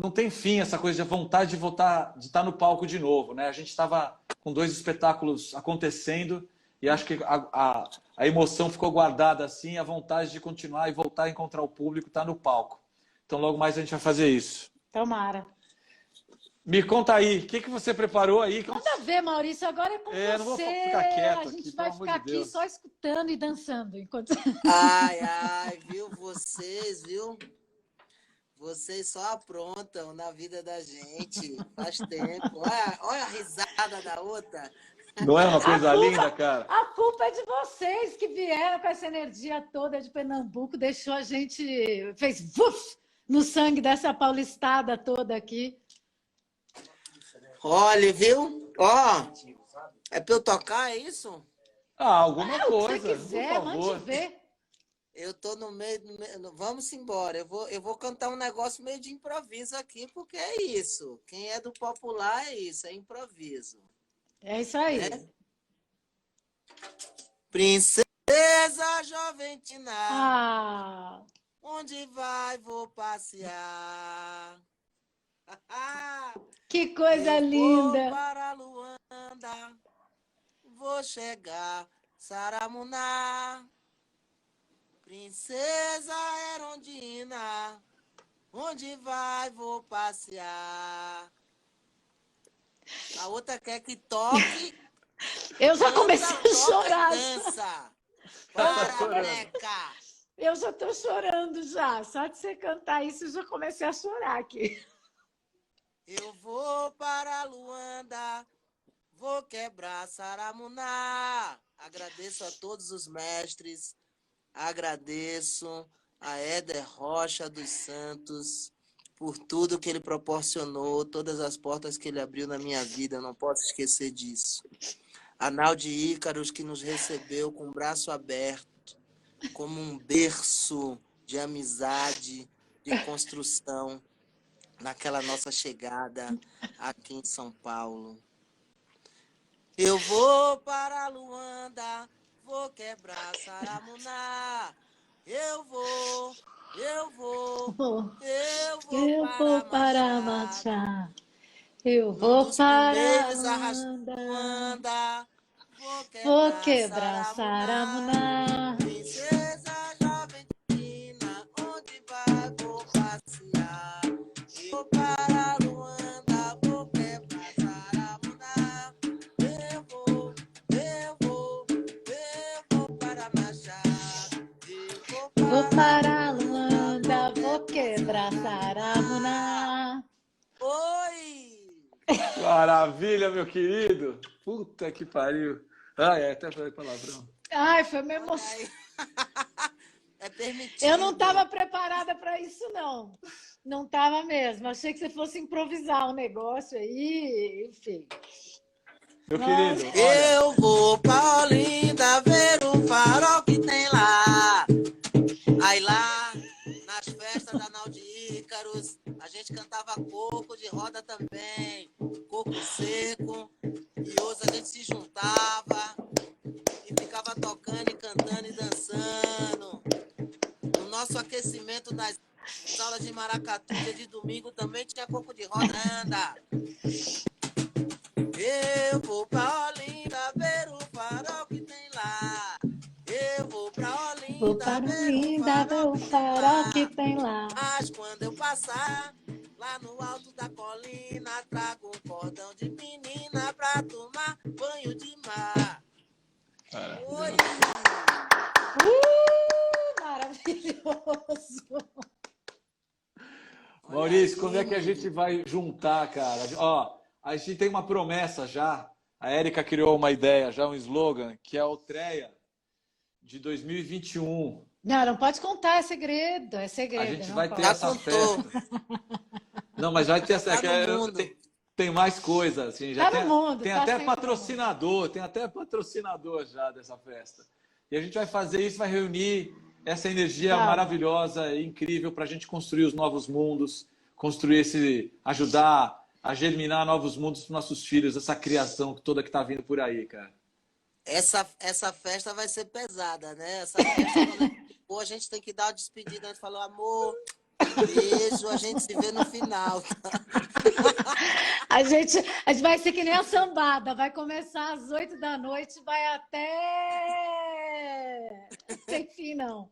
Não tem fim essa coisa de vontade de voltar, de estar no palco de novo, né? A gente estava com 2 espetáculos acontecendo e acho que a emoção ficou guardada assim, a vontade de continuar e voltar a encontrar o público está no palco. Então logo mais a gente vai fazer isso. Tomara. Me conta aí, o que você preparou aí? Nada a ver, Maurício, agora é com você. Não vou ficar quieto a gente aqui, vai ficar aqui só escutando e dançando. Enquanto... Ai, viu? Vocês só aprontam na vida da gente. Faz tempo. Olha a risada da outra. Não é uma coisa linda, cara? A culpa é de vocês que vieram com essa energia toda de Pernambuco, deixou a gente... fez vuf no sangue dessa paulistada toda aqui. Olha, viu? Ó, é pra eu tocar, é isso? Alguma coisa. Se você quiser, mande ver. Eu tô no meio... Vamos embora. Eu vou cantar um negócio meio de improviso aqui, porque é isso. Quem é do popular é isso, é improviso. É isso aí. Princesa Joventina, onde vai, vou passear. Que coisa linda! Vou para Luanda, vou chegar, Saramuná. Princesa Herondina, onde vai, vou passear. A outra quer que toque. Eu já comecei a chorar. Dança. Para, boneca. Eu já estou chorando já. Só de você cantar isso, eu já comecei a chorar aqui. Eu vou para Luanda, vou quebrar Saramuná. Agradeço a todos os mestres. Agradeço a Éder Rocha dos Santos por tudo que ele proporcionou, todas as portas que ele abriu na minha vida, eu não posso esquecer disso. A Naldi Ícaros, que nos recebeu com o braço aberto, como um berço de amizade, de construção, naquela nossa chegada aqui em São Paulo. Eu vou para Luanda, vou quebrar Saramuná. Eu vou para Machá. Eu vou para Luanda. Vou quebrar Saramuná. Princesa Joventina, onde vai, vou passear. Eu vou para Luanda, vou quebrar Saramuná. Eu vou para Machá. Vou para Luanda, vou quebrar Saramuná. Oi! Maravilha, meu querido! Puta que pariu! Até falei palavrão. Foi uma emoção. É permitido. Eu não estava preparada para isso, não. Não estava mesmo. Achei que você fosse improvisar um negócio aí, enfim. Meu querido, olha. Eu vou para Olinda ver o farol que tem lá. Aí lá, nas festas da Naldi Ícaros, a gente cantava coco de roda também, coco seco, e hoje a gente se juntava e ficava tocando e cantando e dançando. No nosso aquecimento das aulas de maracatu, dia de domingo, também tinha coco de roda. Anda. Eu vou pra Olinda ver o farol que tem lá. Eu vou pra Olinda ver o farol que tem lá. Mas quando eu passar lá no alto da colina, trago um cordão de menina pra tomar banho de mar. Oi! Maravilhoso! Maurício, quando é que a gente vai juntar, cara? Ó, a gente tem uma promessa já. A Érica criou uma ideia, já um slogan, que é a Outreia de 2021. Não pode contar, é segredo, é segredo. A gente vai ter essa festa. Não, mas vai ter essa... Tem mais coisas, assim, já tem até patrocinador, já dessa festa. E a gente vai fazer isso, vai reunir essa energia maravilhosa e incrível para a gente construir os novos mundos, ajudar a germinar novos mundos para nossos filhos, essa criação toda que está vindo por aí, cara. Essa festa vai ser pesada, né? Essa festa, a gente tem que dar uma despedida. A gente falou, amor, beijo, a gente se vê no final. A gente vai ser que nem a sambada, vai começar às 8 da noite, vai até... Sem fim, não.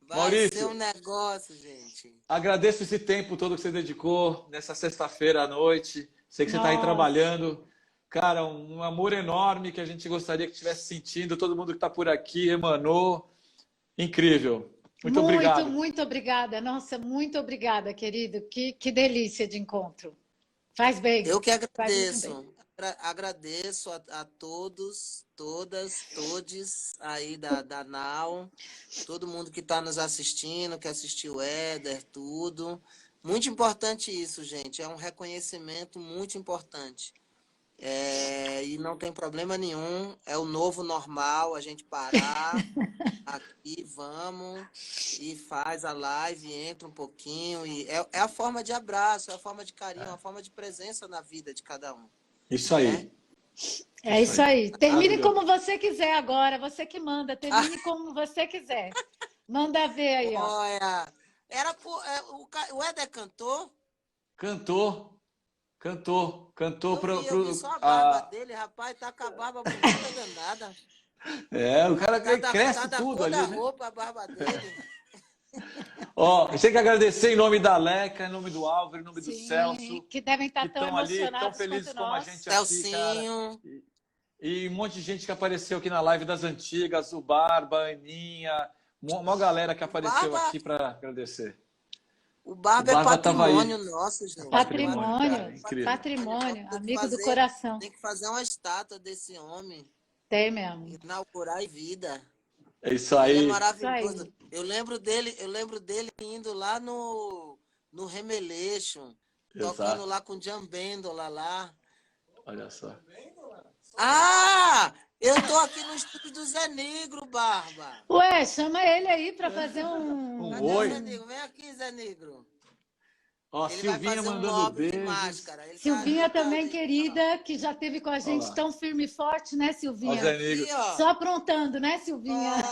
Vai ser um negócio, gente. Agradeço esse tempo todo que você dedicou nessa sexta-feira à noite. Sei que você está aí trabalhando. Cara, um amor enorme que a gente gostaria que estivesse sentindo. Todo mundo que está por aqui emanou. Incrível. Muito obrigado. Muito obrigada. Nossa, muito obrigada, querido. Que delícia de encontro. Faz bem. Eu que agradeço. Agradeço a todos, todas, todes aí da NAU, todo mundo que está nos assistindo, que assistiu o Éder, tudo. Muito importante isso, gente. É um reconhecimento muito importante. E não tem problema nenhum. É o novo normal, a gente parar aqui, vamos, e faz a live, entra um pouquinho. E é a forma de abraço, é a forma de carinho, a forma de presença na vida de cada um. Isso aí. É isso aí. Termine como você quiser agora. Você que manda. Termine como você quiser. Manda ver aí, ó. Olha, o Éder cantou? Cantou Eu vi só a barba dele, rapaz. Tá com a barba bonita danada. O cara cresce tudo ali, né? Roupa, a barba dele. Ó, eu tenho que agradecer em nome da Leca, em nome do Álvaro, em nome do Celso. Que devem estar tão emocionados ali, tão felizes como a gente Celcinho. aqui, cara. E um monte de gente que apareceu aqui na live das antigas, o Barba, a Aninha, uma galera que apareceu aqui para agradecer. O Barba é patrimônio nosso, gente. Patrimônio, amigo do coração. Tem que fazer uma estátua desse homem. Tem mesmo. Inaugurar em vida. É isso aí. Ele é maravilhoso. Eu lembro dele indo lá no Remeleixo, tocando lá com o Jambendola lá. Olha só. Eu tô aqui no estúdio do Zé Negro, Barba. Ué, chama ele aí para fazer um oi. Zé Negro? Vem aqui, Zé Negro. Ó, Silvinha mandando beijo. Silvinha também, querida, que já esteve com a gente tão firme e forte, né, Silvinha? Ó, Zé Negro. Só aprontando, né, Silvinha?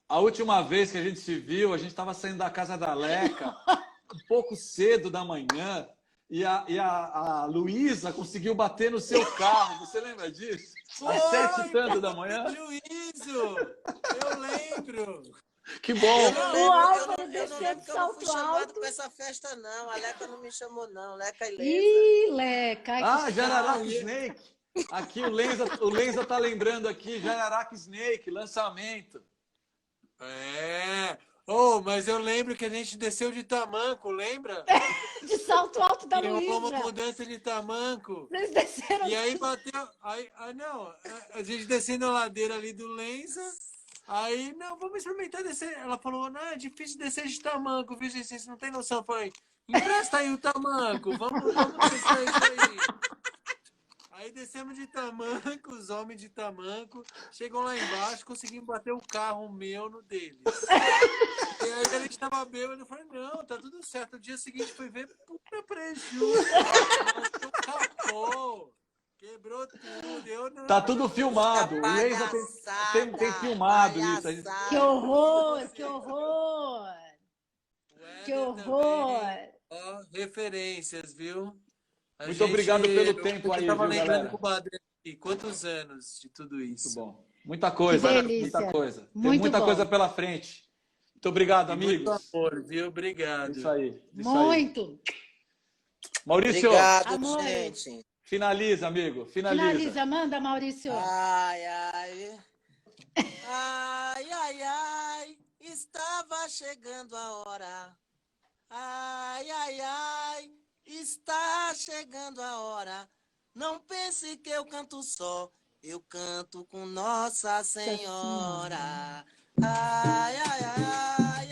A última vez que a gente se viu, a gente estava saindo da casa da Leca, um pouco cedo da manhã, e a Luísa conseguiu bater no seu carro. Você lembra disso? Às 7h da manhã? Juízo! Eu lembro! Que bom! O Álvaro desceu de salto fui chamado alto. para essa festa, não. A Leca não me chamou, não. Leca e Lenza. Ih, Leca! Jararaca Snake! Aqui o Lenza tá lembrando aqui, Jararaca Snake, lançamento. Mas eu lembro que a gente desceu de tamanco, lembra? De salto alto da Luísa. Rolou uma mudança de tamanco. Vocês desceram. E aí bateu... a gente descendo a ladeira ali do Lenza. Aí, não, vamos experimentar descer. Ela falou, não, é difícil descer de tamanco, viu, gente? Vocês não tem noção. Eu falei, empresta aí o tamanco, vamos descer isso aí. Aí descemos de tamanco, os homens de tamanco, chegam lá embaixo, conseguimos bater o carro meu no deles. E aí a gente tava bêbado, eu falei, não, tá tudo certo. No dia seguinte foi ver, puta prejuízo. Capô. Quebrou tudo. Tá tudo filmado. O Lenza tem filmado isso. Que horror, que horror. Que horror. Ó, referências, viu? Muito obrigado pelo tempo aí, tava viu, lembrando galera? com o Badre aqui. Quantos anos de tudo isso? Muito bom. Muita coisa, muita coisa. Tem muita coisa pela frente. Muito obrigado, amigos. Muito amor, viu? Obrigado. Isso aí. Muito. Maurício. Obrigado, gente. Finaliza, amigo. Finaliza. Manda, Maurício. Ai, estava chegando a hora. Ai, está chegando a hora. Não pense que eu canto só, eu canto com Nossa Senhora. Ai,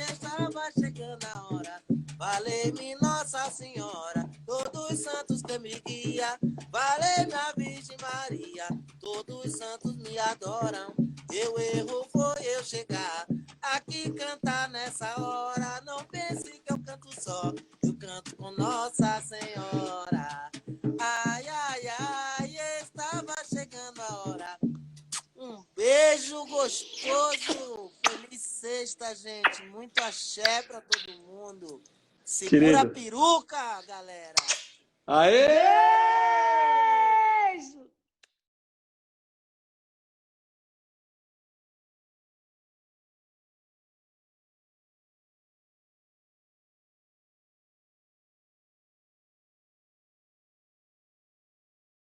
estava chegando a hora. Valei-me Nossa Senhora, todos os santos que me guia. Valei-me a Virgem Maria, todos os santos me adoram. Eu erro foi eu chegar aqui cantar nessa hora. Não pense que eu canto só, eu canto com Nossa Senhora. Ai, estava chegando a hora. Um beijo gostoso. Feliz sexta, gente. Muito axé pra todo mundo. Segura a peruca, galera. Aê!